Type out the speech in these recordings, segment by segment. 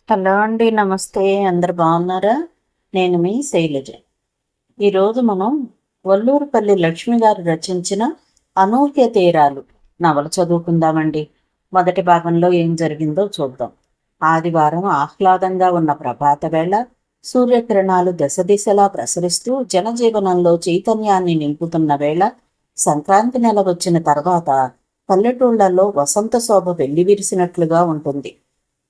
Hello అండి, నమస్తే. అందరు బాగున్నారా? నేను మీ శైలజ. ఈరోజు మనం వల్లూరుపల్లి లక్ష్మి గారు రచించిన అనూహ్య తీరాలు నవల చదువుకుందామండి. మొదటి భాగంలో ఏం జరిగిందో చూద్దాం. ఆదివారం ఆహ్లాదంగా ఉన్న ప్రభాత వేళ సూర్యకిరణాలు దశ దిశలా ప్రసరిస్తూ జనజీవనంలో చైతన్యాన్ని నింపుతున్న వేళ, సంక్రాంతి నెల వచ్చిన తర్వాత పల్లెటూళ్లలో వసంత శోభ వెల్లివిరిసినట్లుగా ఉంటుంది.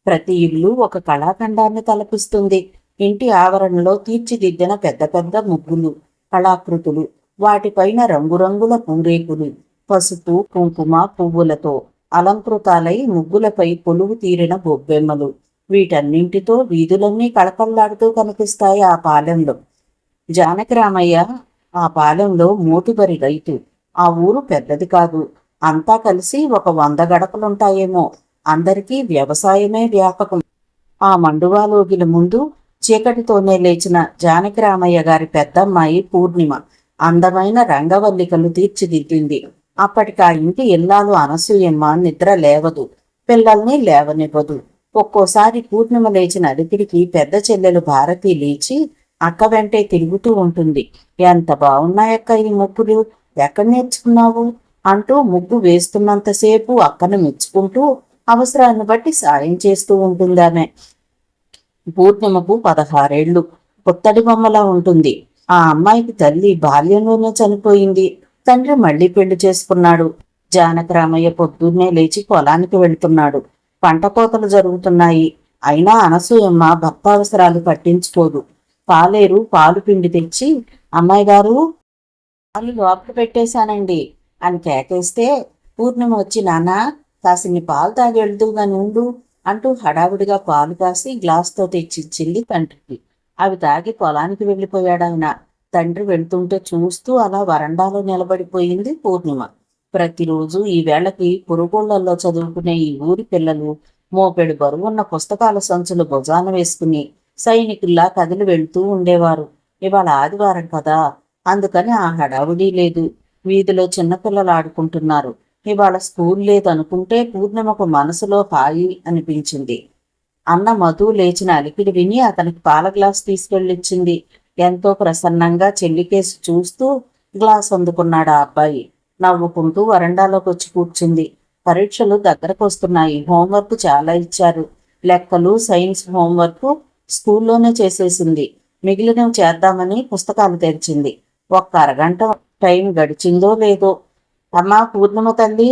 ప్రతి ఇల్లు ఒక కళాఖండాన్ని తలపిస్తుంది. ఇంటి ఆవరణలో తీర్చిదిద్దిన పెద్ద పెద్ద ముగ్గులు, కళాకృతులు, వాటిపైన రంగురంగుల పూరేకులు, పసుపు కుంకుమ పువ్వులతో అలంకృతాలై ముగ్గులపై కొలువు తీరిన బొబ్బెమ్మలు, వీటన్నింటితో వీధులన్నీ కళకళ్లాడుతూ కనిపిస్తాయి ఆ పాలెంలో. జానకిరామయ్య ఆ పాలెంలో మోటుబరి రైతు. ఆ ఊరు పెద్దది కాదు. అంతా కలిసి ఒక 100 గడపలుంటాయేమో. అందరికీ వ్యవసాయమే వ్యాపకం. ఆ మండువాలోగిల ముందు చీకటితోనే లేచిన జానకిరామయ్య గారి పెద్దమ్మాయి పూర్ణిమ అందమైన రంగవల్లికలు తీర్చిదిద్దింది. అప్పటికి ఆ ఇంటి ఇల్లాలు అనసూయమ్మ నిద్ర లేవదు, పిల్లల్ని లేవనివ్వదు. ఒక్కోసారి పూర్ణిమ లేచిన అలికిడికి పెద్ద చెల్లెలు భారతి లేచి అక్క వెంటే తిరుగుతూ ఉంటుంది. ఎంత బాగున్నాయక్క ఈ ముగ్గులు, ఎక్కడ నేర్చుకున్నావు అంటూ ముగ్గు వేస్తున్నంతసేపు అక్కను మెచ్చుకుంటూ అవసరాన్ని బట్టి సాయం చేస్తూ ఉంటుందామె. పూర్ణిమకు 16 ఏళ్లు. పుత్తడి బొమ్మలా ఉంటుంది. ఆ అమ్మాయికి తల్లి బాల్యంలోనే చనిపోయింది. తండ్రి మళ్లీ పెళ్లి చేసుకున్నాడు. జానకరామయ్య పొద్దున్నే లేచి పొలానికి వెళ్తున్నాడు. పంట కోతలు జరుగుతున్నాయి. అయినా అనసూయమ్మ భర్త అవసరాలు పట్టించుకోదు. పాలేరు పాలు పిండి తెచ్చి, అమ్మాయి గారు పాలు లోపల పెట్టేశానండి అని కేకేస్తే, పూర్ణిమ వచ్చి, నానా కాసిన్ని పాలు తాగి వెళ్తూగాని ఉండు అంటూ హడావుడిగా పాలు కాసి గ్లాస్తో తెచ్చిచ్చింది తండ్రికి. అవి తాగి పొలానికి వెళ్ళిపోయాడాయన. తండ్రి వెళ్తుంటే చూస్తూ అలా వరండాలో నిలబడిపోయింది పూర్ణిమ. ప్రతిరోజు ఈ వేళకి పురుగుళ్లలో చదువుకునే ఈ ఊరి పిల్లలు మోపెడు బరువున్న పుస్తకాల సంచులు భుజాన వేసుకుని సైనికుల్లా కదిలి వెళ్తూ ఉండేవారు. ఇవాళ ఆదివారం కదా, అందుకని ఆ హడావుడి లేదు. వీధిలో చిన్నపిల్లలు ఆడుకుంటున్నారు. ఇవాళ స్కూల్ లేదనుకుంటే పూర్ణిమకు మనసులో హాయి అనిపించింది. అన్న మధు లేచిన అలికిడి విని అతనికి పాల గ్లాస్ తీసుకెళ్ళిచ్చింది. ఎంతో ప్రసన్నంగా చెల్లికేసి చూస్తూ గ్లాస్ అందుకున్నాడు ఆ అబ్బాయి. నవ్వుకుంటూ వరండాలోకి వచ్చి కూర్చుంది. పరీక్షలు దగ్గరకు వస్తున్నాయి. హోంవర్క్ చాలా ఇచ్చారు. లెక్కలు, సైన్స్ హోంవర్క్ స్కూల్లోనే చేసేసింది. మిగిలినవి చేద్దామని పుస్తకాలు తెరిచింది. ఒక్క అరగంట టైం గడిచిందో లేదో. అమ్మా పూర్ణిమ తల్లి,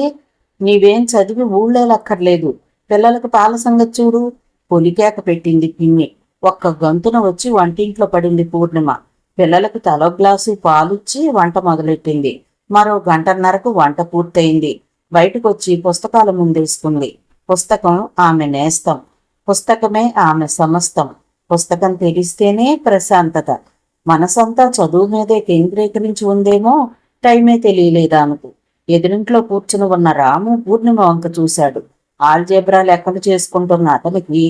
నీవేం చదివి ఊళ్ళేలక్కర్లేదు, పిల్లలకు పాల సంగతి చూడు పొలికేక పెట్టింది పిన్ని. ఒక్క గంతున వచ్చి వంటింట్లో పడింది పూర్ణిమ. పిల్లలకు తలో గ్లాసు పాలుచ్చి వంట మొదలెట్టింది. మరో గంటన్నరకు వంట పూర్తయింది. బయటకొచ్చి పుస్తకాల ముందేసుకుంది. పుస్తకం ఆమె నేస్తం. పుస్తకమే ఆమె సమస్తం. పుస్తకం తెరిస్తేనే ప్రశాంతత. మనసంతా చదువు మీదే కేంద్రీకరించి ఉందేమో. టైమే తెలియలేదానుకు. ఎదురింట్లో కూర్చుని ఉన్న రాము పూర్ణిమ వంక చూశాడు. ఆల్జేబ్రా లెక్కలు చేసుకుంటున్న అతనికి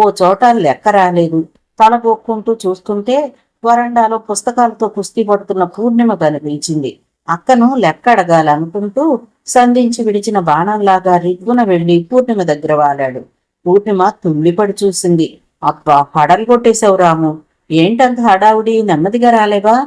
ఓ చోట లెక్క రాలేదు. తల పోక్కుంటూ చూస్తుంటే వరండాలో పుస్తకాలతో కుస్తీ పడుతున్న పూర్ణిమ కనిపించింది. అక్కను లెక్క అడగాలనుకుంటూ సంధించి విడిచిన బాణంలాగా రిగ్గున వెళ్లి పూర్ణిమ దగ్గర వాలాడు. పూర్ణిమ తుమ్మిపడి చూసింది. అబ్బా, హడలు కొట్టేశావు రాము, ఏంటంత హడావుడి, నెమ్మదిగా రాలేవా?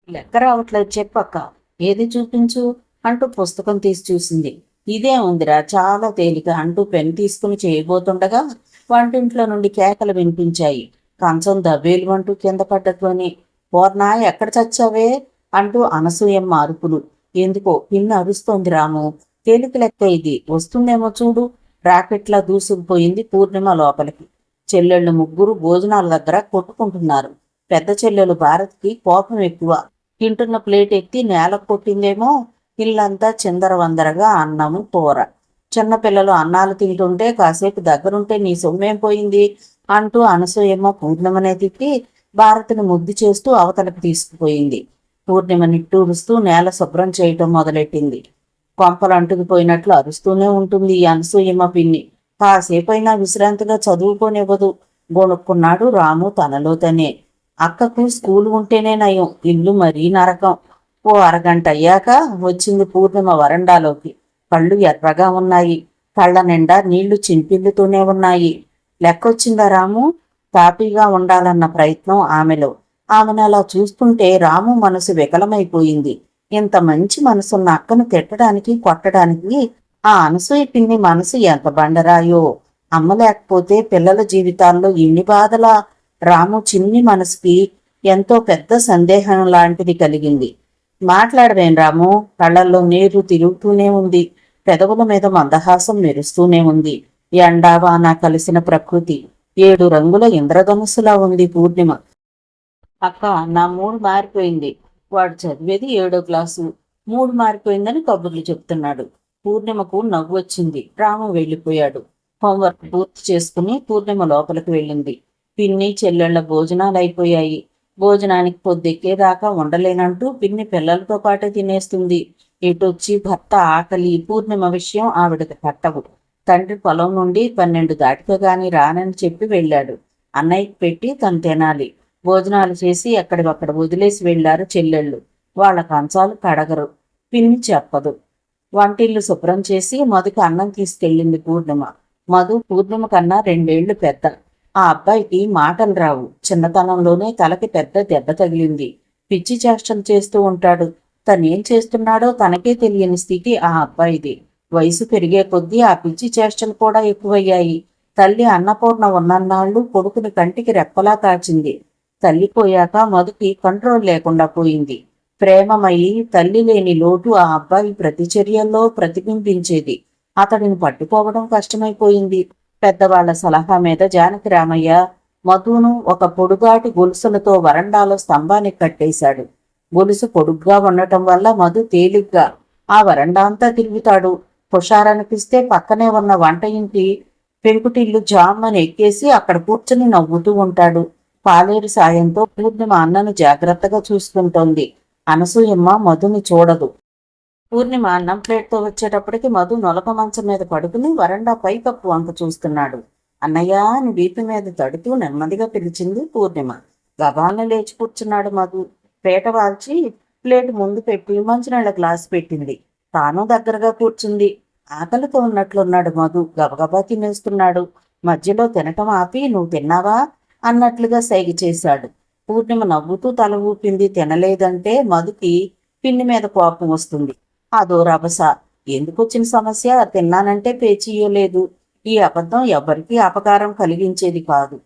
లెక్క రావట్లేదు చెప్పక్క, ఏది చూపించు అంటూ పుస్తకం తీసి చూసింది. ఇదే ఉందిరా, చాలా తేలిక అంటూ పెన్ తీసుకుని చేయబోతుండగా వంటింట్లో నుండి కేకలు వినిపించాయి. కంచం దబ్బేలు అంటూ కింద పడ్డట్లోని. పోర్నా ఎక్కడ చచ్చావే అంటూ అనసూయమ్మ అరుపులు. ఎందుకో పిన్ను అరుస్తోంది రాము, తేలిక లెక్క ఇది, వస్తుందేమో చూడు. రాకెట్లా దూసుకుపోయింది పూర్ణిమ లోపలికి. చెల్లెళ్ళు ముగ్గురు భోజనాల దగ్గర కొట్టుకుంటున్నారు. పెద్ద చెల్లెలు భారత్కి కోపం ఎక్కువ. తింటున్న ప్లేట్ ఎత్తి నేల కొట్టిందేమో. ఇల్లంతా చిందరవందరగా అన్నము కూర. చిన్నపిల్లలు అన్నాలు తింటుంటే కాసేపు దగ్గరుంటే నీ సొమ్మేం పోయింది అంటూ అనసూయమ్మ పూర్ణిమనే తిట్టి భారతిని ముద్దు చేస్తూ అవతలకు తీసుకుపోయింది. పూర్ణిమ నిట్టూరుస్తూ నేల శుభ్రం చేయటం మొదలెట్టింది. కొంపలు అంటుకుపోయినట్లు అరుస్తూనే ఉంటుంది ఈ అనసూయమ్మ పిన్ని. కాసేపైనా విశ్రాంతిగా చదువుకోనివ్వదు. గొణుక్కున్నాడు రాము తనలో తనే. అక్కకు స్కూలు ఉంటేనే నయం, ఇల్లు మరీ నరకం. ఓ అరగంట అయ్యాక వచ్చింది పూర్ణిమ వరండాలోకి. కళ్ళు ఎర్రగా ఉన్నాయి. కళ్ళ నిండా నీళ్లు చింపిల్లుతూనే ఉన్నాయి. లెక్కొచ్చిందా రాము? తాపీగా ఉండాలన్న ప్రయత్నం ఆమెలో. ఆమెను అలా చూస్తుంటే రాము మనసు వికలమైపోయింది. ఇంత మంచి మనసున్న అక్కను తిట్టడానికి, కొట్టడానికి ఆ అనసూయ పిన్ని మనసు ఎంత బండరాయో. అమ్మ లేకపోతే పిల్లల జీవితాల్లో ఇన్ని బాధలా? రాము చిన్ని మనసుకి ఎంతో పెద్ద సందేహం లాంటిది కలిగింది. మాట్లాడవేం రాము? కళ్ళల్లో నీరు తిరుగుతూనే ఉంది. పెదవుల మీద మందహాసం మెరుస్తూనే ఉంది. ఎండా వాన కలిసిన ప్రకృతి 7 రంగుల ఇంద్రధనుస్సులా ఉంది పూర్ణిమ. అక్క, నా మూడు మారిపోయింది. వాడు చదివేది 7వ క్లాసు. మూడు మారిపోయిందని కబుర్లు చెప్తున్నాడు. పూర్ణిమకు నవ్వు వచ్చింది. రాము వెళ్ళిపోయాడు. హోంవర్క్ పూర్తి చేసుకుని పూర్ణిమ లోపలికి వెళ్ళింది. పిన్ని చెల్లెళ్ల భోజనాలు అయిపోయాయి. భోజనానికి పొద్దెక్కేదాకా ఉండలేనంటూ పిన్ని పిల్లలతో పాటే తినేస్తుంది. ఇటొచ్చి భర్త ఆకలి. పూర్ణిమ విషయం ఆవిడకి పట్టవు. తండ్రి పొలం నుండి 12 దాటికగాని రానని చెప్పి వెళ్ళాడు. అన్నయ్యకి పెట్టి తను తినాలి. భోజనాలు చేసి ఎక్కడికక్కడ వదిలేసి వెళ్లారు చెల్లెళ్ళు. వాళ్ళ కంచాలు కడగరు. పిన్ని చెప్పదు. వంటిల్లు శుభ్రం చేసి మధుకి అన్నం తీసుకెళ్ళింది పూర్ణిమ. మధు పూర్ణిమ కన్నా 2 ఏళ్లు పెద్ద. ఆ అబ్బాయికి మాటలు రావు. చిన్నతనంలోనే తలకి పెద్ద దెబ్బ తగిలింది. పిచ్చి చేష్టలు చేస్తూ ఉంటాడు. తనేం చేస్తున్నాడో తనకే తెలియని స్థితి ఆ అబ్బాయిది. వయసు పెరిగే కొద్దీ ఆ పిచ్చి చేష్టలు కూడా ఎక్కువయ్యాయి. తల్లి అన్నపూర్ణ ఉన్నన్నాళ్ళు కొడుకుని కంటికి రెప్పలా కాచింది. తల్లి పోయాక మధుకి కంట్రోల్ లేకుండా పోయింది. ప్రేమమయి తల్లి లేని లోటు ఆ అబ్బాయి ప్రతిచర్యల్లో ప్రతిబింబించేది. అతడిని పట్టుకోవడం కష్టమైపోయింది. పెద్దవాళ్ల సలహా మీద జానకి రామయ్య మధును ఒక పొడుగాటి గొలుసులతో వరండాలో స్తంభానికి కట్టేశాడు. గొలుసు పొడుగ్గా ఉండటం వల్ల మధు తేలిగ్గా ఆ వరండా అంతా తిరుగుతాడు. హుషారనిపిస్తే పక్కనే ఉన్న వంట ఇంటి పెంకుటిల్లు జామ్మని ఎక్కేసి అక్కడ కూర్చుని నవ్వుతూ ఉంటాడు. పాలేరు సాయంతో పూర్ణిమ అన్నను జాగ్రత్తగా చూసుకుంటోంది. అనసూయమ్మ మధుని చూడదు. పూర్ణిమ అన్నం ప్లేట్తో వచ్చేటప్పటికి మధు నొలక మంచం మీద పడుకుని వరండా పైకప్పు వంక చూస్తున్నాడు. అన్నయ్య అని వీపు మీద తడుతూ నెమ్మదిగా పిలిచింది పూర్ణిమ. గబాలను లేచి కూర్చున్నాడు మధు. పేట వాల్చి ప్లేట్ ముందు పెట్టి మంచినీళ్ళ గ్లాసు పెట్టింది. తాను దగ్గరగా కూర్చుంది. ఆకలితో ఉన్నట్లున్నాడు మధు. గబగబా తినేస్తున్నాడు. మధ్యలో తినటం ఆపి నువ్వు తిన్నావా అన్నట్లుగా సైగ చేశాడు. పూర్ణిమ నవ్వుతూ తల ఊపింది. తినలేదంటే మధుకి పిన్ని మీద కోపం వస్తుంది. అదో రభస. ఎందుకొచ్చిన సమస్య? తిన్నానంటే పేచీయలేదు. ఈ అబద్ధం ఎవ్వరికీ అపకారం కలిగించేది కాదు.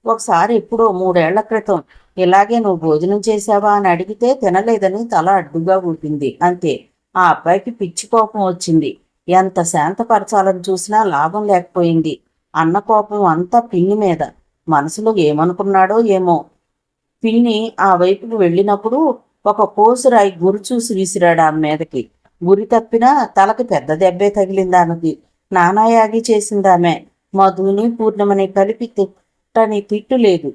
ఒకసారి ఎప్పుడో 3 ఏళ్ల క్రితం ఇలాగే నువ్వు భోజనం చేశావా అని అడిగితే తినలేదని తల అడ్డుగా ఊపింది. అంతే. ఆ అబ్బాయికి పిచ్చి కోపం వచ్చింది. ఎంత శాంతపరచాలని చూసినా లాభం లేకపోయింది. అన్న కోపం అంతా పిన్ని మీద. మనసులో ఏమనుకున్నాడో ఏమో. పిన్ని ఆ వైపుకు వెళ్ళినప్పుడు ఒక కోసురాయి గురి చూసి విసిరాడు ఆమె మీదకి. గురి తప్పినా తలకి పెద్ద దెబ్బే తగిలింది ఆమెకి. నానాయాగి చేసిందామె. మధుని పూర్ణిమని కలిపి తిట్టని తిట్టు లేదు.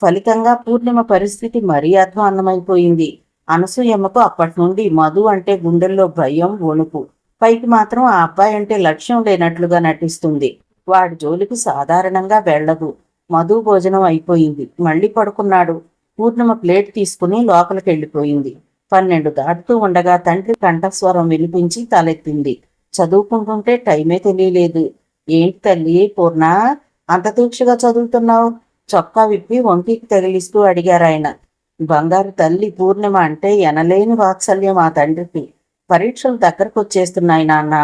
ఫలితంగా పూర్ణిమ పరిస్థితి మరీ అధ్వాన్నమైపోయింది. అనసూయమ్మకు అప్పటి నుండి మధు అంటే గుండెల్లో భయం, వణుకు. పైకి మాత్రం ఆ అబ్బాయి అంటే లక్ష్యం లేనట్లుగా నటిస్తుంది. వాడి జోలికి సాధారణంగా వెళ్ళదు. మధు భోజనం అయిపోయింది. మళ్ళీ పడుకున్నాడు. పూర్ణిమ ప్లేట్ తీసుకుని లోపలికి వెళ్ళిపోయింది. 12 దాటుతూ ఉండగా తండ్రి కంఠస్వరం వినిపించి తలెత్తింది. చదువుకుంటుంటే టైమే తెలియలేదు. ఏంటి తల్లి పూర్ణ, అంత దీక్షగా చదువుతున్నావు? చొక్కా విప్పి వంటికి తగిలిస్తూ అడిగారాయన. బంగారు తల్లి పూర్ణిమ అంటే ఎనలేని వాత్సల్యం ఆ తండ్రికి. పరీక్షలు దగ్గరకు వచ్చేస్తున్నాయి నాన్న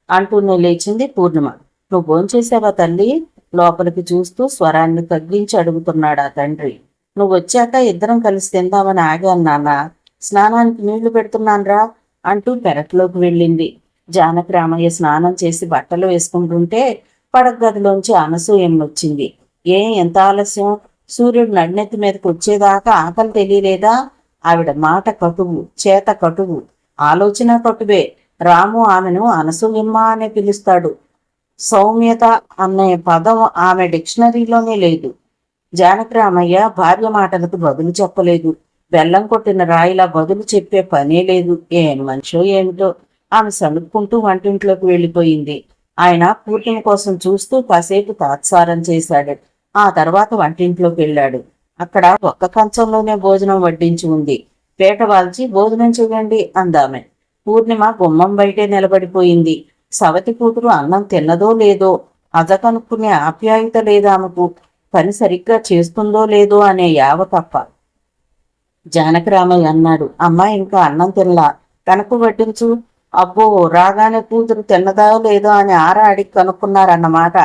అంటూనే లేచింది పూర్ణిమ. నువ్వు భోంచేసావా తల్లి? లోపలికి చూస్తూ స్వరాన్ని తగ్గించి అడుగుతున్నాడు ఆ తండ్రి. నువ్వు వచ్చాక ఇద్దరం కలిసి తిందామని ఆగాను నాన్న. స్నానానికి నీళ్లు పెడుతున్నాన్రా అంటూ పెరట్లోకి వెళ్ళింది. జానకి రామయ్య స్నానం చేసి బట్టలు వేసుకుంటుంటే పడగదిలోంచి అనసూయమ్మ వచ్చింది. ఎంత ఆలస్యం? సూర్యుడు నడినెత్తి మీదకి వచ్చేదాకా ఆకలి తెలియలేదా? ఆవిడ మాట కటువు, చేత కటువు, ఆలోచన కటువే. రాము ఆమెను అనసూయమ్మ అనే పిలుస్తాడు. సౌమ్యత అనే పదం ఆమె డిక్షనరీలోనే లేదు. జానకి రామయ్య భార్య మాటలకు బదులు చెప్పలేదు. బెల్లం కొట్టిన రాయిలా బదులు చెప్పే పనే లేదు. ఏం మనిషో ఏమిటో. ఆమె సణుక్కుంటూ వంటింట్లోకి వెళ్ళిపోయింది. ఆయన పూర్ణిమ కోసం చూస్తూ కాసేపు తాత్సారం చేశాడు. ఆ తర్వాత వంటింట్లోకి వెళ్ళాడు. అక్కడ ఒక్క కంచంలోనే భోజనం వడ్డించి ఉంది. పేట వాల్చి భోజనం చేయండి అందామె. పూర్ణిమ గుమ్మం బయటే నిలబడిపోయింది. సవతి కూతురు అన్నం తిన్నదో లేదో అజ కనుక్కునే ఆప్యాయత లేదా ఆమెకు, పని సరిగ్గా చేస్తుందో లేదో అనే యావ తప్ప. జానకిరామయ్య అన్నాడు, అమ్మాయి ఇంకా అన్నం తినలా, కనుక వడ్డించు. అబ్బో, రాగానే కూతురు తిన్నదా లేదో అని ఆరా అడిగి కనుక్కున్నారన్నమాట.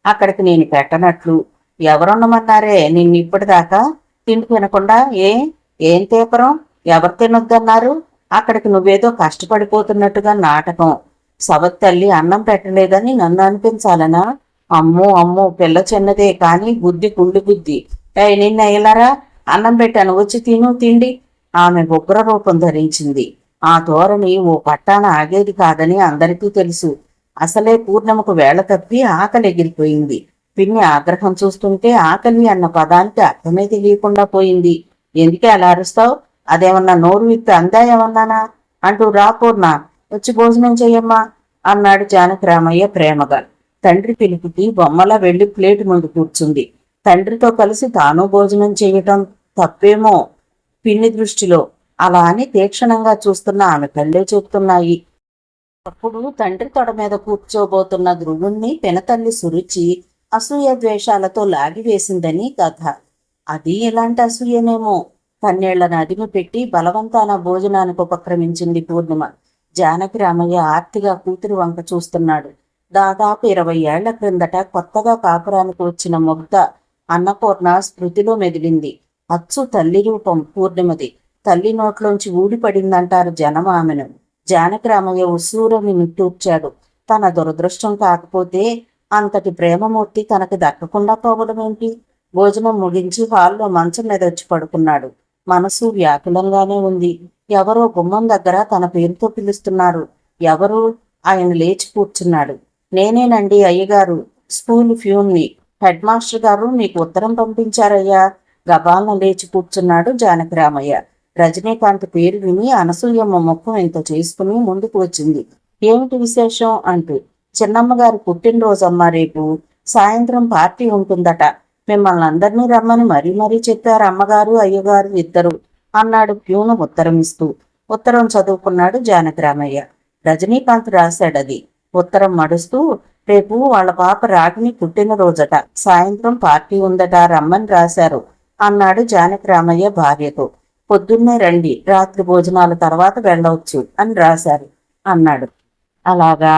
అక్కడికి నేను పెట్టనట్లు ఎవరున్నమన్నారే నిన్ను ఇప్పటిదాకా తిండి తినకుండా? ఏం తీపరం? ఎవరు తినొద్దన్నారు? అక్కడికి నువ్వేదో కష్టపడిపోతున్నట్టుగా నాటకం. సవతి తల్లి అన్నం పెట్టలేదని నన్ను అనిపించాలనా? అమ్మో అమ్మో, పిల్ల చిన్నదే కానీ బుద్ధి కుండి బుద్ధి. నిన్న ఇలారా, అన్నం పెట్టాను, వచ్చి తిను తిండి. ఆమె ఉగ్ర రూపం ధరించింది. ఆ ధోరణి ఓ పట్టాన ఆగేది కాదని అందరికీ తెలుసు. అసలే పూర్ణిమకు వేళ తప్పి ఆకలి ఎగిరిపోయింది. పిన్ని ఆగ్రహం చూస్తుంటే ఆకలి అన్న పదానికి అర్థమే తెలియకుండా పోయింది. ఎందుకే అలా అరుస్తావు? అదేమన్నా నోరు విప్పి అందా ఏమన్నానా? అంటూ రా పూర్ణ, వచ్చి భోజనం చెయ్యమ్మా అన్నాడు జానకిరామయ్య ప్రేమగా. తండ్రి పిలుపుకి బొమ్మలా వెళ్లి ప్లేటు ముందు కూర్చుంది. తండ్రితో కలిసి తాను భోజనం చేయటం తప్పేమో పిన్ని దృష్టిలో. అలా అని తీక్షణంగా చూస్తున్న ఆమె కళ్ళే చెప్తున్నాయి. అప్పుడు తండ్రి తొడ మీద కూర్చోబోతున్న ధ్రువుణ్ణి పినతల్లి సురుచి అసూయ ద్వేషాలతో లాగివేసిందని కథ. అది ఎలాంటి అసూయనేమో. కన్నేళ్లను అదిమి పెట్టి బలవంతాన భోజనానికి ఉపక్రమించింది పూర్ణిమ. జానకిరామయ్య ఆర్తిగా కూతురు వంక చూస్తున్నాడు. దాదాపు 20 ఏళ్ల క్రిందట కొత్తగా కాపురానికి వచ్చిన ముగ్ధ అన్నపూర్ణ స్మృతిలో మెదిలింది. అచ్చు తల్లి రూపం పూర్ణిమది. తల్లి నోట్లోంచి ఊడిపడిందంటారు జనం ఆమెను. జానకిరామయ్య ఉసూరని నిట్టూర్చాడు. తన దురదృష్టం కాకపోతే అంతటి ప్రేమమూర్తి తనకి దక్కకుండా పోవడమేంటి? భోజనం ముగించి హాల్లో మంచం మీద వచ్చి పడుకున్నాడు. మనసు వ్యాకులంగానే ఉంది. ఎవరో గుమ్మం దగ్గర తన పేరుతో పిలుస్తున్నారు. ఎవరు? ఆయన లేచి కూర్చున్నాడు. నేనేనండి అయ్యగారు, స్కూల్ ఫ్యూన్ని. హెడ్ మాస్టర్ గారు మీకు ఉత్తరం పంపించారయ్యా. గబాలను లేచి కూర్చున్నాడు జానకిరామయ్య. రజనీకాంత్ పేరు విని అనసూయమ్మ ముఖం ఎంతో చేసుకుని ముందుకు వచ్చింది. ఏమిటి విశేషం అంటూ. చిన్నమ్మగారి పుట్టినరోజమ్మా, రేపు సాయంత్రం పార్టీ ఉంటుందట. మిమ్మల్ని అందరినీ రమ్మని మరీ చెప్పారు అమ్మగారు అయ్యగారు ఇద్దరు అన్నాడు ప్యూను ఉత్తరం ఇస్తూ. ఉత్తరం చదువుకున్నాడు జానకిరామయ్య. రజనీకాంత్ రాశాడది. ఉత్తరం మడుస్తూ, రేపు వాళ్ళ పాప రాగిని పుట్టినరోజట, సాయంత్రం పార్టీ ఉందట, రమ్మని రాశారు అన్నాడు జానకిరామయ్య భార్యతో. పొద్దున్నే రండి, రాత్రి భోజనాల తర్వాత వెళ్ళవచ్చు అని రాశారు అన్నాడు. అలాగా,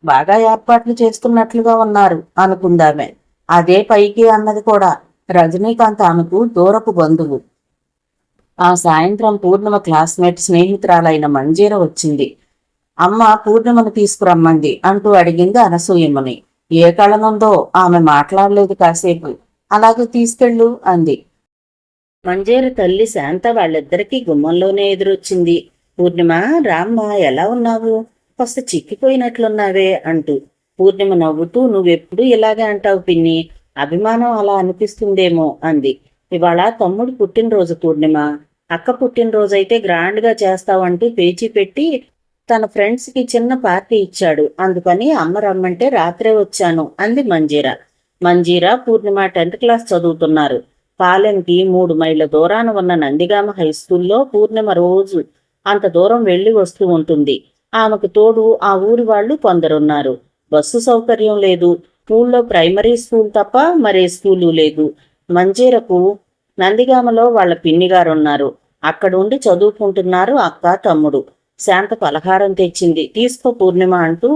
బాగా ఏర్పాట్లు చేస్తున్నట్లుగా ఉన్నారు అనుకుందామే. అదే పైకి అన్నది కూడా. రజనీకాంత్ ఆమెకు దూరపు బంధువు. ఆ సాయంత్రం పూర్ణిమ క్లాస్మేట్ స్నేహితురాలైన మంజీర వచ్చింది. అమ్మ పూర్ణిమను తీసుకురమ్మంది అంటూ అడిగింది అనసూయమ్మని. ఏ కళనుందో ఆమె మాట్లాడలేదు కాసేపు. అలాగే తీసుకెళ్ళు అంది. మంజీర తల్లి శాంత వాళ్ళిద్దరికీ గుమ్మంలోనే ఎదురొచ్చింది. పూర్ణిమ, రామ్మ, ఎలా ఉన్నావు? కాస్త చిక్కిపోయినట్లున్నావే అంటూ. పూర్ణిమ నవ్వుతూ, నువ్వెప్పుడు ఇలాగే అంటావు పిన్ని, అభిమానం అలా అనిపిస్తుందేమో అంది. ఇవాళ తమ్ముడు పుట్టినరోజు పూర్ణిమ. అక్క పుట్టినరోజైతే గ్రాండ్గా చేస్తావంటూ పేచీ పెట్టి తన ఫ్రెండ్స్కి చిన్న పార్టీ ఇచ్చాడు. అందుకని అమ్మ రమ్మంటే రాత్రే వచ్చాను అంది మంజీర. మంజీర, పూర్ణిమ 10th క్లాస్ చదువుతున్నారు. పాలెంకి 3 మైళ్ళ దూరాన ఉన్న నందిగామ హై స్కూల్లో పూర్ణిమ రోజు అంత దూరం వెళ్లి వస్తూ ఉంటుంది. ఆమెకు తోడు ఆ ఊరి వాళ్ళు కొందరున్నారు. బస్సు సౌకర్యం లేదు. ఊళ్ళో ప్రైమరీ స్కూల్ తప్ప మరే స్కూలు లేదు. మంజీరకు నందిగామలో వాళ్ళ పిన్నిగారున్నారు. అక్కడుండి చదువుకుంటున్నారు అక్క తమ్ముడు. శాంత పలహారం తెచ్చింది. తీసుకో పూర్ణిమ అంటూ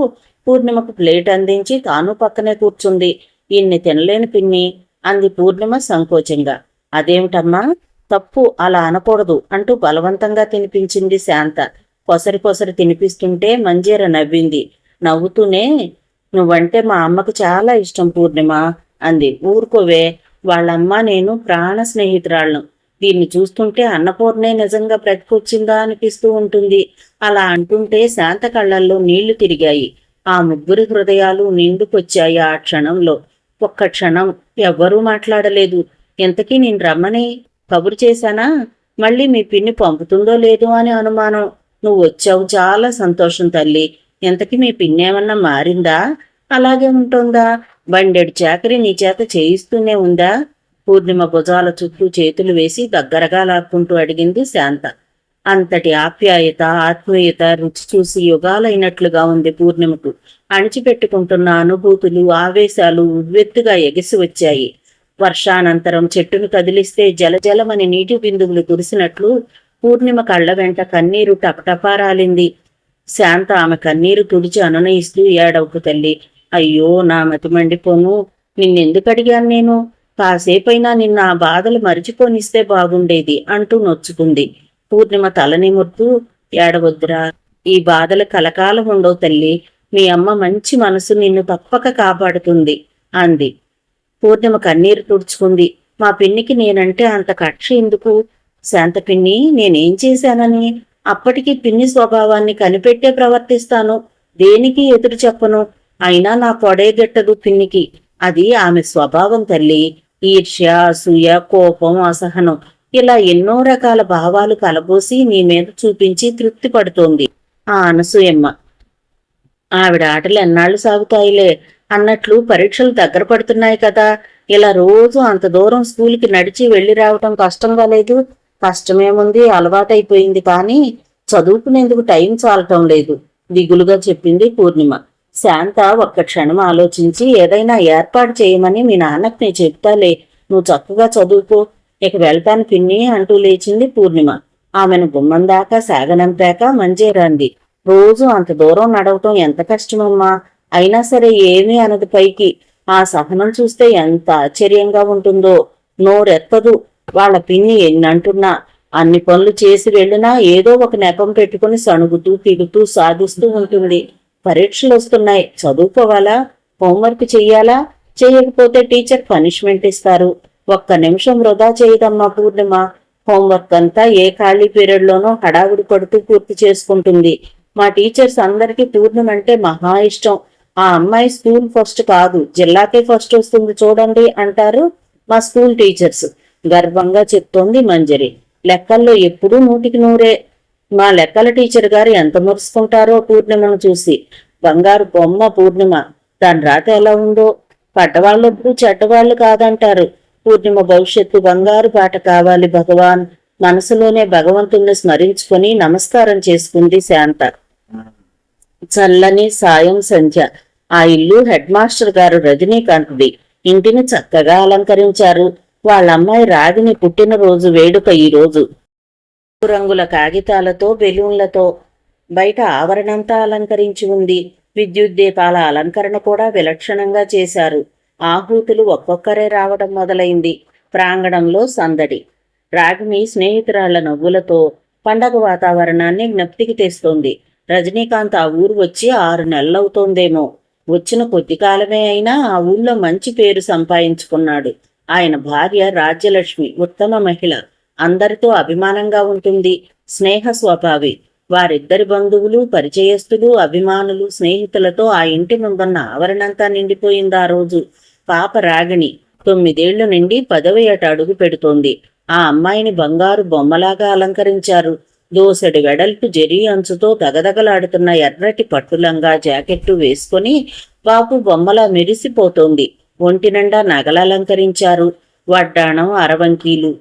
పూర్ణిమకు ప్లేట్ అందించి తాను పక్కనే కూర్చుంది. ఇన్ని తినలేని పిన్ని అంది పూర్ణిమ సంకోచంగా. అదేమిటమ్మా, తప్పు, అలా అనకూడదు అంటూ బలవంతంగా తినిపించింది శాంత. పొసరి తినిపిస్తుంటే మంజీర నవ్వింది. నవ్వుతూనే, నువ్వంటే మా అమ్మకు చాలా ఇష్టం పూర్ణిమ అంది. ఊరుకోవే, వాళ్ళమ్మ నేను ప్రాణ స్నేహితురాళ్ళను. దీన్ని చూస్తుంటే అన్నపూర్ణే నిజంగా బ్రతికొచ్చిందా అనిపిస్తూ ఉంటుంది. అలా అంటుంటే శాంత కళ్ళల్లో నీళ్లు తిరిగాయి. ఆ ముగ్గురి హృదయాలు నిండుకొచ్చాయి ఆ క్షణంలో. ఒక్క క్షణం ఎవ్వరూ మాట్లాడలేదు. ఇంతకీ నేను రమ్మని కబురు చేశానా? మళ్ళీ మీ పిన్ని పంపుతుందో లేదో అని అనుమానం. నువ్వు వచ్చావు, చాలా సంతోషం తల్లి. ఇంతకీ మీ పిన్ని ఏమన్నా మారిందా? అలాగే ఉంటుందా? బండెడు చాకరీ నీ చేత చేయిస్తూనే ఉందా? పూర్ణిమ భుజాల చుట్టూ చేతులు వేసి దగ్గరగా లాక్కుంటూ అడిగింది శాంత. అంతటి ఆప్యాయత ఆత్మీయత రుచి చూసి యుగాలైనట్లుగా ఉంది పూర్ణిమకు. అణిచిపెట్టుకుంటున్న అనుభూతులు ఆవేశాలు ఉవ్వెత్తుగా ఎగిసి వచ్చాయి. వర్షానంతరం చెట్టును కదిలిస్తే జలజలమని నీటి బిందువులు కురిసినట్లు పూర్ణిమ కళ్ళ వెంట కన్నీరు టపటపారాలింది. శాంత ఆమె కన్నీరు తుడిచి అనునయిస్తూ, ఏడవకు తల్లి, అయ్యో నా మతి మండిపోను, నిన్నెందుకు అడిగాను నేను, కాసేపైనా నిన్న ఆ బాధలు మరిచిపోనిస్తే బాగుండేది అంటూ నొచ్చుకుంది. పూర్ణిమ తలనిముర్తూ, ఏడవద్దురా, ఈ బాధలు కలకాలం ఉండవు తల్లి, మీ అమ్మ మంచి మనసు నిన్ను తప్పక కాపాడుతుంది అంది. పూర్ణిమ కన్నీరు తుడుచుకుంది. మా పిన్నికి నేనంటే అంత కక్ష ఎందుకు? శాంత పిన్ని, నేనేం చేశానని? అప్పటికి పిన్ని స్వభావాన్ని కనిపెట్టే ప్రవర్తిస్తాను, దేనికి ఎదురు చెప్పను. అయినా నా పొడేగెట్టదు పిన్నికి, అది ఆమె స్వభావం తల్లి. ఈర్ష్య, అసూయ, కోపం, అసహనం ఇలా ఎన్నో రకాల భావాలు కలబోసి నీ మీద చూపించి తృప్తి పడుతోంది ఆ అనసూయమ్మ. ఆవిడ ఆటలు ఎన్నాళ్లు సాగుతాయిలే అన్నట్లు పరీక్షలు దగ్గర పడుతున్నాయి కదా, ఇలా రోజు అంత దూరం స్కూల్కి నడిచి వెళ్లి రావటం కష్టంగా లేదు? కష్టమేముంది, అలవాటైపోయింది, కానీ చదువుకునేందుకు టైం చాలటం లేదు దిగులుగా చెప్పింది పూర్ణిమ. శాంత ఒక్క క్షణం ఆలోచించి, ఏదైనా ఏర్పాటు చేయమని మీ నాన్నకు నేను చెప్తాలే, నువ్వు చక్కగా చదువుకో, ఇక వెళ్తాను పిన్ని అంటూ లేచింది పూర్ణిమ. ఆమెను గుమ్మం దాకా సాగనంపాక మంజేరాంది. రోజు అంత దూరం నడవటం ఎంత కష్టమమ్మా, అయినా సరే ఏమీ అనదు పైకి. ఆ సహనం చూస్తే ఎంత ఆశ్చర్యంగా ఉంటుందో. నోరెత్తదు. వాళ్ళ పిన్ని ఎన్నంటున్నా, అన్ని పనులు చేసి వెళ్ళినా ఏదో ఒక నెపం పెట్టుకుని సణుగుతూ తిడుతూ సాధిస్తూ ఉంటుంది. పరీక్షలు వస్తున్నాయి, చదువుకోవాలా, హోంవర్క్ చెయ్యాలా, చేయకపోతే టీచర్ పనిష్మెంట్ ఇస్తారు. ఒక్క నిమిషం వృధా చేయదమ్మా పూర్ణిమ. హోంవర్క్ అంతా ఏ ఖాళీ పీరియడ్ లోనో హడావుడి పడుతూ పూర్తి చేసుకుంటుంది. మా టీచర్స్ అందరికీ పూర్ణిమ అంటే మహా ఇష్టం. ఆ అమ్మాయి స్కూల్ ఫస్ట్ కాదు, జిల్లాకే ఫస్ట్ వస్తుంది చూడండి అంటారు మా స్కూల్ టీచర్స్ గర్వంగా చెప్తోంది మంజరి. లెక్కల్లో ఎప్పుడూ 100కి 100. మా లెక్కల టీచర్ గారు ఎంత మురుసుకుంటారో పూర్ణిమను చూసి. బంగారు బొమ్మ పూర్ణిమ. దాని రాత ఎలా ఉందో. పడ్డవాళ్ళెప్పుడు చెడ్డవాళ్ళు కాదంటారు. పూర్ణిమ భవిష్యత్తు బంగారు బాట కావాలి భగవాన్. మనసులోనే భగవంతుణ్ణి స్మరించుకొని నమస్కారం చేసుకుంది శాంత. చల్లని సాయం సంధ్య. ఆ ఇల్లు హెడ్ మాస్టర్ గారు రజనీకాంత్ది. ఇంటిని చక్కగా అలంకరించారు. వాళ్ళమ్మాయి రాగిని పుట్టినరోజు వేడుక ఈ రోజు. రంగుల కాగితాలతో బెలూన్లతో బయట ఆవరణంతా అలంకరించి ఉంది. విద్యుత్ దీపాల అలంకరణ కూడా విలక్షణంగా చేశారు. ఆహూతులు ఒక్కొక్కరే రావడం మొదలైంది. ప్రాంగణంలో సందడి. రాగిని స్నేహితురాళ్ల నవ్వులతో పండగ వాతావరణాన్ని జ్ఞప్తికి తెస్తోంది. రజనీకాంత్ ఆ ఊరు వచ్చి 6 నెలలవుతోందేమో. వచ్చిన కొద్ది కాలమే అయినా ఆ ఊళ్ళో మంచి పేరు సంపాదించుకున్నాడు. ఆయన భార్య రాజ్యలక్ష్మి ఉత్తమ మహిళ. అందరితో అభిమానంగా ఉంటుంది. స్నేహ స్వభావి. వారిద్దరి బంధువులు, పరిచయస్తులు, అభిమానులు, స్నేహితులతో ఆ ఇంటి ముందున్న ఆవరణంతా నిండిపోయింది ఆ రోజు. పాప రాగిణి 9 ఏళ్లు నిండి 10వ ఏట అడుగు పెడుతోంది. ఆ అమ్మాయిని బంగారు బొమ్మలాగా అలంకరించారు. దోసెడు వెడల్పు జెరీ అంచుతో దగదగలాడుతున్న ఎర్రటి పట్టులంగా జాకెట్టు వేసుకుని బాపు బొమ్మలా మెరిసిపోతోంది. ఒంటి నిండా నగలలంకరించారు. వడ్డాణం, అరవంకీలు,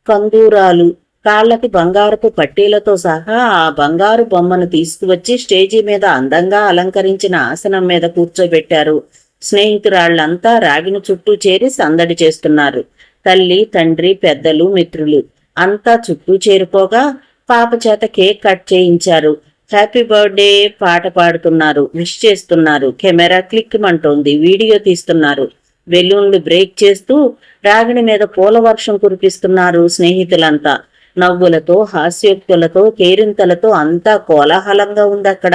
కందూరాలు, కాళ్ళకి బంగారపు పట్టీలతో సహా ఆ బంగారు బొమ్మను తీసుకువచ్చి స్టేజీ మీద అందంగా అలంకరించిన ఆసనం మీద కూర్చోబెట్టారు. స్నేహితురాళ్లంతా రాగిని చుట్టూ చేరి సందడి చేస్తున్నారు. తల్లి, తండ్రి, పెద్దలు, మిత్రులు అంతా చుట్టూ చేరిపోగా పాప చేత కేక్ కట్ చేయించారు. హ్యాపీ బర్త్డే పాట పాడుతున్నారు, విష్ చేస్తున్నారు. కెమెరా క్లిక్ మంటోంది, వీడియో తీస్తున్నారు. బెలూన్లు బ్రేక్ చేస్తూ రాగిణి మీద పూల వర్షం కురిపిస్తున్నారు స్నేహితులంతా. నవ్వులతో, హాస్యోక్తులతో, కేరింతలతో అంతా కోలాహలంగా ఉందక్కడ.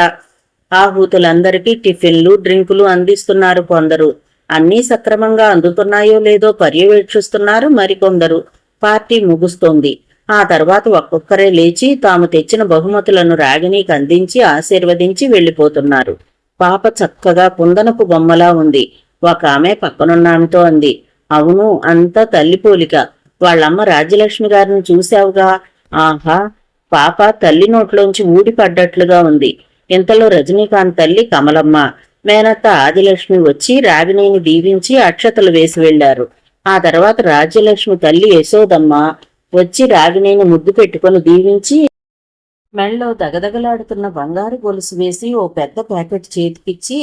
ఆహూతులందరికీ టిఫిన్లు, డ్రింకులు అందిస్తున్నారు కొందరు. అన్నీ సక్రమంగా అందుతున్నాయో లేదో పర్యవేక్షిస్తున్నారు మరికొందరు. పార్టీ ముగుస్తోంది. ఆ తర్వాత ఒక్కొక్కరే లేచి తాము తెచ్చిన బహుమతులను రాగిణికి అందించి ఆశీర్వదించి వెళ్లిపోతున్నారు. పాప చక్కగా కుందనపు బొమ్మలా ఉంది. ఒక ఆమె పక్కనున్నామెతో అంది, అవును, అంతా తల్లి పోలిక. వాళ్ళమ్మ రాజ్యలక్ష్మి గారిని చూశావుగా? ఆహా, పాప తల్లి నోట్లోంచి ఊడిపడ్డట్లుగా ఉంది. ఇంతలో రజనీకాంత్ తల్లి కమలమ్మ, మేనత్త ఆదిలక్ష్మి వచ్చి రాగిణిని దీవించి అక్షతలు వేసి వెళ్లారు. ఆ తర్వాత రాజ్యలక్ష్మి తల్లి యశోదమ్మ వచ్చి రాగిణిని ముద్దు పెట్టుకుని దీవించి మెళ్ళో దగదగలాడుతున్న బంగారు గొలుసు వేసి ఓ పెద్ద ప్యాకెట్ చేతికిచ్చి,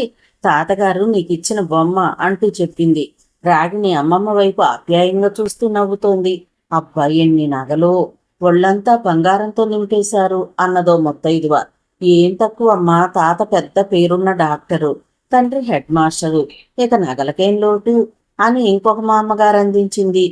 తాతగారు నీకిచ్చిన బొమ్మ అంటూ చెప్పింది. రాగిణి అమ్మమ్మ వైపు ఆప్యాయంగా చూస్తూ నవ్వుతోంది. అబ్బా ఎన్ని నగలో! ఒళ్ళంతా బంగారంతో నింపేశారు అన్నదో ముత్తైదువ. ఏం తక్కువమ్మా, తాత పెద్ద పేరున్న డాక్టరు, తండ్రి హెడ్ మాస్టరు, ఇక నగలకేం లోటు అని ఇంకొక మా అమ్మగారు అందించింది.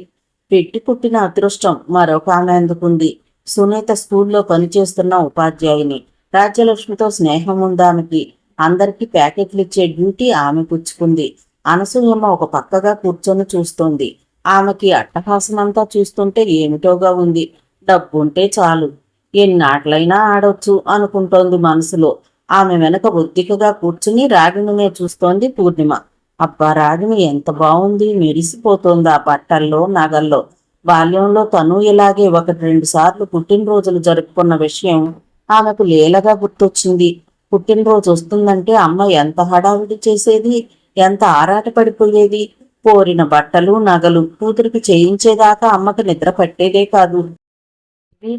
పెట్టి పుట్టిన అదృష్టం మరొక ఆమె అందుకుంది. సునీత స్కూల్లో పనిచేస్తున్న ఉపాధ్యాయుని. రాజ్యలక్ష్మితో స్నేహం ఉందామెకి. అందరికీ ప్యాకెట్లు ఇచ్చే డ్యూటీ ఆమె పుచ్చుకుంది. అనసూయమ్మ ఒక పక్కగా కూర్చొని చూస్తోంది. ఆమెకి అట్టహాసమంతా చూస్తుంటే ఏమిటోగా ఉంది. డబ్బుంటే చాలు, ఎన్నాట్లయినా ఆడొచ్చు అనుకుంటోంది మనసులో. ఆమె వెనక ఒద్దికగా కూర్చుని రాగిణినే చూస్తోంది పూర్ణిమ. అబ్బా రాగిణి ఎంత బాగుంది, మెరిసిపోతోంది ఆ బట్టల్లో నగల్లో. బాల్యంలో తను ఇలాగే 1-2 సార్లు పుట్టినరోజులు జరుపుకున్న విషయం ఆమెకు లీలగా గుర్తొచ్చింది. పుట్టినరోజు వస్తుందంటే అమ్మ ఎంత హడావిడి చేసేది, ఎంత ఆరాటపడిపోయేది. పోరిన బట్టలు నగలు కూతురికి చేయించేదాకా అమ్మకు నిద్ర పట్టేదే కాదు.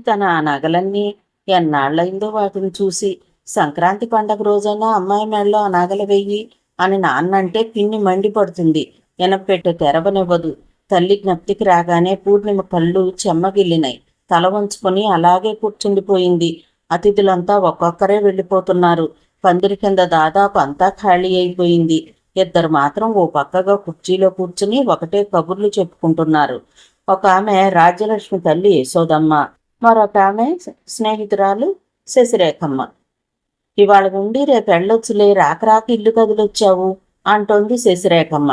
తన ఆ నగలన్నీ ఎన్నాళ్ళయిందో వాటిని చూసి. సంక్రాంతి పండగ రోజైనా అమ్మాయి మెడలో ఆ నగలు వెయ్యి అని నాన్నంటే పిన్ని మండిపడుతుంది. ఎనపెట్టు తెరవనివ్వదు. తల్లి జ్ఞప్తికి రాగానే పూర్ణిమ కళ్ళు చెమ్మగిల్లినాయి. తల వంచుకొని అలాగే కూర్చుండిపోయింది. అతిథులంతా ఒక్కొక్కరే వెళ్ళిపోతున్నారు. పందిరి కింద దాదాపు అంతా ఖాళీ అయిపోయింది. ఇద్దరు మాత్రం ఓ పక్కగా కుర్చీలో కూర్చుని ఒకటే కబుర్లు చెప్పుకుంటున్నారు. ఒక ఆమె రాజ్యలక్ష్మి తల్లి యశోదమ్మ, మరొక ఆమె స్నేహితురాలు శశిరేఖమ్మ. ఇవాళ ఉండి రేపు వెళ్ళొచ్చులే, రాకరాక ఇల్లు కదిలొచ్చావు అంటోంది శశిరేఖమ్మ.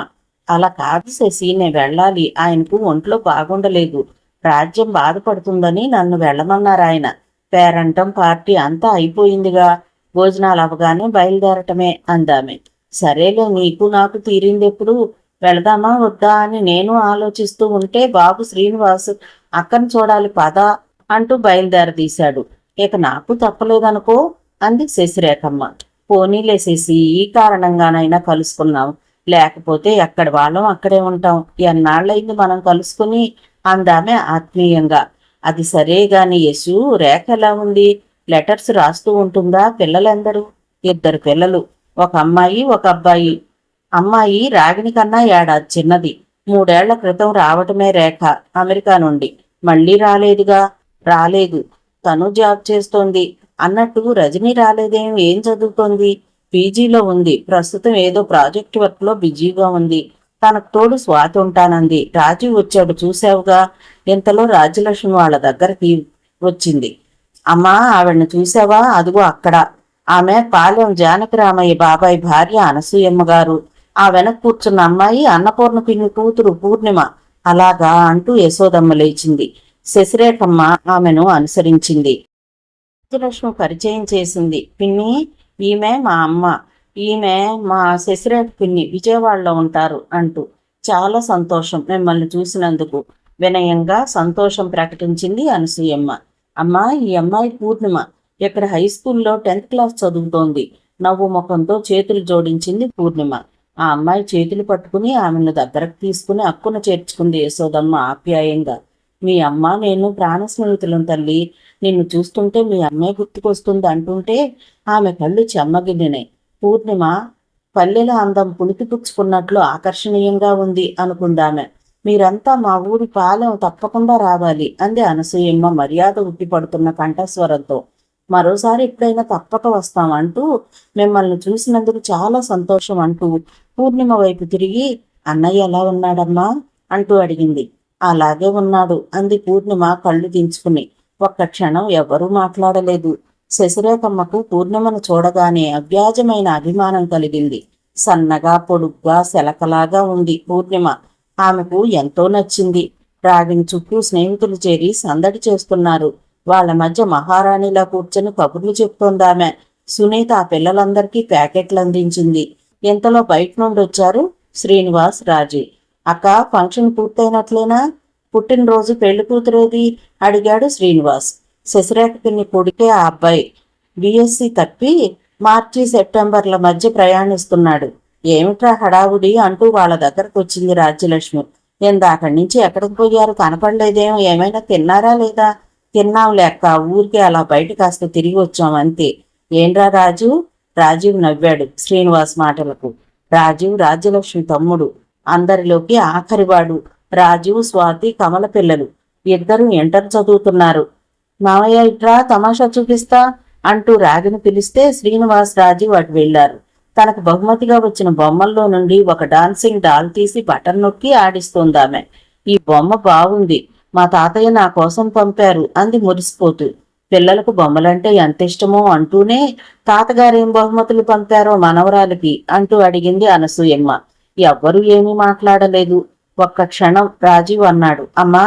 అలా కాదు శశి, నేను వెళ్ళాలి, ఆయనకు ఒంట్లో బాగుండలేదు, రాజ్యం బాధపడుతుందని నన్ను వెళ్ళమన్నారు ఆయన. పేరంటం పార్టీ అంతా అయిపోయిందిగా, భోజనాలు అవగానే బయలుదేరటమే అందామె. సరేలే, నీకు నాకు తీరిందెప్పుడు, వెళదామా వద్దా అని నేను ఆలోచిస్తూ ఉంటే బాబు శ్రీనివాస్ అక్కను చూడాలి పదా అంటూ బయలుదేరదీశాడు. ఇక నాకు తప్పలేదనుకో అంది శశిరేఖమ్మ. పోనీలే శశి, ఈ కారణంగానైనా కలుసుకున్నాం, లేకపోతే ఎక్కడి వాళ్ళం అక్కడే ఉంటాం, ఎన్నాళ్ళయింది మనం కలుసుకుని అందామె ఆత్మీయంగా. అది సరే గాని యశు, రేఖ ఎలా ఉంది? లెటర్స్ రాస్తూ ఉంటుందా? పిల్లలందరూ? 2 పిల్లలు, ఒక అమ్మాయి ఒక అబ్బాయి. అమ్మాయి రాగిణి కన్నా ఏడాది చిన్నది. 3 ఏళ్ల క్రితం రావటమే రేఖ అమెరికా నుండి. మళ్ళీ రాలేదుగా. రాలేదు, తను జాబ్ చేస్తోంది. అన్నట్టు రజనీ రాలేదేం? ఏం చదువుతోంది? పీజీలో ఉంది. ప్రస్తుతం ఏదో ప్రాజెక్ట్ వర్క్ లో బిజీగా ఉంది. తనకు తోడు స్వాతి ఉంటానంది. రాజు వచ్చాడు చూసావుగా. ఇంతలో రాజ్యలక్ష్మి వాళ్ళ దగ్గరికి వచ్చింది. అమ్మా, ఆవిడని చూసావా? అదిగో అక్కడ. ఆమె పాలెం జానకిరామయ్య బాబాయ్ భార్య అనసూయమ్మ గారు. ఆ వెనక కూర్చున్న అమ్మాయి అన్నపూర్ణ పిన్ని కూతురు పూర్ణిమ. అలాగా అంటూ యశోదమ్మ లేచింది. శశిరేఖమ్మ ఆమెను అనుసరించింది. రాజ్యలక్ష్మి పరిచయం చేసింది. పిన్ని, ఈమె మా అమ్మ, ఈమె మా శశిరేఖ పిన్ని, విజయవాడలో ఉంటారు అంటూ. చాలా సంతోషం మిమ్మల్ని చూసినందుకు వినయంగా సంతోషం ప్రకటించింది అనసూయమ్మ. అమ్మా, ఈ అమ్మాయి పూర్ణిమ, ఇక్కడ హై స్కూల్లో 10th క్లాస్ చదువుతోంది. నవ్వు ముఖంతో చేతులు జోడించింది పూర్ణిమ. ఆ అమ్మాయి చేతులు పట్టుకుని ఆమెను దగ్గరకు తీసుకుని అక్కున చేర్చుకుంది యశోదమ్మ ఆప్యాయంగా. మీ అమ్మ నేను ప్రాణ స్నేహితులం తల్లి, నిన్ను చూస్తుంటే మీ అమ్మే గుర్తుకొస్తుంది అంటుంటే ఆమె కళ్ళు చెమ్మగిల్లినాయి. పూర్ణిమ పల్లెల అందం పుణికిపుచ్చుకున్నట్లు ఆకర్షణీయంగా ఉంది అనుకుందామె. మీరంతా మా ఊరి పాలెం తప్పకుండా రావాలి అంది అనసూయమ్మ మర్యాద ఉట్టిపడుతున్న కంఠస్వరంతో. మరోసారి ఎప్పుడైనా తప్పక వస్తాం అంటూ, మిమ్మల్ని చూసినందుకు చాలా సంతోషం అంటూ పూర్ణిమ వైపు తిరిగి, అన్నయ్య ఎలా ఉన్నాడమ్మా అంటూ అడిగింది. అలాగే ఉన్నాడు అంది పూర్ణిమ కళ్ళు దించుకుని. ఒక్క క్షణం ఎవరూ మాట్లాడలేదు. శశిరేఖమ్మకు పూర్ణిమను చూడగానే అవ్యాజమైన అభిమానం కలిగింది. సన్నగా పొడుగ్గా శలకలాగా ఉంది పూర్ణిమ. ఆమెకు ఎంతో నచ్చింది. రాగిణి చుట్టూ స్నేహితులు చేరి సందడి చేస్తున్నారు. వాళ్ల మధ్య మహారాణిలా కూర్చొని కబుర్లు చెప్తోందామె. సునీత ఆ పిల్లలందరికీ ప్యాకెట్లు అందించింది. ఇంతలో బయట నుండి వచ్చారు శ్రీనివాస్, రాజీ. అక్క, ఫంక్షన్ పూర్తయినట్లేనా? పుట్టినరోజు పెళ్లి కూతురేది అడిగాడు శ్రీనివాస్. శశిరేఖ పిన్ని కొడుకే ఆ అబ్బాయి. బిఎస్సి తప్పి మార్చి సెప్టెంబర్ల మధ్య ప్రయాణిస్తున్నాడు. ఏమిట్రా హడావుడి అంటూ వాళ్ళ దగ్గరకు వచ్చింది రాజ్యలక్ష్మి. ఇందాకడి నుంచి ఎక్కడికి పోయారు, కనపడలేదేమో, ఏమైనా తిన్నారా లేదా తిన్నాం లెక్క ఊరికే అలా బయట కాస్త తిరిగి వచ్చాం అంతే. ఏంట్రా రాజు? రాజీవ్ నవ్వాడు శ్రీనివాస్ మాటలకు. రాజీవ్ రాజ్యలక్ష్మి తమ్ముడు, అందరిలోకి ఆఖరివాడు. రాజీవ్, స్వాతి కమల పిల్లలు. ఇద్దరు ఇంటర్ చదువుతున్నారు. మావయ్య ఇట్రా తమాషా చూపిస్తా అంటూ రాగిని పిలిస్తే శ్రీనివాస్, రాజీవ్ అటు వెళ్లారు. తనకు బహుమతిగా వచ్చిన బొమ్మల్లో నుండి ఒక డాన్సింగ్ డాల్ తీసి బటన్ నొక్కి ఆడిస్తోందామె. ఈ బొమ్మ బాగుంది, మా తాతయ్య నా కోసం పంపారు అంది మురిసిపోతూ. పిల్లలకు బొమ్మలంటే ఎంత ఇష్టమో అంటూనే తాతగారేం బహుమతులు పంపారో మనవరాలికి అంటూ అడిగింది అనసూయమ్మ. ఎవ్వరూ ఏమీ మాట్లాడలేదు. ఒక్క క్షణం రాజీవ్ అన్నాడు, అమ్మా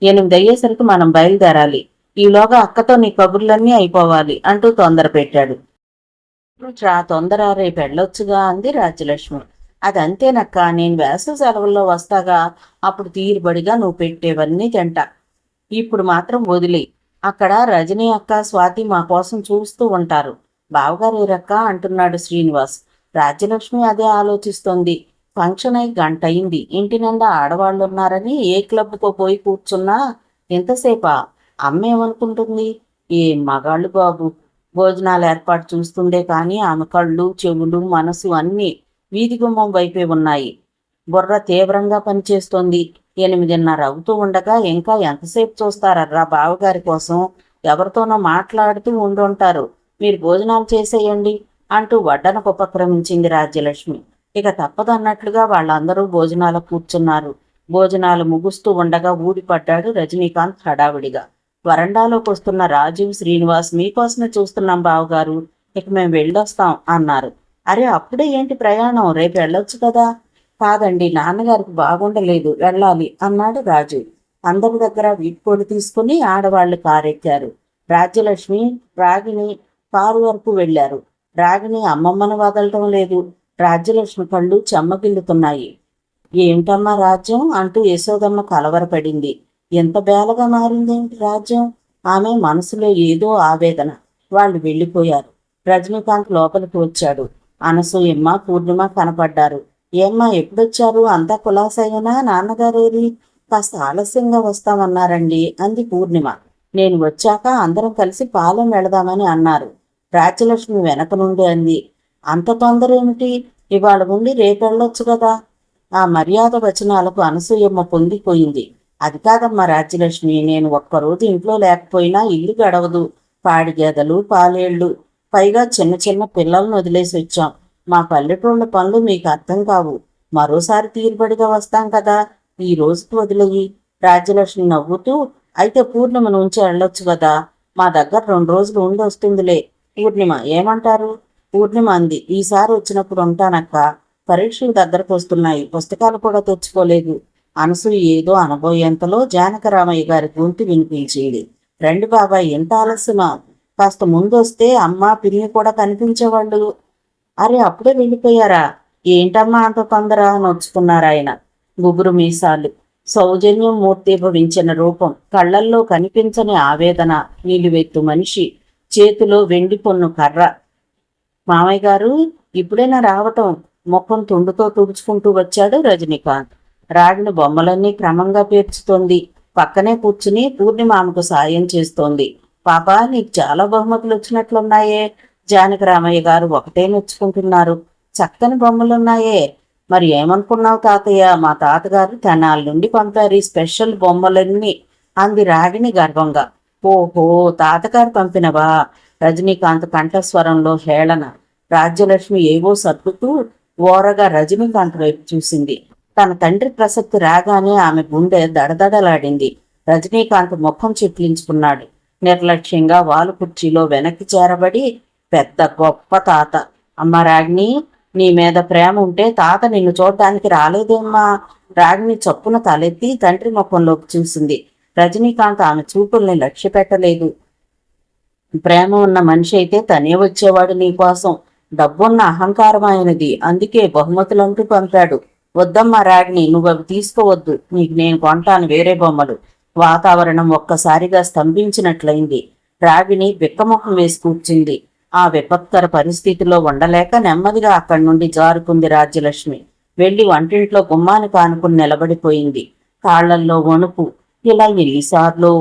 8 అయ్యేసరికి మనం బయలుదేరాలి. ఈలోగా అక్కతో నీ కబుర్లన్నీ అయిపోవాలి అంటూ తొందర పెట్టాడు. తొందర రేపు వెళ్ళొచ్చుగా అంది రాజ్యలక్ష్మి. అదంతేనక్క, నేను వేసవి సెలవుల్లో వస్తాగా, అప్పుడు తీరుబడిగా నువ్వు పెట్టేవన్నీ తింటా. ఇప్పుడు మాత్రం వదిలే. అక్కడ రజనీ అక్క, స్వాతి మా కోసం చూస్తూ ఉంటారు. బావగారేరక్క అంటున్నాడు శ్రీనివాస్. రాజ్యలక్ష్మి అదే ఆలోచిస్తోంది. ఫంక్షన్ అయి గంట అయింది. ఇంటి నిండా ఆడవాళ్ళున్నారని ఏ క్లబ్కో పోయి కూర్చున్నా ఎంతసేపా? అమ్మేమనుకుంటుంది? ఏం మగాళ్ళు బాబు! భోజనాలు ఏర్పాటు చూస్తుండే కానీ ఆమె కళ్ళు, చెవులు, మనసు అన్నీ వీధి గుమ్మం వైపే ఉన్నాయి. బుర్ర తీవ్రంగా పనిచేస్తోంది. 8:30 అవుతూ ఉండగా ఇంకా ఎంతసేపు చూస్తారర్రా బావగారి కోసం? ఎవరితోనో మాట్లాడుతూ ఉండుంటారు. మీరు భోజనాలు చేసేయండి అంటూ వడ్డనకు ఉపక్రమించింది రాజ్యలక్ష్మి. ఇక తప్పదన్నట్లుగా వాళ్ళందరూ భోజనాలకు కూర్చున్నారు. భోజనాలు ముగుస్తూ ఉండగా ఊడిపడ్డాడు రజనీకాంత్ హడావిడిగా. వరండాలోకి వస్తున్న రాజీవ్, శ్రీనివాస్ మీకోసమే చూస్తున్నాం బావగారు, ఇక మేము వెళ్ళొస్తాం అన్నారు. అరే అప్పుడే ఏంటి ప్రయాణం? రేపు వెళ్ళొచ్చు కదా. కాదండి, నాన్నగారికి బాగుండలేదు, వెళ్ళాలి అన్నాడు రాజు. అందరి దగ్గర వీడ్కోలు తీసుకుని ఆడవాళ్లు కారెక్కారు. రాజ్యలక్ష్మి, రాగిణి కారు వరకు వెళ్లారు. రాగిణి అమ్మమ్మను వదలటం లేదు. రాజ్యలక్ష్మి కళ్ళు చెమ్మగిల్లుతున్నాయి. ఏమిటమ్మా రాజ్యం అంటూ యశోదమ్మ కలవరపడింది. ఎంత బేలగా మారిందేంటి రాజ్యం? ఆమె మనసులో ఏదో ఆవేదన. వాళ్ళు వెళ్ళిపోయారు. రజనీకాంత్ లోపలికి వచ్చాడు. అనసూయమ్మ, పూర్ణిమ కనపడ్డారు. ఏమ్మా ఎప్పుడొచ్చారు? అంతా కులాసయ్యనా? నాన్నగారేరి? కాస్త ఆలస్యంగా వస్తామన్నారండి అంది పూర్ణిమ. నేను వచ్చాక అందరం కలిసి పాలెం వెళదామని అన్నారు. రాజ్యలక్ష్మి వెనక నుండి అంది. అంత తొందర ఏమిటి? ఇవాళ ఉండి రేపెళ్ళొచ్చు కదా. ఆ మర్యాద వచనాలకు అనసూయమ్మ పొంగిపోయింది. అది కాదమ్మా రాజ్యలక్ష్మి, నేను ఒక్కరోజు ఇంట్లో లేకపోయినా ఇల్లు గడవదు. పాడి గేదెలు, పాలేళ్లు, పైగా చిన్న చిన్న పిల్లలను వదిలేసి వచ్చాం. మా పల్లెటూళ్ళ పనులు మీకు అర్థం కావు. మరోసారి తీరుబడిగా వస్తాం కదా, ఈ రోజుకి వదిలేయి. రాజ్యలక్ష్మి నవ్వుతూ, అయితే పూర్ణిమ నుంచి వెళ్ళొచ్చు కదా, మా దగ్గర 2 రోజులు ఉండి వస్తుందిలే. పూర్ణిమ ఏమంటారు? పూర్ణిమ అంది. ఈసారి వచ్చినప్పుడు ఉంటానక్క, పరీక్షలు దగ్గరకు వస్తున్నాయి, పుస్తకాలు కూడా తెచ్చుకోలేదు. అనసూయ ఏదో అనబోయేంతలో జానకరామయ్య గారి గొంతు వినిపించింది. రండి బాబాయ్, ఎంత ఆలస్యమా? కాస్త ముందొస్తే అమ్మ, పిన్ని కూడా కనిపించేవాళ్ళు. అరే అప్పుడే వెళ్ళిపోయారా? ఏంటమ్మా అంత తొందర? నొచ్చుకున్నారాయన. గుబురు మీసాలు, సౌజన్యం మూర్తిభవించిన రూపం, కళ్లల్లో కనిపించని ఆవేదన, నిలువెత్తు మనిషి, చేతిలో వెండి పొన్ను కర్ర. మామయ్య గారు ఇప్పుడైనా రావటం? ముఖం తుండుతో తుడుచుకుంటూ వచ్చాడు రజనీకాంత్. రాగిన బొమ్మలన్నీ క్రమంగా పేర్చుతోంది. పక్కనే కూర్చుని పూర్ణిమ ఆమెకు సాయం చేస్తోంది. పాప, నీకు చాలా బహుమతులు వచ్చినట్లున్నాయే. జానకరామయ్య గారు ఒకటే మెచ్చుకుంటున్నారు. చక్కని బొమ్మలున్నాయే. మరి ఏమనుకున్నావు తాతయ్య? మా తాతగారు తెనాల నుండి పంపారు ఈ స్పెషల్ బొమ్మలన్నీ అంది రాగిణి గర్వంగా. ఓహో, తాతగారు పంపినవా? రజనీకాంత్ కంఠస్వరంలో హేళన. రాజ్యలక్ష్మి ఏవో సర్దుతూ ఓరగా రజనీకాంత్ వైపు చూసింది. తన తండ్రి ప్రసక్తి రాగానే ఆమె గుండె దడదడలాడింది. రజనీకాంత్ ముఖం చిట్లించుకున్నాడు. నిర్లక్ష్యంగా వాలు కుర్చీలో వెనక్కి చేరబడి, పెద్ద గొప్ప తాత. అమ్మ రాగిణి, నీ మీద ప్రేమ ఉంటే తాత నిన్ను చూడటానికి రాలేదేమ్మా? రాగిణి చప్పున తలెత్తి తండ్రి ముఖంలోకి చూసింది. రజనీకాంత్ ఆమె చూపుల్ని లక్ష్య పెట్టలేదు. ప్రేమ ఉన్న మనిషి అయితే తనే వచ్చేవాడు నీకోసం. డబ్బున్న అహంకారం ఆయనది, అందుకే బహుమతులంటూ పంపాడు. వద్దమ్మా రాగిణి, నువ్వు అవి తీసుకోవద్దు. నీకు నేను కొంటాను వేరే బొమ్మలు. వాతావరణం ఒక్కసారిగా స్తంభించినట్లయింది. రాగిణి బిక్కముఖం వేసి కూర్చుంది. ఆ విపత్కర పరిస్థితిలో ఉండలేక నెమ్మదిగా అక్కడి నుండి జారుకుంది రాజ్యలక్ష్మి. వెళ్లి వంటింట్లో గుమ్మానికి ఆనుకుని నిలబడిపోయింది. కాళ్లల్లో వణుకు. ఇలా ఎన్నిసార్లు?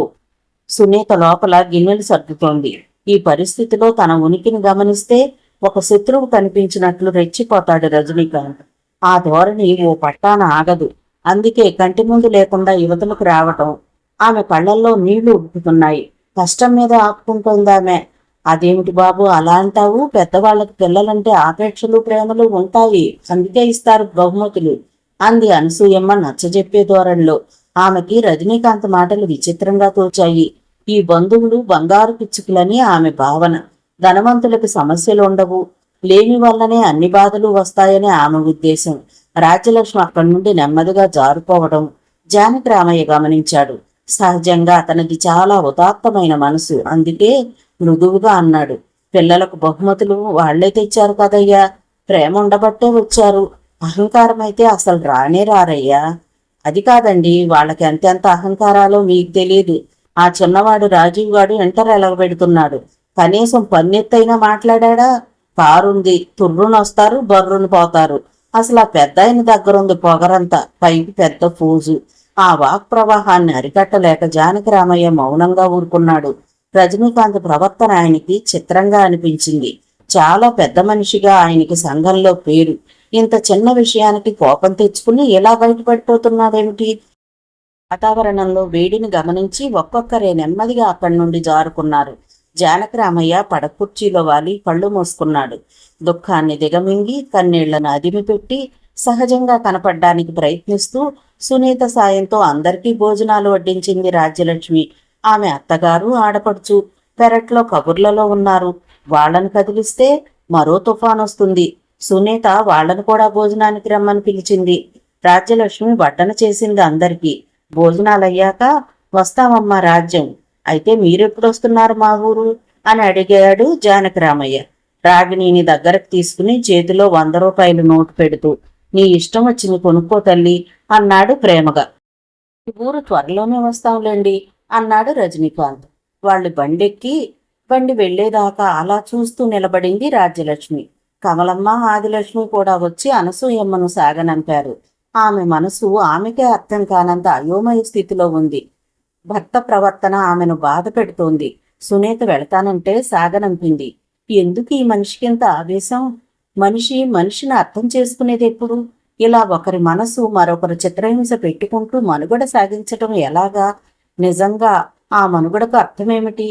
సునీత లోపల గిన్నెలు సర్దుతోంది. ఈ పరిస్థితిలో తన ఉనికిని గమనిస్తే ఒక శత్రువు కనిపించినట్లు రెచ్చిపోతాడు రజనీకాంత్. ఆ ధోరణి ఓ పట్టాన ఆగదు. అందుకే కంటి ముందు లేకుండా యువతలకు రావటం. ఆమె కళ్ళల్లో నీళ్లు ఉబ్బుతున్నాయి. కష్టం మీద ఆపుకుంటోందామె. అదేమిటి బాబు అలా అంటావు? పెద్దవాళ్లకు పిల్లలంటే ఆపేక్షలు ప్రేమలు ఉంటాయి, అందుకే ఇస్తారు బహుమతులు అంది అనసూయమ్మ నచ్చజెప్పే ధోరణిలో. ఆమెకి రజనీకాంత్ మాటలు విచిత్రంగా తోచాయి. ఈ బంధువులు బంగారు పిచ్చుకులని ఆమె భావన. ధనవంతులకు సమస్యలు ఉండవు, లేని వల్లనే అన్ని బాధలు వస్తాయని ఆమె ఉద్దేశం. రాజ్యలక్ష్మి అక్కడి నుండి నెమ్మదిగా జారుకోవడం జానకి రామయ్య గమనించాడు. సహజంగా అతనిది చాలా ఉదాత్తమైన మనసు. అందుకే మృదువుగా అన్నాడు, పిల్లలకు బహుమతులు వాళ్లే తెచ్చారు కదయ్యా, ప్రేమ ఉండబట్టే వచ్చారు. అహంకారం అయితే అసలు రానే రారయ్యా. అది కాదండి, వాళ్ళకి ఎంతెంత అహంకారాలో మీకు తెలియదు. ఆ చిన్నవాడు రాజీవ్ గాడు ఇంటర్ ఎలగబెడుతున్నాడు. కనీసం పన్నెత్తైనా మాట్లాడా? కారుంది, తుర్రును వస్తారు, బర్రును పోతారు. అసలు ఆ పెద్ద ఆయన దగ్గరుంది పొగరంతా, పైకి పెద్ద ఫోజు. ఆ వాక్ ప్రవాహాన్ని అరికట్టలేక జానకి రామయ్య మౌనంగా ఊరుకున్నాడు. రజనీకాంత్ ప్రవర్తన ఆయనకి చిత్రంగా అనిపించింది. చాలా పెద్ద మనిషిగా ఆయనకి సంఘంలో పేరు. ఇంత చిన్న విషయానికి కోపం తెచ్చుకుని ఇలా బయటపడిపోతున్నాడేమిటి? వాతావరణంలో వేడిని గమనించి ఒక్కొక్కరే నెమ్మదిగా అక్కడి నుండి జారుకున్నారు. జానకి రామయ్య పడకుర్చీలో వాలి కళ్ళు మూసుకున్నాడు. దుఃఖాన్ని దిగమింగి కన్నీళ్లను అదిమిపెట్టి సహజంగా కనపడ్డానికి ప్రయత్నిస్తూ సునీత సాయంతో అందరికీ భోజనాలు వడ్డించింది రాజ్యలక్ష్మి. ఆమె అత్తగారు ఆడపడుచు పెరట్లో కబుర్లలో ఉన్నారు. వాళ్లను కదిలిస్తే మరో తుఫాన్ వస్తుంది. సునీత వాళ్లను కూడా భోజనానికి రమ్మని పిలిచింది. రాజ్యలక్ష్మి వడ్డన చేసింది అందరికీ. భోజనాలయ్యాక వస్తామమ్మా రాజ్యం, అయితే మీరెప్పుడొస్తున్నారు మా ఊరు అని అడిగాడు జానకి రామయ్య. రాగిణిని దగ్గరకు తీసుకుని చేతిలో 100 రూపాయలు నోటు పెడుతూ, నీ ఇష్టం వచ్చింది కొనుక్కో తల్లి అన్నాడు ప్రేమగా. ఈ ఊరు త్వరలోనే వస్తాంలేండి అన్నాడు రజనీకాంత్. వాళ్ళు బండి వెళ్లేదాకా అలా చూస్తూ నిలబడింది రాజ్యలక్ష్మి. కమలమ్మ, ఆదిలక్ష్మి కూడా వచ్చి అనసూయమ్మను సాగనంపారు. ఆమె మనసు ఆమెకే అర్థం కానంత అయోమయ స్థితిలో ఉంది. భర్త ప్రవర్తన ఆమెను బాధ పెడుతోంది. సునీత వెళతానంటే సాగనంపింది. ఎందుకు ఈ మనిషికింత ఆవేశం? మనిషిని అర్థం చేసుకునేది ఎప్పుడు? ఇలా ఒకరి మనసు మరొకరు చిత్రహింస పెట్టుకుంటూ మనుగడ సాగించటం ఎలాగా? నిజంగా ఆ మనుగడకు అర్థమేమిటి?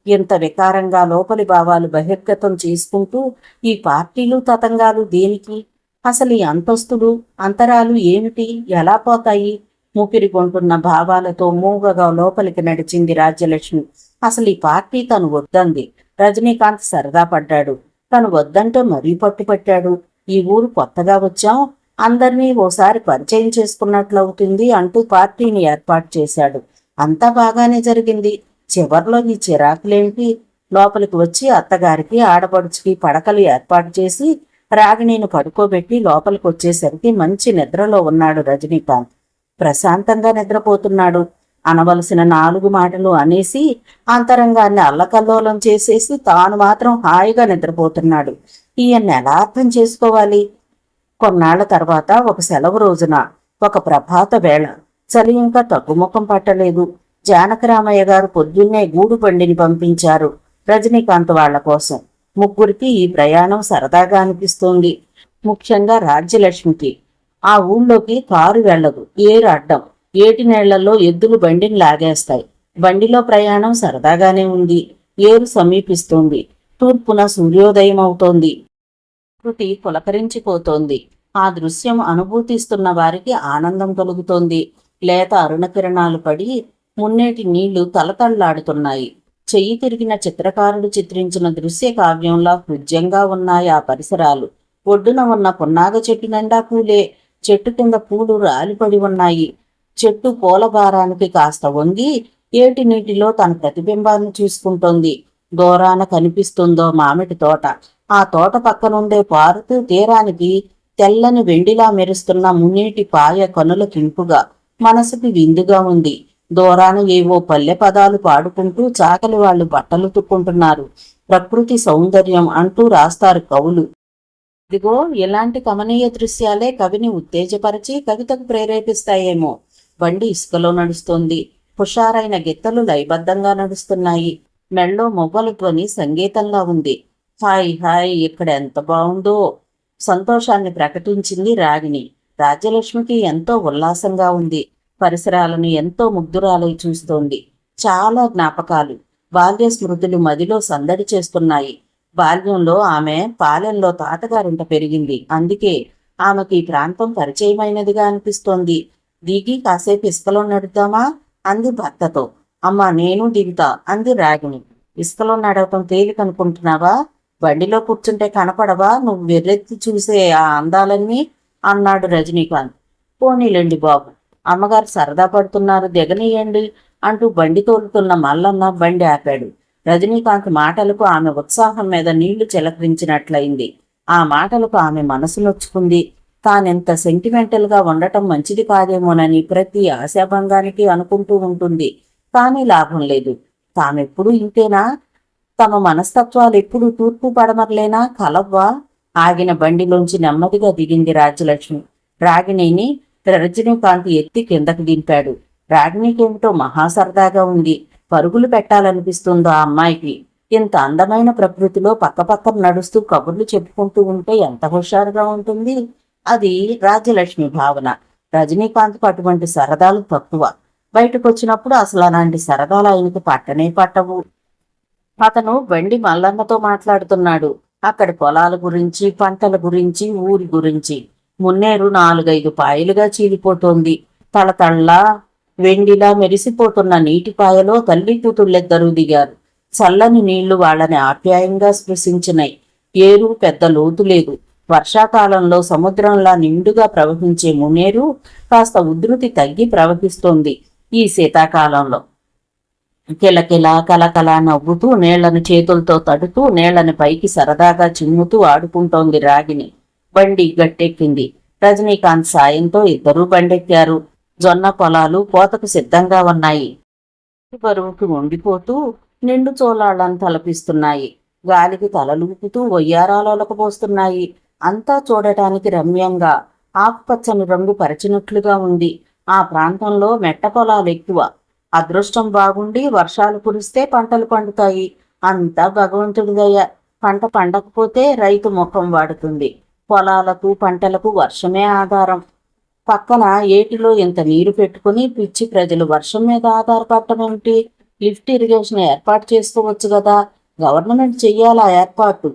ఇంత వికారంగా లోపలి భావాలు బహిర్గతం చేసుకుంటూ ఈ పార్టీలు తతంగాలు దేనికి? అసలు ఈ అంతస్తులు అంతరాలు ఏమిటి? ఎలా పోతాయి? ముపిరి కొంటున్న భావాలతో మూగగా లోపలికి నడిచింది రాజ్యలక్ష్మి. అసలు ఈ పార్టీ తను వద్దంది. రజనీకాంత్ సరదా పడ్డాడు. తను వద్దంటే మరీ పట్టుపట్టాడు. ఈ ఊరు కొత్తగా వచ్చాం, అందరినీ ఓసారి పరిచయం చేసుకున్నట్లవుతుంది అంటూ పార్టీని ఏర్పాటు చేశాడు. అంతా బాగానే జరిగింది. చివర్లో ఈ చిరాకులేంటి? లోపలికి వచ్చి అత్తగారికి ఆడపడుచుకి పడకలు ఏర్పాటు చేసి రాగిణిని పడుకోబెట్టి లోపలికి వచ్చేసరికి మంచి నిద్రలో ఉన్నాడు రజనీకాంత్. ప్రశాంతంగా నిద్రపోతున్నాడు. అనవలసిన 4 మాటలు అనేసి అంతరంగాన్ని అల్లకల్లోలం చేసేసి తాను మాత్రం హాయిగా నిద్రపోతున్నాడు. ఈయన్ని ఎలా అర్థం చేసుకోవాలి? కొన్నాళ్ల తర్వాత ఒక సెలవు రోజున, ఒక ప్రభాత వేళ, చలి ఇంకా తగ్గుముఖం పట్టలేదు. జానకి రామయ్య గారు పొద్దున్నే గూడు బండిని పంపించారు రజనీకాంత్ వాళ్ల కోసం. ముగ్గురికి ఈ ప్రయాణం సరదాగా అనిపిస్తోంది. ముఖ్యంగా రాజ్యలక్ష్మికి. ఆ ఊళ్ళోకి కారు వెళ్లదు, ఏరు అడ్డం. ఏటి నీళ్లలో ఎద్దులు బండిని లాగేస్తాయి. బండిలో ప్రయాణం సరదాగానే ఉంది. ఏరు సమీపిస్తోంది. తూర్పున సూర్యోదయం అవుతోంది. ప్రకృతి పులకరించిపోతోంది. ఆ దృశ్యం అనుభూతిస్తున్న వారికి ఆనందం కలుగుతోంది. లేత అరుణకిరణాలు పడి మున్నేటి నీళ్లు తలతళ్లాడుతున్నాయి. చెయ్యి తిరిగిన చిత్రకారుడు చిత్రించిన దృశ్య కావ్యంలా హృద్యంగా ఉన్నాయి ఆ పరిసరాలు. ఒడ్డున ఉన్న పున్నాగ చెట్టు నిండా పూలే. చెట్టు కింద పూలు రాలిపడి ఉన్నాయి. చెట్టు పూలభారానికి కాస్త వంగి ఏటి నీటిలో తన ప్రతిబింబాన్ని చూసుకుంటోంది. దూరాన కనిపిస్తుందో మామిడి తోట. ఆ తోట పక్కనుండే పారుతూ తీరానికి తెల్లని వెండిలా మెరుస్తున్న మున్నీటి పాయ కనుల కింపుగా మనసుకి విందుగా ఉంది. దూరాన ఏవో పల్లె పదాలు పాడుకుంటూ చాకలి వాళ్లు బట్టలు తుక్కుంటున్నారు. ప్రకృతి సౌందర్యం అంటూ రాస్తారు కవులు. ఇదిగో ఇలాంటి కమనీయ దృశ్యాలే కవిని ఉత్తేజపరిచి కవితకు ప్రేరేపిస్తాయేమో. బండి ఇసుకలో నడుస్తోంది. హుషారైన గిత్తలు లయబద్ధంగా నడుస్తున్నాయి. మెళ్ళో మొగ్గల ధ్వని సంగీతంగా ఉంది. హాయ్ హాయ్, ఇక్కడ ఎంత బావుందో! సంతోషాన్ని ప్రకటించింది రాగిణి. రాజ్యలక్ష్మికి ఎంతో ఉల్లాసంగా ఉంది. పరిసరాలను ఎంతో ముగ్ధురాలై చూస్తోంది. చాలా జ్ఞాపకాలు, బాల్య స్మృతులు మదిలో సందడి చేస్తున్నాయి. బాల్యంలో ఆమె పాలెంలో తాతగారింట పెరిగింది. అందుకే ఆమెకి ఈ ప్రాంతం పరిచయమైనదిగా అనిపిస్తోంది. దిగి కాసేపు ఇసుకలో నడుద్దామా అంది భర్తతో. అమ్మా, నేను దిగుతా అంది రాగిణి. ఇసుకలో నడవటం తేలికనుకుంటున్నావా? బండిలో కూర్చుంటే కనపడవా నువ్వు వెర్రెత్తి చూసే ఆ అందాలన్నీ అన్నాడు రజనీకాంత్. పోనీలేండి బాబు, అమ్మగారు సరదా పడుతున్నారు, దిగనీయండి అంటూ బండి తోలుతున్న మల్లన్న బండి ఆపాడు. రజనీకాంత్ మాటలకు ఆమె ఉత్సాహం మీద నీళ్లు చిలకరించినట్లయింది. ఆ మాటలకు ఆమె మనసు నొచ్చుకుంది. తానెంత సెంటిమెంటల్గా ఉండటం మంచిది కాదేమోనని ప్రతి ఆశాభంగానికి అనుకుంటూ ఉంటుంది. కానీ లాభం లేదు. తామెప్పుడు ఇంతేనా? తమ మనస్తత్వాలు ఎప్పుడు తూర్పు పడమర్లేనా? కలవ్వా? ఆగిన బండిలోంచి నెమ్మదిగా దిగింది రాజ్యలక్ష్మి. రాగిణిని రజనీకాంత్ ఎత్తి కిందకు దింపాడు. రాగిణికేమిటో మహా సరదాగా ఉంది. పరుగులు పెట్టాలనిపిస్తుందో ఆ అమ్మాయికి. ఇంత అందమైన ప్రకృతిలో పక్కపక్కన నడుస్తూ కబుర్లు చెప్పుకుంటూ ఉంటే ఎంత హుషారుగా ఉంటుంది. అది రాజ్యలక్ష్మి భావన. రజనీకాంత్కు అటువంటి సరదాలు తక్కువ. బయటకు వచ్చినప్పుడు అసలు అలాంటి సరదాలు ఆయనకు పట్టనే పట్టవు. అతను బండి మల్లన్నతో మాట్లాడుతున్నాడు. అక్కడి పొలాల గురించి, పంటల గురించి, ఊరి గురించి. మున్నేరు 4-5 పాయలుగా చీలిపోతోంది. తళతళ్ళా వెండిలా మెరిసిపోతున్న నీటిపాయలో తల్లి కూతుళ్ళిద్దరూ దిగారు. చల్లని నీళ్లు వాళ్ళని ఆప్యాయంగా స్పృశించినాయి. ఏరు పెద్ద లోతు లేదు. వర్షాకాలంలో సముద్రంలా నిండుగా ప్రవహించే మున్నేరు కాస్త ఉధృతి తగ్గి ప్రవహిస్తోంది. ఈ శీతాకాలంలో కిలకిలా కలకలా నవ్వుతూ నీళ్లను చేతులతో తడుతూ నీళ్లని పైకి సరదాగా చిమ్ముతూ ఆడుకుంటోంది రాగిణి. బండి గట్టెక్కింది. రజనీకాంత్ సాయంతో ఇద్దరూ బండెక్కారు. జొన్న పొలాలు కోతకు సిద్ధంగా ఉన్నాయి. బరువుకి వండిపోతూ నిండు చోళాలను తలపిస్తున్నాయి. గాలికి తలలూపుతూ వయ్యారాలకు పోస్తున్నాయి. అంతా చూడటానికి రమ్యంగా ఆకుపచ్చని రంగు పరిచినట్లుగా ఉంది. ఆ ప్రాంతంలో మెట్ట పొలాలు ఎక్కువ. అదృష్టం బాగుండి వర్షాలు కురిస్తే పంటలు పండుతాయి. అంతా భగవంతుడి దయ. పంట పండకపోతే రైతు ముఖం వాడుతుంది. పొలాలకు పంటలకు వర్షమే ఆధారం. పక్కన ఏటిలో ఇంత నీరు పెట్టుకుని పిచ్చి ప్రజలు వర్షం మీద ఆధారపడటం ఏమిటి? లిఫ్ట్ ఇరిగేషన్ ఏర్పాటు చేసుకోవచ్చు కదా. గవర్నమెంట్ చెయ్యాలా ఏర్పాటు.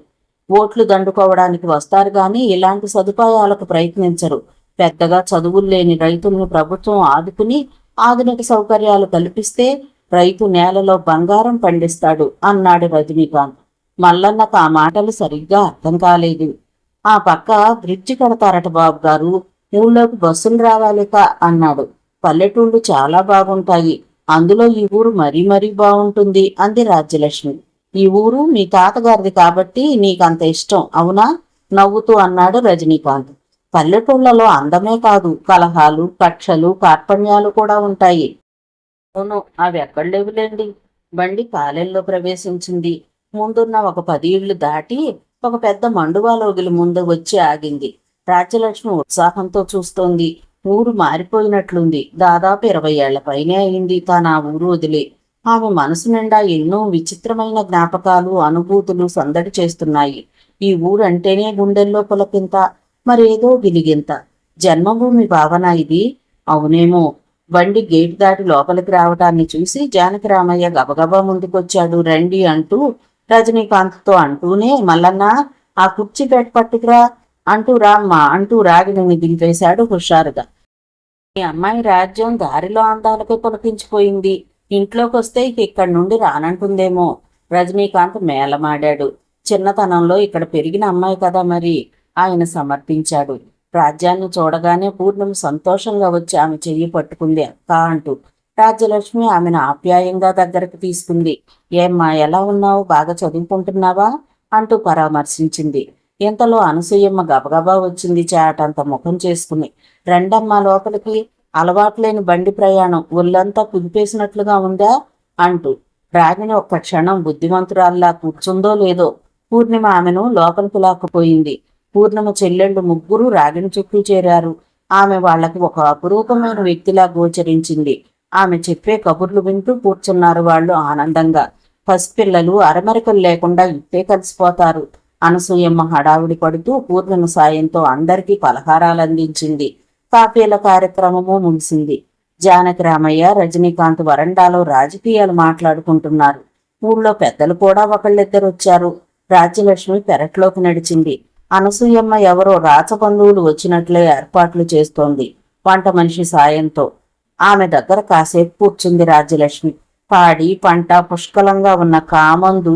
ఓట్లు దండుకోవడానికి వస్తారు గాని ఇలాంటి సదుపాయాలకు ప్రయత్నించరు. పెద్దగా చదువులు లేని రైతులను ప్రభుత్వం ఆదుకుని ఆధునిక సౌకర్యాలు కల్పిస్తే రైతు నేలలో బంగారం పండిస్తాడు అన్నాడు రజనీకాంత్. మల్లన్నకు ఆ మాటలు సరిగ్గా అర్థం కాలేదు. ఆ పక్క బ్రిడ్జి కడతారట బాబు గారు, ఊళ్ళోకి బస్సులు రావాలిక అన్నాడు. పల్లెటూళ్ళు చాలా బాగుంటాయి, అందులో ఈ ఊరు మరీ మరీ బాగుంటుంది అంది రాజ్యలక్ష్మి. ఈ ఊరు మీ తాతగారిది కాబట్టి నీకంత ఇష్టం అవునా? నవ్వుతూ అన్నాడు రజనీకాంత్. పల్లెటూళ్లలో అందమే కాదు, కలహాలు, కక్షలు, కార్పణ్యాలు కూడా ఉంటాయి. అవును, అవి ఎక్కడ లేవులేండి. బండి పాలెంలో ప్రవేశించింది. ముందున్న ఒక 10 ఇళ్లు దాటి ఒక పెద్ద మండువాలోగిలి ముందు వచ్చి ఆగింది. రాజ్యలక్ష్మి ఉత్సాహంతో చూస్తోంది. ఊరు మారిపోయినట్లుంది. దాదాపు 20 ఏళ్ల పైనే అయింది తాను ఆ ఊరు వదిలి. ఆమె మనసు నిండా ఎన్నో విచిత్రమైన జ్ఞాపకాలు, అనుభూతులు సందడి చేస్తున్నాయి. ఈ ఊరంటేనే గుండెల్లో పులకింత, మరేదో గిలిగింత. జన్మభూమి భావన ఇది. అవునేమో. బండి గేటు దాటి లోపలికి రావటాన్ని చూసి జానకిరామయ్య గబగబా ముందుకొచ్చాడు. రండి అంటూ రజనీకాంత్తో అంటూనే, మల్లన్న ఆ కుర్చీ పట్టుకురా అంటూ రామ్మ అంటూ రాగిణిని దింపేశాడు హుషారుగా. ఈ అమ్మాయి రాజ్యం దారిలో అందాలకే పులకించిపోయింది. ఇంట్లోకి వస్తే ఇక్కడి నుండి రానంటుందేమో. రజనీకాంత్ మేళమాడాడు. చిన్నతనంలో ఇక్కడ పెరిగిన అమ్మాయి కదా మరి. ఆయన సమర్పించాడు. రాజ్యాన్ని చూడగానే పూర్ణిమ సంతోషంగా వచ్చి ఆమె చెయ్యి పట్టుకుంది. అక్క అంటూ. రాజ్యలక్ష్మి ఆమెను ఆప్యాయంగా దగ్గరకు తీసుకుంది. ఏమ్మా, ఎలా ఉన్నావు? బాగా చదువుకుంటున్నావా అంటూ పరామర్శించింది. ఇంతలో అనసూయమ్మ గబగబా వచ్చింది చాటంత ముఖం చేసుకుని. రెండమ్మ లోపలికి. అలవాట్లేని బండి ప్రయాణం ఒళ్ళంతా కుదిపేసినట్లుగా ఉందా అంటూ. రాగిణి ఒక్క క్షణం బుద్ధిమంతురాల్లా కూర్చుందో లేదో పూర్ణిమ ఆమెను లోపలికి లాక్కుపోయింది. పూర్ణిమ చెల్లెళ్ళు ముగ్గురు రాగిణి చుట్టూ చేరారు. ఆమె వాళ్లకి ఒక అపురూపమైన వ్యక్తిలా గోచరించింది. ఆమె చెప్పే కబుర్లు వింటూ కూర్చున్నారు వాళ్ళు ఆనందంగా. పసిపిల్లలు అరమరికలు లేకుండా ఇట్టే కలిసిపోతారు. అనసూయమ్మ హడావిడి పడుతూ పూర్ణిమ సాయంతో అందరికీ పలహారాలు అందించింది. కాఫీల కార్యక్రమము ముగిసింది. జానకి రామయ్య, రజనీకాంత్ వరండాలో రాజకీయాలు మాట్లాడుకుంటున్నారు. ఊళ్ళో పెద్దలు కూడా ఒకళ్ళిద్దరు వచ్చారు. రాజ్యలక్ష్మి పెరట్లోకి నడిచింది. అనసూయమ్మ ఎవరో రాచబంధువులు వచ్చినట్లే ఏర్పాట్లు చేస్తోంది వంట మనిషి సాయంతో. ఆమె దగ్గర కాసేపు కూర్చుంది రాజ్యలక్ష్మి. పాడి పంట పుష్కలంగా ఉన్న కామందు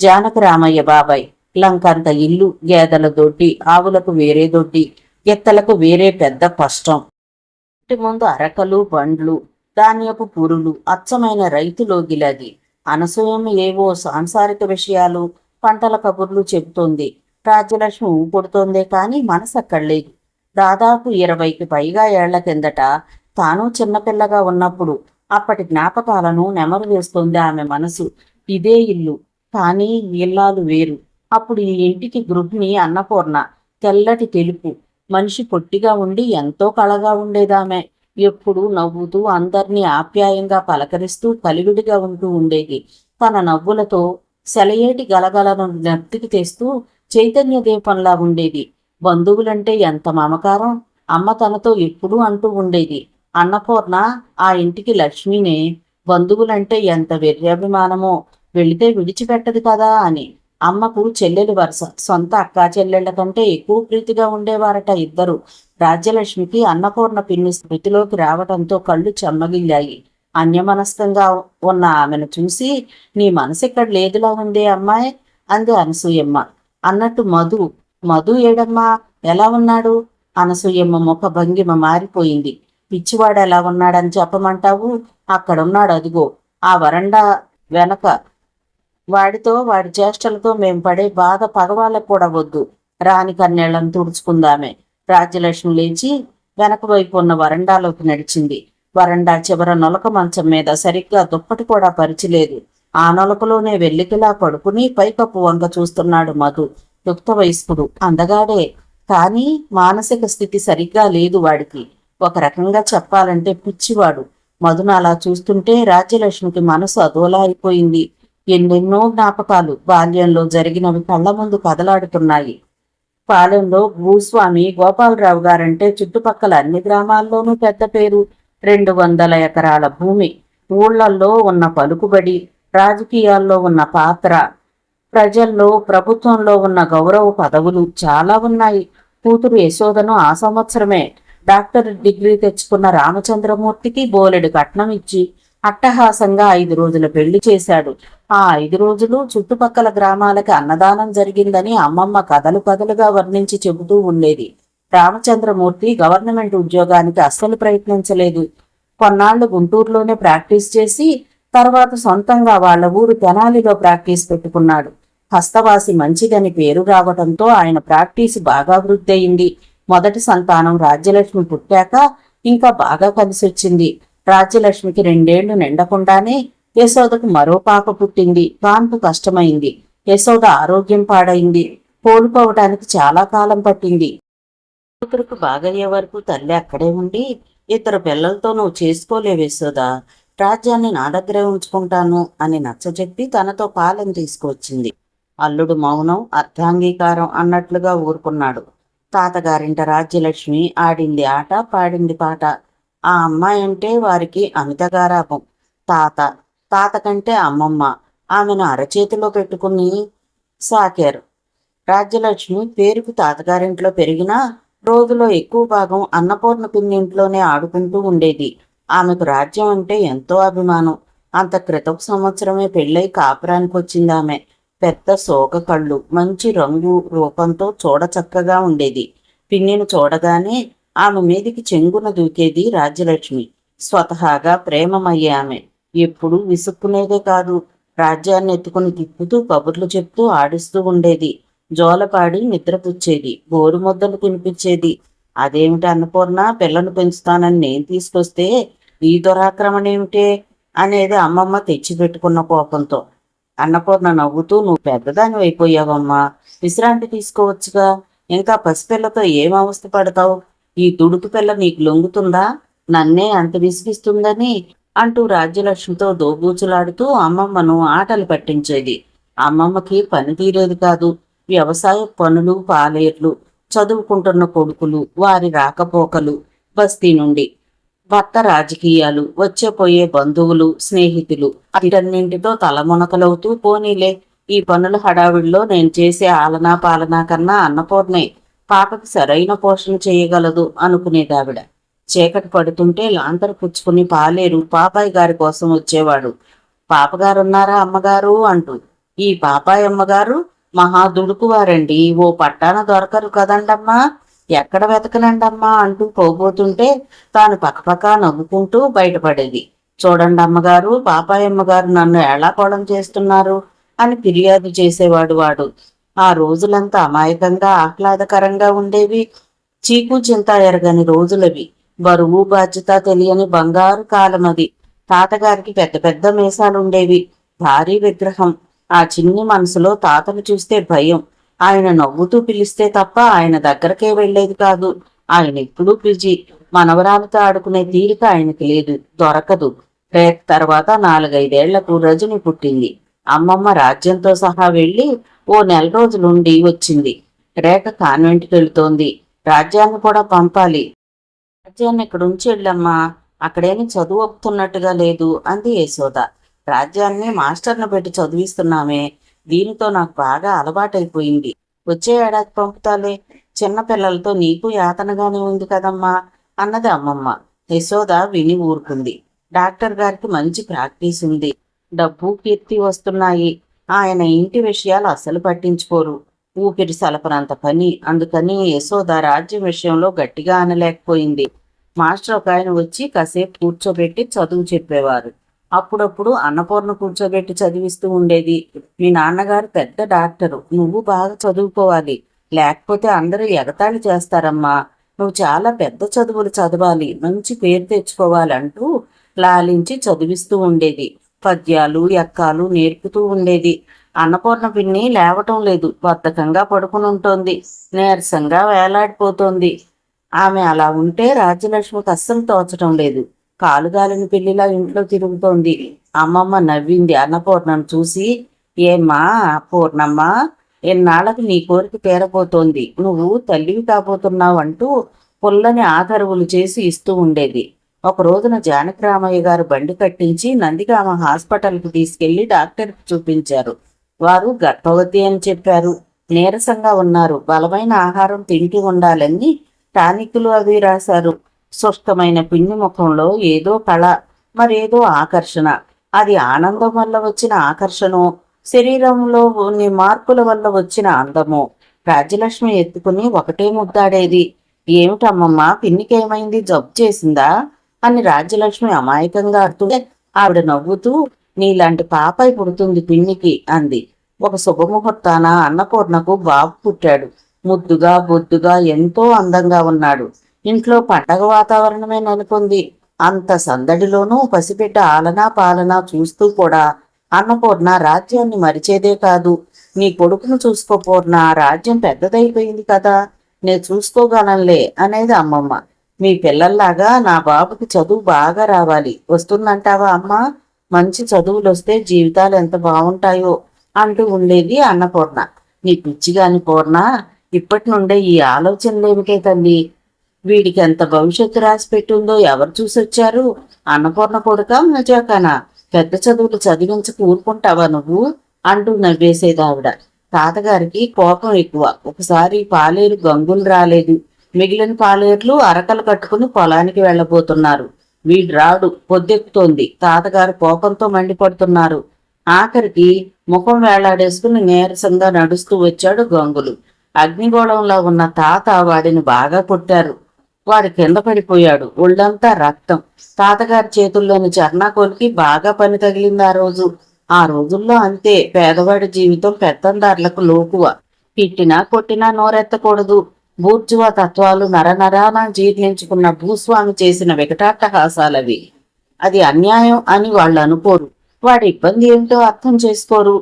జానకి రామయ్య బాబాయ్. లంకంత ఇల్లు, గేదెల దొడ్డి, ఆవులకు వేరే దొడ్డి, ఎత్తలకు వేరే పెద్ద కష్టం. ఇంటి ముందు అరకలు, బండ్లు, ధాన్యపు పురులు, అచ్చమైన రైతులోగిలది. అనసూయమ్మ ఏవో సాంసారిక విషయాలు, పంటల కబుర్లు చెబుతోంది. రాజ్యలక్ష్మి ఊపుడుతోందే కాని మనసు అక్కడలేదు. దాదాపు 20కి పైగా ఏళ్ల కిందట తాను చిన్నపిల్లగా ఉన్నప్పుడు అప్పటి జ్ఞాపకాలను నెమరు వేస్తోంది ఆమె మనసు. ఇదే ఇల్లు, కానీ ఇల్లాలు వేరు. అప్పుడు ఈ ఇంటికి గృహిణి అన్నపూర్ణ. తెల్లటి తెలుపు మనిషి, పొట్టిగా ఉండి ఎంతో కళగా ఉండేదామె. ఎప్పుడూ నవ్వుతూ అందర్నీ ఆప్యాయంగా పలకరిస్తూ కలివిడిగా ఉంటూ ఉండేది. తన నవ్వులతో సెలయేటి గలగలను నెత్తికి తెస్తూ చైతన్య దీపంలా ఉండేది. బంధువులంటే ఎంత మమకారం! అమ్మ తనతో ఎప్పుడూ అంటూ ఉండేది. అన్నపూర్ణ ఆ ఇంటికి లక్ష్మినే. బంధువులంటే ఎంత వెర్యాభిమానమో, వెళితే విడిచిపెట్టదు కదా అని. అమ్మకు చెల్లెలు వరుస. సొంత అక్కా చెల్లెళ్ల కంటే ఎక్కువ ప్రీతిగా ఉండేవారట ఇద్దరు. రాజ్యలక్ష్మికి అన్నపూర్ణ పిన్ని స్మృతిలోకి రావటంతో కళ్ళు చెమ్మగిల్లాయి. అన్యమనస్కంగా ఉన్న ఆమెను చూసి, నీ మనసు ఇక్కడ లేదులా ఉందే అమ్మాయి అంది అనసూయమ్మ. అన్నట్టు మధు ఏడమ్మా, ఎలా ఉన్నాడు? అనసూయమ్మ ముఖ భంగిమ మారిపోయింది. పిచ్చివాడు ఎలా ఉన్నాడని చెప్పమంటావు? అక్కడున్నాడు, అదిగో ఆ వరండా వెనక. వాడి చేష్టలతో మేం పడే బాధ పగవాళ్ళకు కూడా వద్దు. రాని కన్నీళ్లను తుడుచుకుందామే. రాజ్యలక్ష్మి లేచి వెనక వైపు ఉన్న వరండాలోకి నడిచింది. వరండా చివర నొలక మంచం మీద సరిగ్గా దుప్పటి కూడా పరిచిలేదు. ఆ నొలకలోనే వెల్లికిలా పడుకుని పైకప్పు వంక చూస్తున్నాడు మధు. యుక్త వయస్కుడు, అందగాడే. కానీ మానసిక స్థితి సరిగ్గా లేదు వాడికి. ఒక రకంగా చెప్పాలంటే పిచ్చివాడు. మధును అలా చూస్తుంటే రాజ్యలక్ష్మికి మనసు అదోలా అయిపోయింది. ఎన్నెన్నో జ్ఞాపకాలు బాల్యంలో జరిగినవి కళ్ళ ముందు కదలాడుతున్నాయి. పాలెంలో భూస్వామి గోపాలరావు గారంటే చుట్టుపక్కల అన్ని గ్రామాల్లోనూ పెద్ద పేరు. 200 ఎకరాల భూమి, ఊళ్ళల్లో ఉన్న పలుకుబడి, రాజకీయాల్లో ఉన్న పాత్ర, ప్రజల్లో ప్రభుత్వంలో ఉన్న గౌరవ పదవులు చాలా ఉన్నాయి. కూతురు యశోదను ఆ సంవత్సరమే డాక్టర్ డిగ్రీ తెచ్చుకున్న రామచంద్రమూర్తికి బోలెడు కట్నం ఇచ్చి అట్టహాసంగా 5 రోజుల పెళ్లి చేశాడు. ఆ 5 రోజులు చుట్టుపక్కల గ్రామాలకి అన్నదానం జరిగిందని అమ్మమ్మ కథలుగా వర్ణించి చెబుతూ ఉండేది. రామచంద్రమూర్తి గవర్నమెంట్ ఉద్యోగానికి అస్సలు ప్రయత్నించలేదు. కొన్నాళ్లు గుంటూరులోనే ప్రాక్టీస్ చేసి తర్వాత సొంతంగా వాళ్ల ఊరు తెనాలిలో ప్రాక్టీస్ పెట్టుకున్నాడు. హస్తవాసి మంచిదని పేరు రావటంతో ఆయన ప్రాక్టీస్ బాగా వృద్ధయింది. మొదటి సంతానం రాజ్యలక్ష్మి పుట్టాక ఇంకా బాగా కలిసొచ్చింది. రాజ్యలక్ష్మికి 2 ఏళ్లు నిండకుండానే యశోదకు మరో పాప పుట్టింది. కాన్పు కష్టమైంది. యశోద ఆరోగ్యం పాడైంది. కోలుకోవటానికి చాలా కాలం పట్టింది. కూతురుకు బాగయ్యే వరకు తల్లి అక్కడే ఉండి, 2 పిల్లలతో నువ్వు చేసుకోలేవు యశోద, రాజ్యాన్ని నా దగ్గరే ఉంచుకుంటాను అని నచ్చజెప్పి తనతో పాలెం తీసుకువచ్చింది. అల్లుడు మౌనం, అర్థాంగీకారం అన్నట్లుగా ఊరుకున్నాడు. తాతగారింట రాజ్యలక్ష్మి ఆడింది ఆట, పాడింది పాట. ఆ అమ్మాయి అంటే వారికి అమితగారాపం. తాత కంటే అమ్మమ్మ ఆమెను అరచేతిలో పెట్టుకుని సాకారు. రాజ్యలక్ష్మి పేరుకు తాతగారింట్లో పెరిగినా రోజులో ఎక్కువ భాగం అన్నపూర్ణ పిన్నింట్లోనే ఆడుకుంటూ ఉండేది. ఆమెకు రాజ్యం అంటే ఎంతో అభిమానం. అంత క్రితపు సంవత్సరమే పెళ్ళై కాపురానికి వచ్చింది ఆమె. పెద్ద సోక కళ్ళు, మంచి రంగు, రూపంతో చూడచక్కగా ఉండేది. పిన్నిని చూడగానే ఆమె మీదికి చెంగున దూకేది రాజ్యలక్ష్మి. స్వతహాగా ప్రేమమయ్యే ఆమె ఎప్పుడూ విసుక్కునేదే కాదు. రాజ్యాన్ని ఎత్తుకుని తిప్పుతూ కబుర్లు చెప్తూ ఆడిస్తూ ఉండేది. జోలపాడి నిద్రపుచ్చేది. గోరు ముద్దలు తినిపించేది. అదేమిటి అన్నపూర్ణ, పిల్లను పెంచుతానని నేను తీసుకొస్తే ఈ దురాక్రమణ ఏమిటే అనేది అమ్మమ్మ తెచ్చిపెట్టుకున్న కోపంతో. అన్నపూర్ణ నవ్వుతూ, నువ్వు పెద్దదాని అయిపోయావమ్మా, విశ్రాంతి తీసుకోవచ్చుగా. ఇంకా పసిపిల్లతో ఏం అవస్థ పడతావు? ఈ తుడుకు పిల్ల నీకు లొంగుతుందా? నన్నే అంత విసిగిస్తుందని అంటూ రాజ్యలక్ష్మితో దోబూచులాడుతూ అమ్మమ్మను ఆటలు పట్టించేది. అమ్మమ్మకి పని తీరేది కాదు. వ్యవసాయ పనులు, పాలేర్లు, చదువుకుంటున్న కొడుకులు, వారి రాకపోకలు, బస్తీ నుండి భర్త రాజకీయాలు, వచ్చే పోయే బంధువులు, స్నేహితులు, వీటన్నింటితో తలమునకలవుతూ పోనీలే, ఈ పనుల హడావిడిలో నేను చేసే ఆలనా పాలనా కన్నా అన్నపూర్ణే పాపకి సరైన పోషణ చేయగలదు అనుకునేదావిడ. చీకటి పడుతుంటే లాంతరు పుచ్చుకుని పాలేరు పాపాయి గారి కోసం వచ్చేవాడు. పాపగారున్నారా అమ్మగారు అంటూ. ఈ పాపాయి అమ్మగారు మహా దుడుకువారండి, ఓ పట్టాన దొరకరు కదండమ్మా, ఎక్కడ వెతకనండమ్మా అంటూ పోబోతుంటే తాను పక్కపక్క నవ్వుకుంటూ బయటపడేది. చూడండి అమ్మగారు, పాపాయి అమ్మగారు నన్ను ఏళాకోళం చేస్తున్నారు అని ఫిర్యాదు చేసేవాడు వాడు. ఆ రోజులంతా అమాయకంగా ఆహ్లాదకరంగా ఉండేవి. చీకు చింత ఎరగని రోజులవి. బరువు బాధ్యత తెలియని బంగారు కాలం అది. తాతగారికి పెద్ద పెద్ద మీసాలుండేవి, భారీ విగ్రహం. ఆ చిన్ని మనసులో తాతను చూస్తే భయం. ఆయన నవ్వుతూ పిలిస్తే తప్ప ఆయన దగ్గరకే వెళ్లేది కాదు. ఆయన ఎప్పుడూ బిజీ. మనవరాలతో ఆడుకునే తీరిక ఆయనకి లేదు, దొరకదు. రేఖ తర్వాత 4-5 ఏళ్లకు రజని పుట్టింది. అమ్మమ్మ రాజ్యంతో సహా వెళ్లి ఓ నెల రోజులుండి వచ్చింది. రేఖ కాన్వెంట్కి వెళుతోంది. రాజ్యాన్ని కూడా పంపాలి. రాజ్యాన్ని ఇక్కడుంచి వెళ్ళమ్మా, అక్కడేమి చదువు ఒప్పుతున్నట్టుగా లేదు అంది యశోద. రాజ్యాన్ని మాస్టర్ను పెట్టి చదివిస్తున్నామే, దీనితో నాకు బాగా అలవాటైపోయింది. వచ్చే ఏడాది పంపుతాలే, చిన్న పిల్లలతో నీకు యాతనగానే ఉంది కదమ్మా అన్నది అమ్మమ్మ. యశోద విని ఊరుకుంది. డాక్టర్ గారికి మంచి ప్రాక్టీస్ ఉంది, డబ్బు కీర్తి వస్తున్నాయి. ఆయన ఇంటి విషయాలు అస్సలు పట్టించుకోరు. ఊపిరి సలపనంత పని. అందుకని యశోద రాజ్యం విషయంలో గట్టిగా అనలేకపోయింది. మాస్టర్ ఒక ఆయన వచ్చి కాసేపు కూర్చోబెట్టి చదువు చెప్పేవారు. అప్పుడప్పుడు అన్నపూర్ణ కూర్చోబెట్టి చదివిస్తూ ఉండేది. మీ నాన్నగారు పెద్ద డాక్టరు, నువ్వు బాగా చదువుకోవాలి, లేకపోతే అందరూ ఎగతాళి చేస్తారమ్మా. నువ్వు చాలా పెద్ద చదువులు చదవాలి, మంచి పేరు తెచ్చుకోవాలంటూ లాలించి చదివిస్తూ ఉండేది. పద్యాలు ఎక్కాలు నేర్పుతూ ఉండేది. అన్నపూర్ణ పిన్ని లేవటం లేదు, బద్ధకంగా పడుకుని ఉంటోంది, నీరసంగా వేలాడిపోతోంది. ఆమె అలా ఉంటే రాజ్యలక్ష్మికి అస్సలు తోచటం లేదు. కాలుగాలిని పిల్లిలా ఇంట్లో తిరుగుతోంది. అమ్మమ్మ నవ్వింది అన్నపూర్ణను చూసి. ఏమ్మా పూర్ణమ్మా, ఎన్నాళ్ళకు నీ కోరిక తీరబోతోంది, నువ్వు తల్లివి కాబోతున్నావు అంటూ పుల్లని ఆదరవులు చేసి ఇస్తూ ఉండేది. ఒక రోజున జానకిరామయ్య గారు బండి కట్టించి నందిగామ హాస్పిటల్కి తీసుకెళ్లి డాక్టర్కి చూపించారు. వారు గర్భవతి అని చెప్పారు. నీరసంగా ఉన్నారు, బలమైన ఆహారం తింటూ ఉండాలని టానిక్లు అవి రాశారు. స్పష్టమైన పిండి ముఖంలో ఏదో కళ, మరేదో ఆకర్షణ. అది ఆనందం వల్ల వచ్చిన ఆకర్షణో, శరీరంలో కొన్ని మార్పుల వల్ల వచ్చిన అందమో. రాజ్యలక్ష్మి ఎత్తుకుని ఒకటే ముద్దాడేది. ఏమిటమ్మమ్మా, పిన్నికేమైంది, జబ్బు చేసిందా అని రాజ్యలక్ష్మి అమాయకంగా అడుగుతుంటే ఆవిడ నవ్వుతూ, నీలాంటి పాపాయి పుడుతుంది పిన్నికి అంది. ఒక శుభముహూర్తాన అన్నపూర్ణకు బాబు పుట్టాడు. ముద్దుగా బొద్దుగా ఎంతో అందంగా ఉన్నాడు. ఇంట్లో పండగ వాతావరణమే నెలకొంది. అంత సందడిలోనూ పసిబిడ్డ ఆలనా పాలనా చూస్తూ కూడా అన్నపూర్ణ రాజ్యాన్ని మరిచేదే కాదు. నీ కొడుకును చూసుకో పూర్ణ, రాజ్యం పెద్దదైపోయింది కదా, నేను చూసుకోగలంలే అనేది అమ్మమ్మ. మీ పిల్లల్లాగా నా బాబుకి చదువు బాగా రావాలి, వస్తుందంటావా అమ్మా? మంచి చదువులు వస్తే జీవితాలు ఎంత బాగుంటాయో అంటూ ఉండేది అన్నపూర్ణ. నీ పిచ్చిగాని పూర్ణ, ఇప్పటి నుండే ఈ ఆలోచనలేమికే తల్లి. వీడికి ఎంత భవిష్యత్తు రాసి పెట్టుందో ఎవరు చూసొచ్చారు? అన్నపూర్ణ కొడుక మజాకానా? పెద్ద చదువులు చదివించక ఊరుకుంటావా నువ్వు అంటూ నవ్వేసేదావిడ. తాతగారికి కోపం ఎక్కువ. ఒకసారి పాలేరు గంగులు రాలేదు. మిగిలిన పాలేర్లు అరకలు కట్టుకుని పొలానికి వెళ్ళబోతున్నారు. వీడు రాడు, పొద్దెక్కుతోంది. తాతగారు కోపంతో మండిపడుతున్నారు. ఆఖరికి ముఖం వేలాడేసుకుని నీరసంగా నడుస్తూ వచ్చాడు గంగులు. అగ్నిగోళంలో ఉన్న తాత వాడిని బాగా కొట్టారు. వాడు కింద పడిపోయాడు, ఒళ్ళంతా రక్తం. తాతగారి చేతుల్లోని చర్నాకోలికి బాగా పని తగిలింది ఆ రోజు. ఆ రోజుల్లో అంతే, పేదవాడి జీవితం పెత్తందారులకు లోకువ. తిట్టినా కొట్టినా నోరెత్తకూడదు. బూర్జువా తత్వాలు నరనరాన జీర్ణించుకున్న భూస్వామి చేసిన వికటాట్టహాసాలవి. అది అన్యాయం అని వాళ్ళు అనుకోరు. వాడి ఇబ్బంది ఏమిటో అర్థం చేసుకోరు.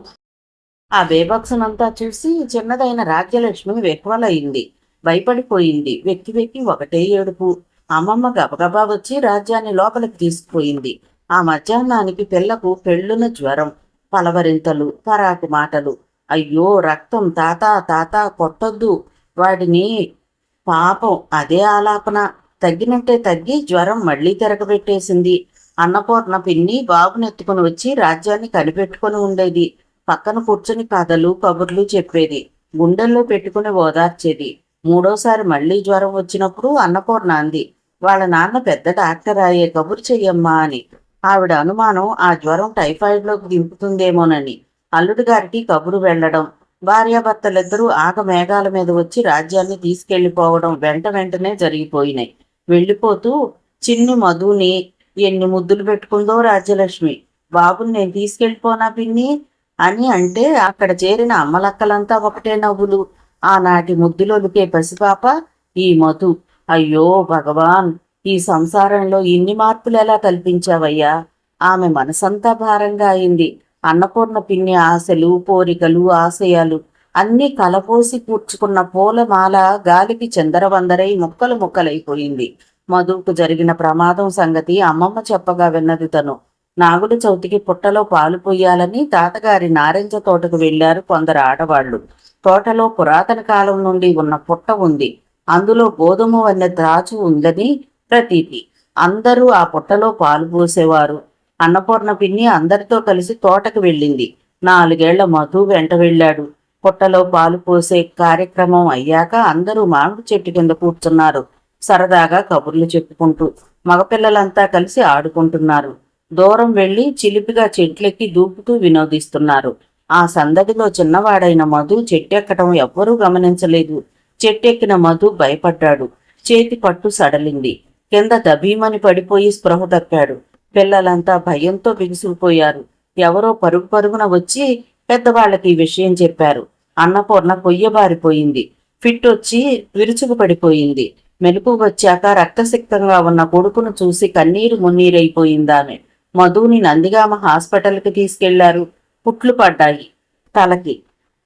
ఆ బేభత్సనంతా చూసి చిన్నదైన రాజ్యలక్ష్మి వెక్వలయింది, భయపడిపోయింది. వెక్కి వెక్కి ఒకటే ఏడుపు. అమ్మమ్మ గబగబా వచ్చి రాజ్యాన్ని లోపలికి తీసుకుపోయింది. ఆ మధ్యాహ్నానికి పిల్లకు పెళ్ళున జ్వరం, పలవరింతలు, పరాకు మాటలు. అయ్యో రక్తం, తాత తాత కొట్టొద్దు వాడిని, పాపం అదే ఆలాపన. తగ్గినట్టే తగ్గి జ్వరం మళ్లీ తిరగబెట్టేసింది. అన్నపూర్ణ పిన్ని బాబునెత్తుకుని వచ్చి రాజ్యాన్ని కనిపెట్టుకుని ఉండేది. పక్కన కూర్చుని కథలు కబుర్లు చెప్పేది, గుండెల్లో పెట్టుకుని ఓదార్చేది. మూడోసారి మళ్లీ జ్వరం వచ్చినప్పుడు అన్నపూర్ణ అంది, వాళ్ళ నాన్న పెద్ద డాక్టర్ అయ్యే, కబురు చెయ్యమ్మా అని. ఆవిడ అనుమానం ఆ జ్వరం టైఫాయిడ్లోకి దింపుతుందేమోనని. అల్లుడి గారికి కబురు వెళ్లడం, భార్యాభర్తలిద్దరూ ఆగమేఘాల మీద వచ్చి రాజ్యాన్ని తీసుకెళ్లిపోవడం వెంట వెంటనే జరిగిపోయినాయి. వెళ్ళిపోతూ చిన్ని మధుని ఎన్ని ముద్దులు పెట్టుకుందో రాజ్యలక్ష్మి. బాబుని నేను తీసుకెళ్ళిపోనా పిన్ని అని అంటే అక్కడ చేరిన అమ్మలక్కలంతా ఒకటే నవ్వులు. ఆనాటి ముద్దులొలికే పసిపాప ఈ మధు. అయ్యో భగవాన్, ఈ సంసారంలో ఇన్ని మార్పులు ఎలా కల్పించావయ్యా. ఆమె మనసంతా భారంగా అయింది. అన్నపూర్ణ పిన్ని ఆశలు, కోరికలు, ఆశయాలు అన్నీ కలపోసి కూర్చుకున్న పూలమాల గాలికి చిందరవందరై ముక్కలు ముక్కలైపోయింది. మధుకు జరిగిన ప్రమాదం సంగతి అమ్మమ్మ చెప్పగా విన్నది తను. నాగుల చవితికి పుట్టలో పాలు పొయ్యాలని తాతగారి నారింజ తోటకు వెళ్లారు కొందరు ఆడవాళ్లు. తోటలో పురాతన కాలం నుండి ఉన్న పుట్ట ఉంది. అందులో గోధుమ వన్నె త్రాచు ఉందని ప్రతీతి. అందరూ ఆ పుట్టలో పాలు పోసేవారు. అన్నపూర్ణ పిన్ని అందరితో కలిసి తోటకు వెళ్ళింది. 4 ఏళ్ల మధు వెంట వెళ్ళాడు. పుట్టలో పాలు పోసే కార్యక్రమం అయ్యాక అందరూ మామిడి చెట్టు కింద కూర్చున్నారు. సరదాగా కబుర్లు చెప్పుకుంటూ మగపిల్లలంతా కలిసి ఆడుకుంటున్నారు. దూరం వెళ్లి చిలిపిగా చెట్లెక్కి దూకుతూ వినోదిస్తున్నారు. ఆ సందడిలో చిన్నవాడైన మధు చెట్టెక్కడం ఎవ్వరూ గమనించలేదు. చెట్టెక్కిన మధు భయపడ్డాడు. చేతి పట్టు సడలింది. కింద దబీమని పడిపోయి స్పృహ తప్పాడు. పిల్లలంతా భయంతో బిగుసుకుపోయారు. ఎవరో పరుగు పరుగున వచ్చి పెద్దవాళ్లకి ఈ విషయం చెప్పారు. అన్నపూర్ణ కొయ్యబారిపోయింది. ఫిట్ వచ్చి విరుచుకు పడిపోయింది. మెలకు వచ్చాక రక్తసిక్తంగా ఉన్న కొడుకును చూసి కన్నీరు మున్నీరైపోయిందామె. మధుని నందిగామ హాస్పిటల్కి తీసుకెళ్లారు. పుట్లు పడ్డాయి తలకి.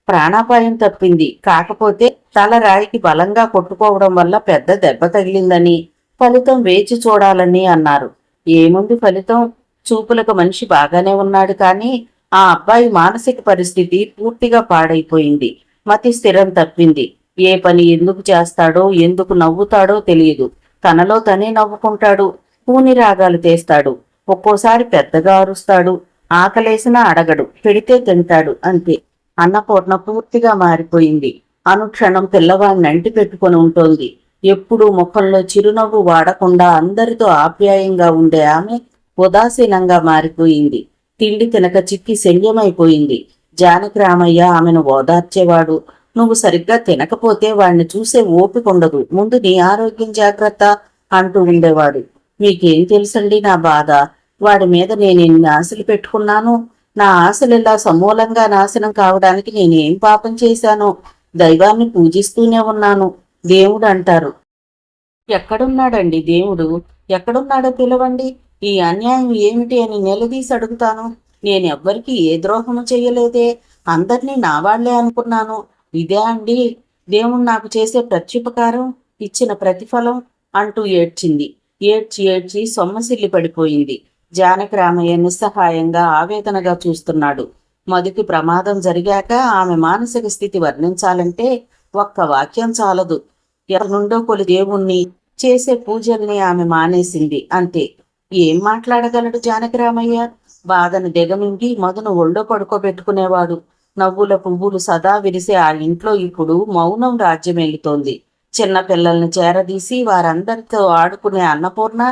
ప్రాణాపాయం తప్పింది. కాకపోతే తల రాయికి బలంగా కొట్టుకోవడం వల్ల పెద్ద దెబ్బ తగిలిందని, ఫలితం వేచి చూడాలని అన్నారు. ఏముంది ఫలితం? చూపులకు మనిషి బాగానే ఉన్నాడు, కానీ ఆ అబ్బాయి మానసిక పరిస్థితి పూర్తిగా పాడైపోయింది. మతి స్థిరం తప్పింది. ఏ పని ఎందుకు చేస్తాడో, ఎందుకు నవ్వుతాడో తెలియదు. తనలో తనే నవ్వుకుంటాడు. కూని రాగాలు తీస్తాడు. ఒక్కోసారి పెద్దగా అరుస్తాడు. ఆకలేసినా అడగడు, పెడితే తింటాడు, అంతే. అన్నపూర్ణ పూర్తిగా మారిపోయింది. అనుక్షణం పిల్లవాడిని అంటి పెట్టుకుని ఉంటోంది. ఎప్పుడూ ముఖంలో చిరునవ్వు వాడకుండా అందరితో ఆప్యాయంగా ఉండే ఆమె ఉదాసీనంగా మారిపోయింది. తిండి తినక చిక్కి శల్యమైపోయింది. జానకిరామయ్య ఆమెను ఓదార్చేవాడు. నువ్వు సరిగ్గా తినకపోతే వాణ్ణి చూసే ఓపికండదు, ముందు నీ ఆరోగ్యం జాగ్రత్త అంటూ ఉండేవాడు. మీకేం తెలుసండి నా బాధ. వాడి మీద నేనెన్ని ఆశలు పెట్టుకున్నాను. నా ఆశలు ఇలా సమూలంగా నాశనం కావడానికి నేనేం పాపం చేశానో. దైవాన్ని పూజిస్తూనే ఉన్నాను. దేవుడు అంటారు. ఎక్కడున్నాడండి దేవుడు? ఎక్కడున్నాడో పిలవండి. ఈ అన్యాయం ఏమిటి అని నిలదీసి అడుగుతాను. నేనెవ్వరికి ఏ ద్రోహము చెయ్యలేదే. అందరినీ నా వాళ్లే అనుకున్నాను. ఇదే అండి దేవుడు నాకు చేసే ప్రత్యుపకారం, ఇచ్చిన ప్రతిఫలం అంటూ ఏడ్చింది. ఏడ్చి ఏడ్చి సొమ్మసిల్లి పడిపోయింది. జానకిరామయ్య నిస్సహాయంగా ఆవేదనగా చూస్తున్నాడు. మధుకి ప్రమాదం జరిగాక ఆమె మానసిక స్థితి వర్ణించాలంటే ఒక్క వాక్యం చాలదు. ఎవరి నుండో కొలి దేవుణ్ణి, చేసే పూజల్ని ఆమె మానేసింది, అంతే. ఏం మాట్లాడగలడు జానకిరామయ్య? బాధను దిగమింగి మధును ఒళ్ళో పడుకోబెట్టుకునేవాడు. నవ్వుల పువ్వులు సదా విరిసే ఆ ఇంట్లో ఇప్పుడు మౌనం రాజ్యమేలుతోంది. చిన్న పిల్లల్ని చేరదీసి వారందరితో ఆడుకునే అన్నపూర్ణ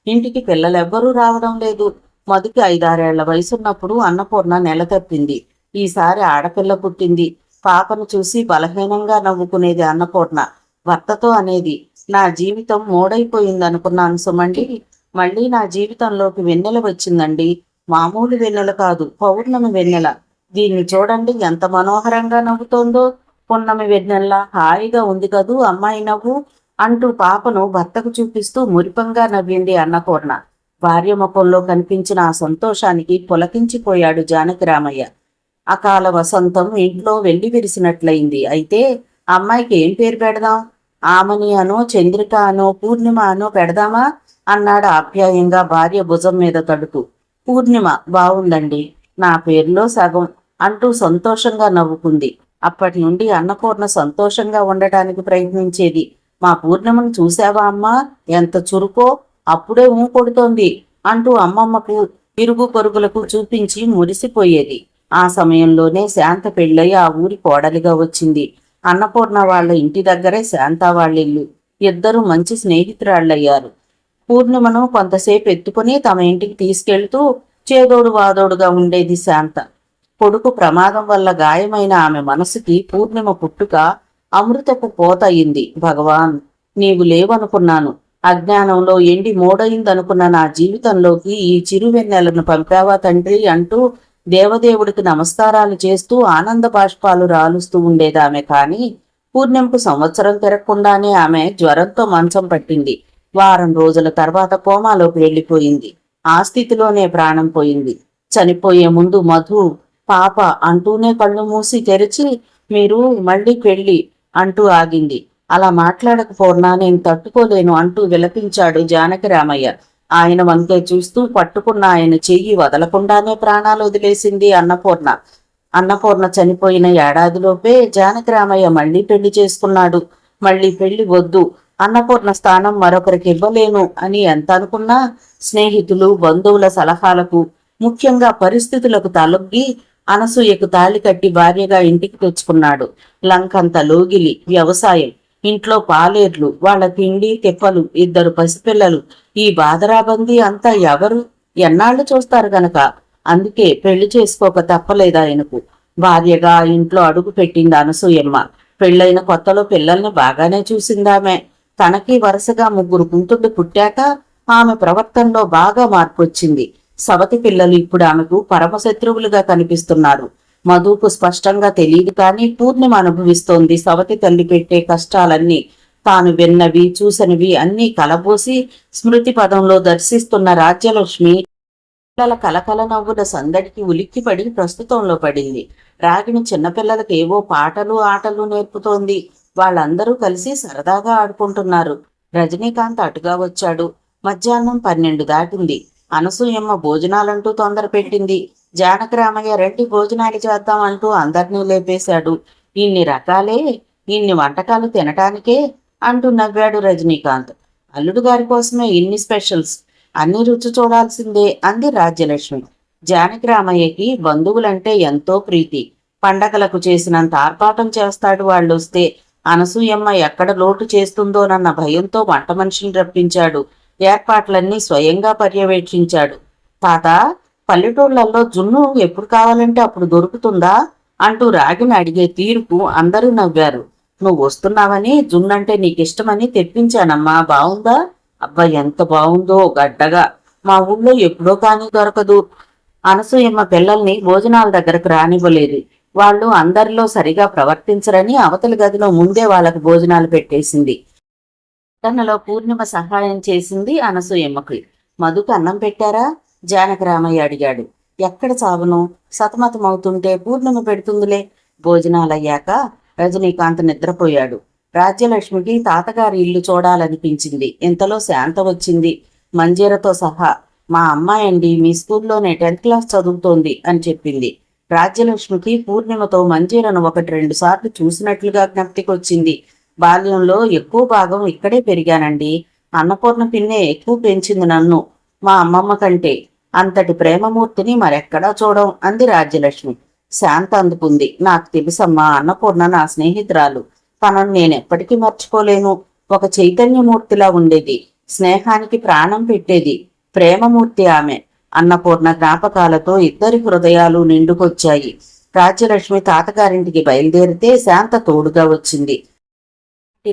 ఇంటికి పిల్లలెవ్వరూ రావడం లేదు. మధుకి 5-6 ఏళ్ల వయసున్నప్పుడు అన్నపూర్ణ నెల తప్పింది. ఈసారి ఆడపిల్ల పుట్టింది. పాపను చూసి బలహీనంగా నవ్వుకునేది అన్నపూర్ణ. భర్తతో అనేది, నా జీవితం మోడైపోయిందనుకున్నాను సుమండి. మళ్ళీ నా జీవితంలోకి వెన్నెల వచ్చిందండి. మామూలు వెన్నెల కాదు, పౌర్ణమి వెన్నెల. దీన్ని చూడండి ఎంత మనోహరంగా నవ్వుతోందో. పున్నమి వెన్నెల్లా హాయిగా ఉంది కదూ అమ్మాయి నవ్వు అంటూ పాపను భర్తకు చూపిస్తూ మురిపంగా నవ్వింది అన్నపూర్ణ. భార్య ముఖంలో కనిపించిన ఆ సంతోషానికి పులకించిపోయాడు జానకిరామయ్య. అకాల వసంతం ఇంట్లో వెళ్లి విరిసినట్లయింది. అయితే అమ్మాయికి ఏం పేరు పెడదాం? ఆమని అనో, చంద్రిక అనో, పూర్ణిమ అనో పెడదామా అన్నాడు ఆప్యాయంగా భార్య భుజం మీద తడుతూ. పూర్ణిమ బావుందండి, నా పేరులో సగం అంటూ సంతోషంగా నవ్వుకుంది. అప్పటి నుండి అన్నపూర్ణ సంతోషంగా ఉండటానికి ప్రయత్నించేది. మా పూర్ణిమను చూశావా అమ్మా, ఎంత చురుకో, అప్పుడే కొడుతోంది అంటూ అమ్మమ్మకు ఇరుగు పొరుగులకు చూపించి మురిసిపోయేది. ఆ సమయంలోనే శాంత పెళ్ళయి ఆ ఊరి కోడలిగా వచ్చింది. అన్నపూర్ణ వాళ్ళ ఇంటి దగ్గరే శాంత వాళ్ళిల్లు. ఇద్దరూ మంచి స్నేహితురాళ్ళయ్యారు. పూర్ణిమను కొంతసేపు ఎత్తుకుని తమ ఇంటికి తీసుకెళ్తూ చేదోడు వాదోడుగా ఉండేది శాంత. కొడుకు ప్రమాదం వల్ల గాయమైన ఆమె మనసుకి పూర్ణిమ పుట్టుక అమృతపు పోత అయింది. భగవాన్, నీవు లేవనుకున్నాను, అజ్ఞానంలో ఎండి మోడయిందనుకున్న నా జీవితంలోకి ఈ చిరువెన్నెలను పంపావా తండ్రి అంటూ దేవదేవుడికి నమస్కారాలు చేస్తూ ఆనంద బాష్పాలు రాలుస్తూ ఉండేదామె. కాని పూర్ణిమకు సంవత్సరం తిరగకుండానే ఆమె జ్వరంతో మంచం పట్టింది. వారం రోజుల తర్వాత కోమాలోకి వెళ్లిపోయింది. ఆ స్థితిలోనే ప్రాణం పోయింది. చనిపోయే ముందు మధు పాప అంటూనే కళ్ళు మూసి తెరిచి మీరు మళ్ళీ పెళ్ళి అంటూ ఆగింది. అలా మాట్లాడకపోనా నేను తట్టుకోలేను అంటూ విలపించాడు జానకి రామయ్య. ఆయన వంకే చూస్తూ పట్టుకున్న ఆయన చెయ్యి వదలకుండానే ప్రాణాలు వదిలేసింది అన్నపూర్ణ. అన్నపూర్ణ చనిపోయిన ఏడాదిలోపే జానకి రామయ్య మళ్లీ పెళ్లి చేసుకున్నాడు. మళ్లీ పెళ్లి వద్దు, అన్నపూర్ణ స్థానం మరొకరికి ఇవ్వలేను అని ఎంత అనుకున్నా స్నేహితులు బంధువుల సలహాలకు, ముఖ్యంగా పరిస్థితులకు తలొగ్గి అనసూయకు తాళి కట్టి భార్యగా ఇంటికి తెచ్చుకున్నాడు. లంకంత లోగిలి, వ్యవసాయం, ఇంట్లో పాలేర్లు, వాళ్ల తిండి తెప్పలు, ఇద్దరు పసిపిల్లలు, ఈ బాదరాబందీ అంతా ఎవరు ఎన్నాళ్లు చూస్తారు గనక అందుకే పెళ్లి చేసుకోక తప్పలేదు ఆయనకు. భార్యగా ఇంట్లో అడుగు పెట్టింది అనసూయమ్మ. పెళ్లైన కొత్తలో పిల్లల్ని బాగానే చూసిందామె. తనకి వరుసగా 3 కూతుళ్లు పుట్టాక ఆమె ప్రవర్తనలో బాగా మార్పు వచ్చింది. సవతి పిల్లలు ఇప్పుడు ఆమెకు పరమశత్రువులుగా కనిపిస్తున్నారు. మధుకు స్పష్టంగా తెలియదు కానీ పూర్ణిమ అనుభవిస్తోంది సవతి తల్లి పెట్టే కష్టాలన్నీ. తాను విన్నవి చూసనివి అన్నీ కలబోసి స్మృతి పదంలో దర్శిస్తున్న రాజ్యలక్ష్మి పిల్లల కలకల నవ్వుల సందడికి ఉలిక్కిపడి ప్రస్తుతంలో పడింది. రాగిణి చిన్నపిల్లలకి ఏవో పాటలు ఆటలు నేర్పుతోంది. వాళ్ళందరూ కలిసి సరదాగా ఆడుకుంటున్నారు. రజనీకాంత్ అటుగా వచ్చాడు. మధ్యాహ్నం 12 దాటింది. అనసూయమ్మ భోజనాలంటూ తొందర పెట్టింది. జానకి రామయ్య రండి భోజనాలు చేద్దాం అంటూ అందరినీ లేపేశాడు. ఇన్ని రకాలే, ఇన్ని వంటకాలు తినటానికే అంటూ నవ్వాడు రజనీకాంత్. అల్లుడు గారి కోసమే ఇన్ని స్పెషల్స్, అన్ని రుచి చూడాల్సిందే అంది రాజ్యలక్ష్మి. జానకి రామయ్యకి బంధువులంటే ఎంతో ప్రీతి. పండగలకు చేసినంత ఆర్పాటం చేస్తాడు వాళ్ళొస్తే. అనసూయమ్మ ఎక్కడ లోటు చేస్తుందోనన్న భయంతో వంట మనిషిని రప్పించాడు. ఏర్పాట్లన్నీ స్వయంగా పర్యవేక్షించాడు. తాత, పల్లెటూళ్లలో జున్ను ఎప్పుడు కావాలంటే అప్పుడు దొరుకుతుందా అంటూ రాగిని అడిగే తీరుకు అందరూ నవ్వారు. నువ్వు వస్తున్నావని జున్నంటే నీకిష్టమని తెప్పించానమ్మా, బావుందా? అబ్బా, ఎంత బావుందో గడ్డగా, మా ఊళ్ళో ఎప్పుడో కానీ దొరకదు. అనసూయమ్మ పిల్లల్ని భోజనాల దగ్గరకు రానివ్వలేదు. వాళ్ళు అందరిలో సరిగా ప్రవర్తించరని అవతలి గదిలో ముందే వాళ్ళకు భోజనాలు పెట్టేసింది. తనలో పూర్ణిమ సహాయం చేసింది అనసూయమ్మకి. మధుకు అన్నం పెట్టారా? జానకి రామయ్య అడిగాడు. ఎక్కడ చావును, సతమతమవుతుంటే పూర్ణిమ పెడుతుందిలే. భోజనాలయ్యాక రజనీకాంత్ నిద్రపోయాడు. రాజ్యలక్ష్మికి తాతగారి ఇల్లు చూడాలనిపించింది. ఇంతలో శాంత వచ్చింది మంజీరతో సహా. మా అమ్మాయండి మీ స్కూల్లోనే 10th క్లాస్ చదువుతోంది అని చెప్పింది. రాజ్యలక్ష్మికి పూర్ణిమతో మంజీరను 1-2 సార్లు చూసినట్లుగా జ్ఞప్తికొచ్చింది. బాల్యంలో ఎక్కువ భాగం ఇక్కడే పెరిగానండి. అన్నపూర్ణ పిన్నే ఎక్కువ పెంచింది నన్ను, మా అమ్మమ్మ కంటే. అంతటి ప్రేమమూర్తిని మరెక్కడా చూడం అంది రాజ్యలక్ష్మి. శాంత అందుకుంది. నాకు తెలుసమ్మా, అన్నపూర్ణ నా స్నేహితురాలు. తనను నేనెప్పటికీ మర్చిపోలేను. ఒక చైతన్యమూర్తిలా ఉండేది. స్నేహానికి ప్రాణం పెట్టేది. ప్రేమమూర్తి ఆమె. అన్నపూర్ణ జ్ఞాపకాలతో ఇద్దరి హృదయాలు నిండుకొచ్చాయి. రాజ్యలక్ష్మి తాతగారింటికి బయలుదేరితే శాంత తోడుగా వచ్చింది.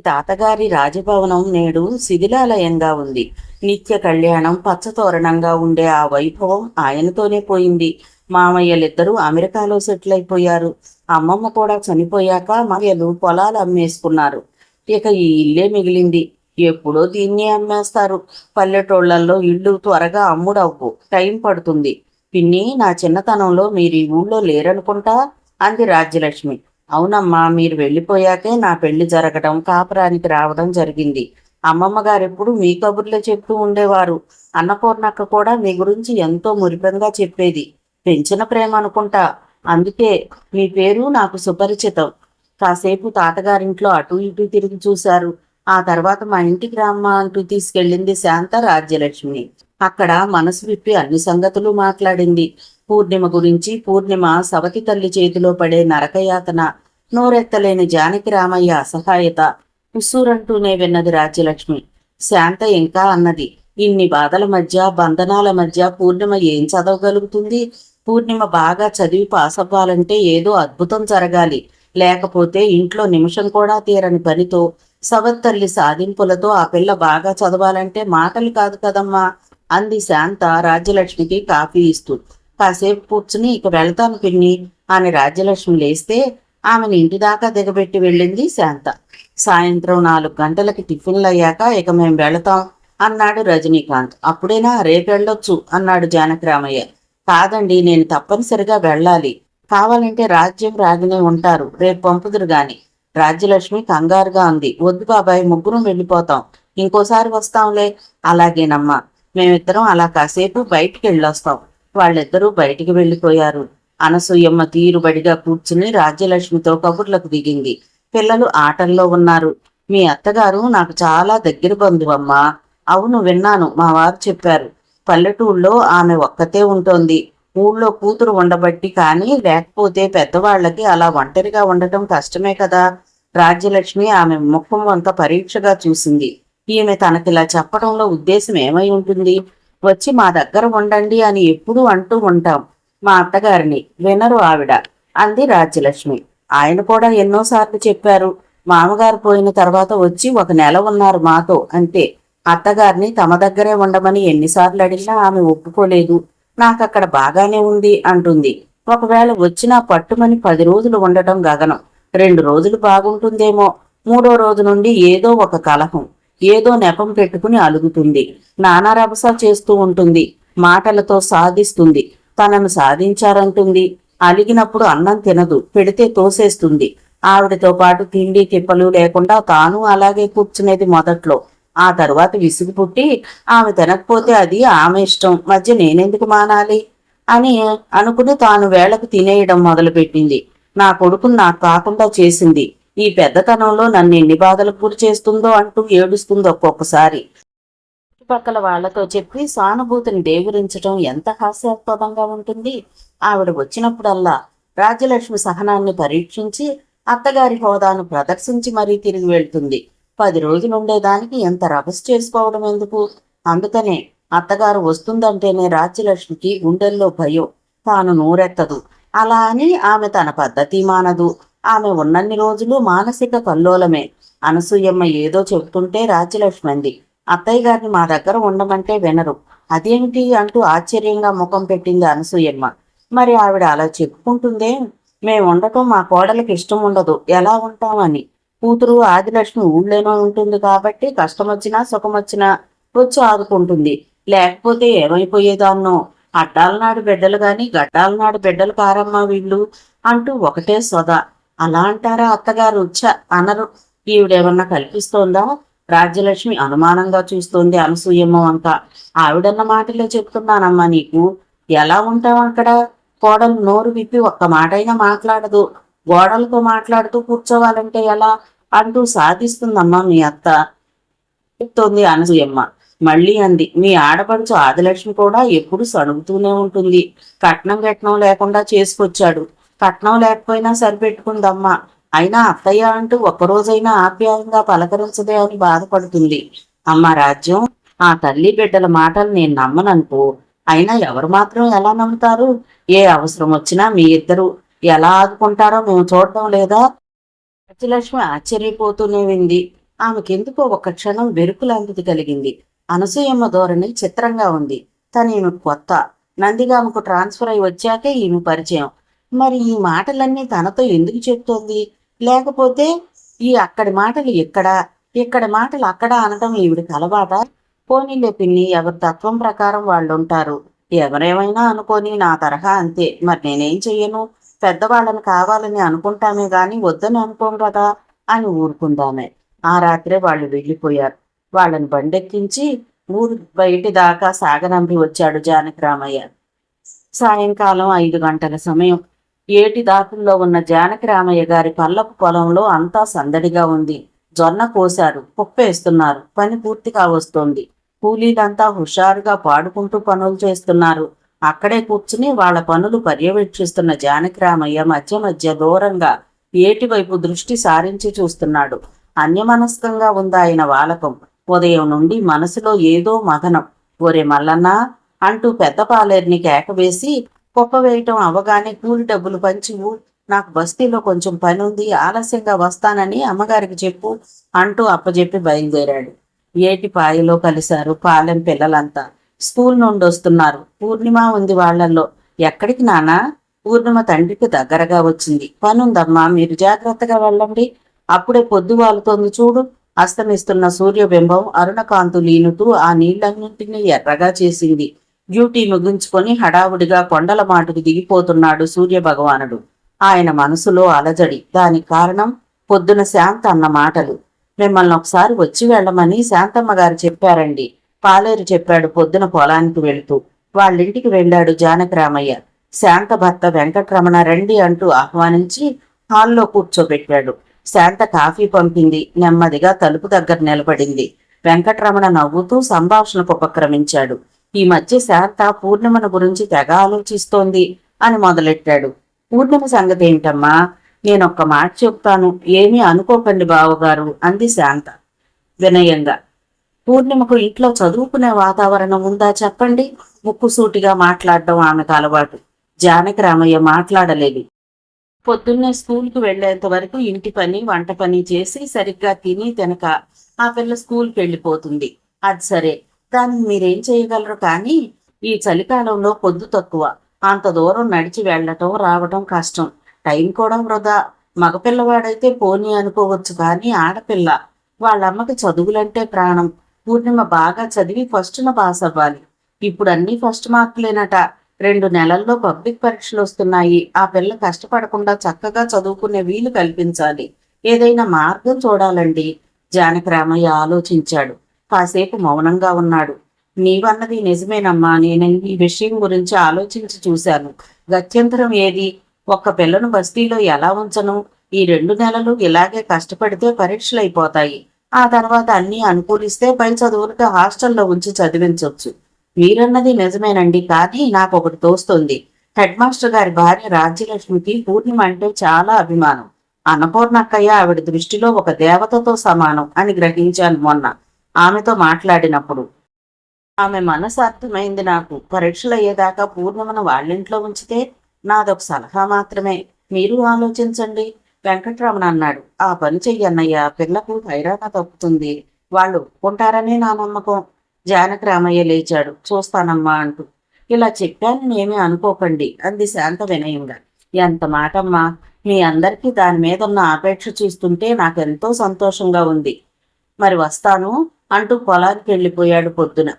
తాతగారి రాజభవనం నేడు శిథిలాలయంగా ఉంది. నిత్య కళ్యాణం పచ్చతోరణంగా ఉండే ఆ వైభవం ఆయనతోనే పోయింది. మామయ్యలిద్దరూ అమెరికాలో సెటిల్ అయిపోయారు. అమ్మమ్మ కూడా చనిపోయాక మామయ్యలు పొలాలు అమ్మేసుకున్నారు. ఇక ఈ ఇల్లే మిగిలింది. ఎప్పుడో దీన్నే అమ్మేస్తారు. పల్లెటూళ్లలో ఇళ్ళు త్వరగా అమ్ముడవ్వు, టైం పడుతుంది. పిన్ని, నా చిన్నతనంలో మీరు ఈ ఊళ్ళో లేరనుకుంటా అంది రాజ్యలక్ష్మి. అవునమ్మా, మీరు వెళ్ళిపోయాకే నా పెళ్లి జరగడం, కాపురానికి రావడం జరిగింది. అమ్మమ్మ గారు ఎప్పుడు మీ కబుర్లే చెప్తూ ఉండేవారు. అన్నపూర్ణక్క కూడా మీ గురించి ఎంతో మురిపెంగా చెప్పేది. పెంచిన ప్రేమ అనుకుంటా. అందుకే మీ పేరు నాకు సుపరిచితం. కాసేపు తాతగారింట్లో అటు ఇటు తిరిగి చూశారు. ఆ తర్వాత మా ఇంటికి రామ్మ అంటూ తీసుకెళ్ళింది శాంత రాజ్యలక్ష్మిని. అక్కడ మనసు విప్పి అన్ని సంగతులు మాట్లాడింది. పూర్ణిమ గురించి, పూర్ణిమ సవతి తల్లి చేతిలో పడే నరకయాతన, నోరెత్తలేని జానకి రామయ్య అసహాయత ఉస్సూరంటూనే విన్నది రాజ్యలక్ష్మి. శాంత ఇంకా అన్నది, ఇన్ని బాధల మధ్య, బంధనాల మధ్య పూర్ణిమ ఏం చదవగలుగుతుంది? పూర్ణిమ బాగా చదివి పాస్ అవ్వాలంటే ఏదో అద్భుతం జరగాలి. లేకపోతే ఇంట్లో నిమిషం కూడా తీరని పనితో, సవత్తల్లి సాధింపులతో ఆ పిల్ల బాగా చదవాలంటే మాటలు కాదు కదమ్మా అంది శాంత రాజ్యలక్ష్మికి కాఫీ ఇస్తూ. కాసేపు కూర్చుని ఇక వెళ్తాను పిన్ని అని రాజ్యలక్ష్మి లేస్తే ఆమెను ఇంటి దాకా దిగబెట్టి వెళ్ళింది శాంత. సాయంత్రం 4 గంటలకి టిఫిన్లు అయ్యాక ఇక మేం వెళతాం అన్నాడు రజనీకాంత్. అప్పుడేనా? రేపెళ్ళొచ్చు అన్నాడు జానకిరామయ్య. కాదండి, నేను తప్పనిసరిగా వెళ్ళాలి. కావాలంటే రాజ్యం రాగినే ఉంటారు, రేపు పంపుదురు గాని. రాజ్యలక్ష్మి కంగారుగా ఉంది. వద్దు బాబాయ్, ముగ్గురం వెళ్ళిపోతాం, ఇంకోసారి వస్తాంలే. అలాగేనమ్మా, మేమిద్దరం అలా కాసేపు బయటికి వెళ్ళొస్తాం. వాళ్ళిద్దరూ బయటికి వెళ్ళిపోయారు. అనసూయమ్మ తీరుబడిగా కూర్చుని రాజ్యలక్ష్మితో కబుర్లకు దిగింది. పిల్లలు ఆటల్లో ఉన్నారు. మీ అత్తగారు నాకు చాలా దగ్గర బంధువమ్మా. అవును, విన్నాను, మా వారు చెప్పారు. పల్లెటూళ్ళలో ఆమె ఒక్కతే ఉంటోంది. ఊళ్ళో కూతురు ఉండబట్టి, కానీ లేకపోతే పెద్దవాళ్లకి అలా ఒంటరిగా ఉండటం కష్టమే కదా. రాజ్యలక్ష్మి ఆమె ముఖం వంక పరీక్షగా చూసింది. ఈమె తనకిలా చెప్పడంలో ఉద్దేశం ఏమై ఉంటుంది? వచ్చి మా దగ్గర ఉండండి అని ఎప్పుడూ అంటూ ఉంటాం మా అత్తగారిని, వినరు ఆవిడ అంది రాజ్యలక్ష్మి. ఆయన కూడా ఎన్నోసార్లు చెప్పారు. మామగారు పోయిన తర్వాత వచ్చి 1 నెల ఉన్నారు మాతో, అంతే. అత్తగారిని తమ దగ్గరే ఉండమని ఎన్నిసార్లు అడిగినా ఆమె ఒప్పుకోలేదు. నాకక్కడ బాగానే ఉంది అంటుంది. ఒకవేళ వచ్చినా పట్టుమని 10 రోజులు ఉండటం గగనం. 2 రోజులు బాగుంటుందేమో, 3వ రోజు నుండి ఏదో ఒక కలహం, ఏదో నెపం పెట్టుకుని అలుగుతుంది. నానా రభస చేస్తూ ఉంటుంది. మాటలతో సాధిస్తుంది. తనను సాధించారంటుంది. అలిగినప్పుడు అన్నం తినదు, పెడితే తోసేస్తుంది. ఆవిడతో పాటు తిండి తిప్పలు లేకుండా తాను అలాగే కూర్చునేది మొదట్లో. ఆ తరువాత విసుగు పుట్టి ఆమె తినకపోతే అది ఆమె ఇష్టం, మధ్య నేనెందుకు మానాలి అని అనుకుని తాను వేళకు తినేయడం మొదలుపెట్టింది. నా కొడుకును నాకు కాకుండా చేసింది. ఈ పెద్దతనంలో నన్ను ఎన్ని బాధలకు గురి చేస్తుందో అంటూ ఏడుస్తుంది ఒక్కొక్కసారి. చుట్టుపక్కల వాళ్లతో చెప్పి సానుభూతిని దేగురించడం ఎంత హాస్యాస్పదంగా ఉంటుంది. ఆవిడ వచ్చినప్పుడల్లా రాజ్యలక్ష్మి సహనాన్ని పరీక్షించి అత్తగారి హోదాను ప్రదర్శించి మరీ తిరిగి వెళ్తుంది. 10 రోజులుండేదానికి ఎంత రభస చేసుకోవడం ఎందుకు? అందుకనే అత్తగారు వస్తుందంటేనే రాజ్యలక్ష్మికి గుండెల్లో భయం. తాను నోరెత్తదు. అలా అని ఆమె తన పద్ధతి మానదు. ఆమె ఉన్నన్ని రోజులు మానసిక కల్లోలమే. అనసూయమ్మ ఏదో చెబుతుంటే రాజ్యలక్ష్మి అంది, అత్తయ్య గారిని మా దగ్గర ఉండమంటే వినరు. అదేమిటి అంటూ ఆశ్చర్యంగా ముఖం పెట్టింది అనసూయమ్మ. మరి ఆవిడ అలా చెప్పుకుంటుందే, మేము ఉండటం మా కోడలికి ఇష్టం ఉండదు, ఎలా ఉంటామని. కూతురు ఆదిలక్ష్మి ఊళ్ళోనో ఉంటుంది కాబట్టి కష్టమొచ్చినా సుఖమొచ్చినా వచ్చి ఆదుకుంటుంది. లేకపోతే ఏమైపోయేదాన్నో. అడ్డాలనాడు బిడ్డలు గాని గడ్డాలనాడు బిడ్డలు కారమ్మా వీళ్ళు అంటూ ఒకటే సొద. అలా అంటారా అత్తగారు? అనరు. ఈవిడేమన్నా కల్పిస్తోందా? రాజ్యలక్ష్మి అనుమానంగా చూస్తోంది అనసూయమ్మ వంక. ఆవిడన్న మాటలే చెప్తున్నానమ్మా నీకు. ఎలా ఉంటాం అక్కడ? కోడలు నోరు విప్పి ఒక్క మాటైనా మాట్లాడదు. గోడలతో మాట్లాడుతూ కూర్చోవాలంటే ఎలా అంటూ సాధిస్తుందమ్మా మీ అత్త చెప్తోంది అనసూయమ్మ. మళ్ళీ అంది, మీ ఆడపడుచు ఆదిలక్ష్మి కూడా ఎప్పుడు సణుగుతూనే ఉంటుంది. కట్నం లేకుండా చేసుకొచ్చాడు. కట్నం లేకపోయినా సరిపెట్టుకుందమ్మా. అయినా అత్తయ్య అంటూ ఒక్కరోజైనా ఆప్యాయంగా పలకరించదే అని బాధపడుతుంది. అమ్మ రాజ్యం, ఆ తల్లి బిడ్డల మాటలు నేను నమ్మననుకో. అయినా ఎవరు మాత్రం ఎలా నమ్ముతారు? ఏ అవసరం వచ్చినా మీ ఇద్దరు ఎలా ఆదుకుంటారో మేము చూడటం లేదా? రాజ్యలక్ష్మి ఆశ్చర్యపోతూనే వింది. ఆమెకెందుకో ఒక క్షణం వెరుకులాంటిది కలిగింది. అనసూయమ్మ ధోరణి చిత్రంగా ఉంది. తను ఈమె కొత్త. నందిగామకు ట్రాన్స్ఫర్ అయి వచ్చాకే ఈమె పరిచయం. మరి ఈ మాటలన్నీ తనతో ఎందుకు చెప్తోంది? లేకపోతే ఈ అక్కడి మాటలు ఇక్కడి మాటలు అక్కడ అనటం ఈవిడికి అలవాట? పోనీలే పిన్ని, ఎవరి తత్వం ప్రకారం వాళ్ళు ఉంటారు. ఎవరేమైనా అనుకోని, నా తరహా అంతే. మరి నేనేం చెయ్యను? పెద్దవాళ్ళని కావాలని అనుకుంటామే గాని వద్దని అనుకోం కదా అని ఊరుకుందామే. ఆ రాత్రే వాళ్ళు వెళ్ళిపోయారు. వాళ్ళని బండెక్కించి ఊరు బయటి దాకా సాగనంపి వచ్చాడు జానకిరామయ్య. సాయంకాలం 5 గంటల సమయం. ఏటి దాకుల్లో ఉన్న జానకిరామయ్య గారి పల్లపు పొలంలో అంతా సందడిగా ఉంది. జొన్న కోశారు, కుప్పేస్తున్నారు. పని పూర్తిగా వస్తోంది. కూలీలంతా హుషారుగా పాడుకుంటూ పనులు చేస్తున్నారు. అక్కడే కూర్చుని వాళ్ళ పనులు పర్యవేక్షిస్తున్న జానకిరామయ్య మధ్య మధ్య దూరంగా ఏటివైపు దృష్టి సారించి చూస్తున్నాడు. అన్యమనస్కంగా ఉందాయన వాలకం. ఉదయం నుండి మనసులో ఏదో మదనం. ఒరే మల్లన్నా అంటూ పెద్ద పాలేరుని కేకవేసి, కుప్ప వేయటం అవగానే కూలి డబ్బులు పంచివు, నాకు బస్తీలో కొంచెం పని ఉంది, ఆలస్యంగా వస్తానని అమ్మగారికి చెప్పు అంటూ అప్పజెప్పి బయలుదేరాడు. ఏటి పాయలో కలిశారు పాలెం పిల్లలంతా. స్కూల్ నుండి వస్తున్నారు. పూర్ణిమ ఉంది వాళ్లల్లో. ఎక్కడికి నానా? పూర్ణిమ తండ్రికి దగ్గరగా వచ్చింది. పనుందమ్మా, మీరు జాగ్రత్తగా వెళ్ళండి. అప్పుడే పొద్దు వాలుతోంది చూడు. అస్తమిస్తున్న సూర్యబింబం అరుణకాంతు లీనుతూ ఆ నీళ్లన్నింటినీ ఎర్రగా చేసింది. డ్యూటీ ముగించుకొని హడావుడిగా కొండల మాటుకు దిగిపోతున్నాడు సూర్యభగవానుడు. ఆయన మనసులో అలజడి. దానికి కారణం పొద్దున శాంత అన్న మాటలు. మిమ్మల్ని ఒకసారి వచ్చి వెళ్ళమని శాంతమ్మ గారు చెప్పారండి. పాలేరు చెప్పాడు పొద్దున పొలానికి వెళుతూ. వాళ్ళింటికి వెళ్ళాడు జానకిరామయ్య. శాంత భర్త వెంకట్రమణ రండి అంటూ ఆహ్వానించి హాల్లో కూర్చోబెట్టాడు. శాంత కాఫీ పంపింది. నెమ్మదిగా తలుపు దగ్గర నిలబడింది. వెంకట్రమణ నవ్వుతూ సంభాషణకు ఉపక్రమించాడు. ఈ మధ్య శాంత పూర్ణిమను గురించి తెగ ఆలోచిస్తోంది అని మొదలెట్టాడు. పూర్ణిమ సంగతి ఏంటమ్మా? నేనొక్క మాట చెప్తాను, ఏమీ అనుకోకండి బావగారు అంది శాంత వినయంగా. పూర్ణిమకు ఇంట్లో చదువుకునే వాతావరణం ఉందా చెప్పండి? ముక్కుసూటిగా మాట్లాడడం ఆమెకు అలవాటు. జానకిరామయ్య మాట్లాడలేదు. పొద్దున్నే స్కూల్కి వెళ్లేంత వరకు ఇంటి పని వంట పని చేసి సరిగ్గా తిని తినక ఆ పిల్ల స్కూల్కి వెళ్ళిపోతుంది. అది సరే, దాన్ని మీరేం చేయగలరు? కానీ ఈ చలికాలంలో పొద్దు తక్కువ. అంత దూరం నడిచి వెళ్లటం రావటం కష్టం. టైం కూడా వృధా. మగపిల్లవాడైతే పోనీ అనుకోవచ్చు, కానీ ఆడపిల్ల వాళ్ళమ్మకి చదువులంటే ప్రాణం. పూర్ణిమ బాగా చదివి ఫస్ట్న పాస్ అవ్వాలి. ఇప్పుడు అన్నీ ఫస్ట్ మార్కులేనట. 2 నెలల్లో పబ్లిక్ పరీక్షలు వస్తున్నాయి. ఆ పిల్ల కష్టపడకుండా చక్కగా చదువుకునే వీలు కల్పించాలి. ఏదైనా మార్గం చూడాలండి. జానకిరామయ్య ఆలోచించాడు. కాసేపు మౌనంగా ఉన్నాడు. నీవన్నది నిజమేనమ్మా. నేను ఈ విషయం గురించి ఆలోచించి చూశాను. గత్యంతరం ఏది? ఒక్క పిల్లను బస్తీలో ఎలా ఉంచను? ఈ 2 నెలలు ఇలాగే కష్టపడితే పరీక్షలు అయిపోతాయి. ఆ తర్వాత అన్నీ అనుకూలిస్తే పై చదువులకు హాస్టల్లో ఉంచి చదివించవచ్చు. మీరన్నది నిజమేనండి, కానీ నాకు ఒకటి తోస్తుంది. హెడ్ మాస్టర్ గారి భార్య రాజ్యలక్ష్మికి పూర్ణిమ అంటే చాలా అభిమానం. అన్నపూర్ణక్కయ్య ఆవిడ దృష్టిలో ఒక దేవతతో సమానం అని గ్రహించాను మొన్న ఆమెతో మాట్లాడినప్పుడు. ఆమె మనసు అర్థమైంది నాకు. పరీక్షలు అయ్యేదాకా పూర్ణిమను వాళ్ళింట్లో ఉంచితే నాదొక సలహా మాత్రమే. మీరు ఆలోచించండి వెంకట్రమణ అన్నాడు. ఆ పని చెయ్యన్నయ్య, పిల్లకు హైరాణ తప్పుతుంది. వాళ్ళు ఒప్పుకుంటారనే నా నమ్మకం. జానకిరామయ్య లేచాడు. చూస్తానమ్మా అంటూ. ఇలా చెప్పాననేమీ అనుకోకండి అంది శాంత వినయంగా. ఎంత మాటమ్మా! మీ అందరికీ దాని మీద ఉన్న ఆపేక్ష చూస్తుంటే నాకెంతో సంతోషంగా ఉంది. మరి వస్తాను అంటూ పొలానికి వెళ్ళిపోయాడు పొద్దున.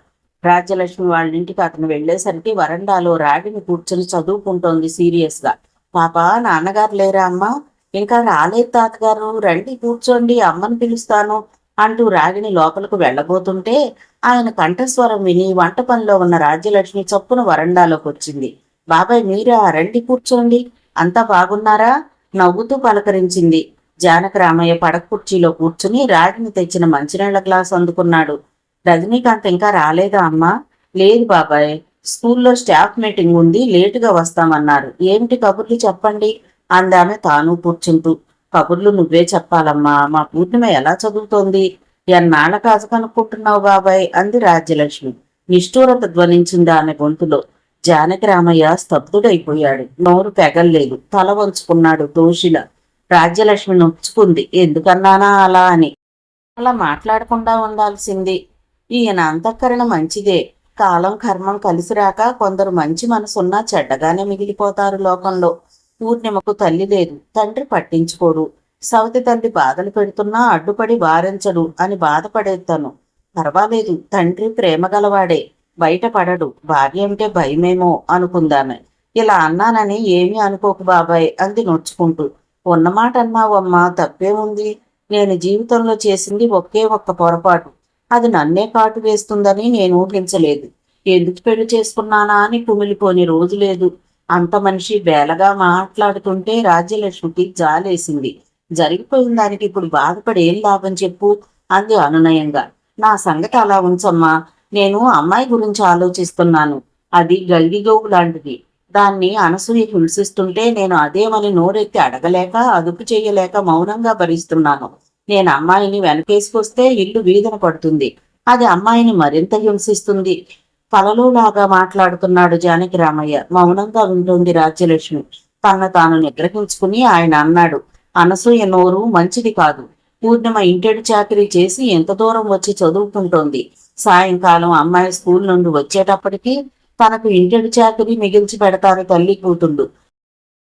రాజ్యలక్ష్మి వాళ్ళింటికి అతను వెళ్లేసరికి వరండాలో రాగిని కూర్చొని చదువుకుంటోంది సీరియస్గా. పాప, నాన్నగారు లేరా అమ్మా? ఇంకా రాలేదు తాతగారు. రండి కూర్చోండి, అమ్మను పిలుస్తాను అంటూ రాగిని లోపలకు వెళ్ళబోతుంటే ఆయన కంఠస్వరం విని వంట పనిలో ఉన్న రాజ్యలక్ష్మి చప్పున వరండాలోకి వచ్చింది. బాబాయ్ మీరా? రండి కూర్చోండి. అంతా బాగున్నారా? నవ్వుతూ పలకరించింది. జానకిరామయ్య పడక కుర్చీలో కూర్చుని రాగిని తెచ్చిన మంచినీళ్ల గ్లాస్ అందుకున్నాడు. రజనీకాంత్ ఇంకా రాలేదా అమ్మా? లేదు బాబాయ్, స్కూల్లో స్టాఫ్ మీటింగ్ ఉంది, లేటుగా వస్తామన్నారు. ఏమిటి కబుర్లు చెప్పండి అందామె తాను కూర్చుంటూ. కబుర్లు నువ్వే చెప్పాలమ్మా. మా పూర్ణిమ ఎలా చదువుతోంది? ఎన్నాళ్ళ కాజు కనుక్కుంటున్నావు బాబాయ్ అంది రాజ్యలక్ష్మి. నిష్ఠూరత ధ్వనించింది ఆమె గొంతులో. జానకిరామయ్య స్తబ్దుడైపోయాడు. నోరు పెగల్లేదు. తల వంచుకున్నాడు దోషిలా. రాజ్యలక్ష్మి నొచ్చుకుంది. ఎందుకన్నానా అలా అని. అలా మాట్లాడకుండా ఉండాల్సింది. ఈయన అంతఃకరణ మంచిదే. కాలం కర్మం కలిసిరాక కొందరు మంచి మనసున్నా చెడ్డగానే మిగిలిపోతారు లోకంలో. పూర్ణిమకు తల్లి లేదు, తండ్రి పట్టించుకోడు. సవతి తల్లి బాధలు పెడుతున్నా అడ్డుపడి వారించడు అని బాధపడేస్తాను. పర్వాలేదు, తండ్రి ప్రేమగలవాడే, బయటపడడు. భార్య అంటే భయమేమో అనుకుందామె. ఇలా అన్నానని ఏమీ అనుకోకు బాబాయ్ అంది నొచ్చుకుంటూ. ఉన్నమాట అన్నావమ్మా, తప్పేముంది? నేను జీవితంలో చేసింది ఒకే ఒక్క పొరపాటు. అది నన్నే కాటు వేస్తుందని నేను ఊహించలేదు. ఎందుకు పెళ్లి చేసుకున్నానా అని కుమిలిపోని రోజు లేదు. అంత మనిషి బేలగా మాట్లాడుతుంటే రాజ్యలక్ష్మికి జాలేసింది. జరిగిపోయిన దానికి ఇప్పుడు బాధపడి ఏం లాభం చెప్పు అంది అనునయంగా. నా సంగతి అలా ఉంచమ్మా. నేను అమ్మాయి గురించి ఆలోచిస్తున్నాను. అది గల్గిగోవు లాంటిది. దాన్ని అనసూయ హింసిస్తుంటే నేను అదేమని నోరెత్తి అడగలేక అదుపు చేయలేక మౌనంగా భరిస్తున్నాను. నేను అమ్మాయిని వెనకేసుకొస్తే ఇల్లు వీధన పడుతుంది. అది అమ్మాయిని మరింత హింసిస్తుంది. కలలోలాగా మాట్లాడుతున్నాడు జానకి రామయ్య. మౌనంగా ఉంటుంది రాజ్యలక్ష్మి. తనను తాను నిగ్రహించుకుని ఆయన అన్నాడు, అనసూయ నోరు మంచిది కాదు. పూర్ణిమ ఇంటెడు చాకరీ చేసి ఎంత దూరం వచ్చి చదువుకుంటోంది. సాయంకాలం అమ్మాయి స్కూల్ నుండి వచ్చేటప్పటికి తనకు ఇంటెడు చాకరీ మిగిల్చి పెడతారు తల్లి కూతుళ్ళు.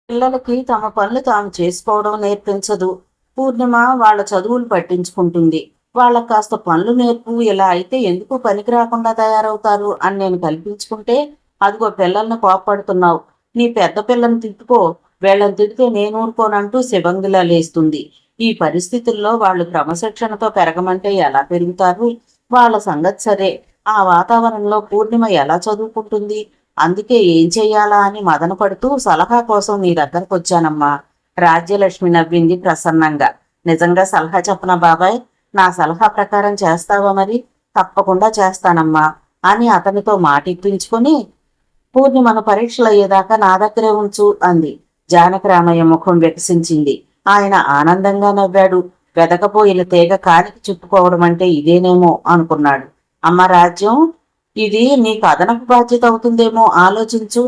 పిల్లలకి తమ పనులు తాము చేసుకోవడం నేర్పించదు. పూర్ణిమ వాళ్ళ చదువులు పట్టించుకుంటుంది. వాళ్ళకు కాస్త పనులు నేర్పు, ఇలా అయితే ఎందుకు పనికి రాకుండా తయారవుతారు అని నేను కల్పించుకుంటే, అదిగో పిల్లల్ని కోపడుతున్నావు, నీ పెద్ద పిల్లని తిట్టుకో, వీళ్ళని తిడితే నేను ఊరుకోనంటూ శివంగిలా లేస్తుంది. ఈ పరిస్థితుల్లో వాళ్ళు క్రమశిక్షణతో పెరగమంటే ఎలా పెరుగుతారు? వాళ్ళ సంగతి సరే, ఆ వాతావరణంలో పూర్ణిమ ఎలా చదువుకుంటుంది? అందుకే ఏం చెయ్యాలా అని మదన పడుతూ సలహా కోసం నీ దగ్గరకు వచ్చానమ్మా. రాజ్యలక్ష్మి నవ్వింది ప్రసన్నంగా. నిజంగా సలహా చెప్పనా బాబాయ్? నా సలహా ప్రకారం చేస్తావా మరి? తప్పకుండా చేస్తానమ్మా అని అతనితో మాటిప్పించుకొని, పూర్ణిమను పరీక్షలు అయ్యేదాకా నా దగ్గరే ఉంచు అంది. జానకరామయ్య ముఖం వికసించింది. ఆయన ఆనందంగా నవ్వాడు. వెదకపోయిన తీగ కాలికి చుట్టుకోవడం అంటే ఇదేనేమో అనుకున్నాడు. అమ్మ రాజ్యం, ఇది నీకు అదనపు బాధ్యత అవుతుందేమో ఆలోచించు.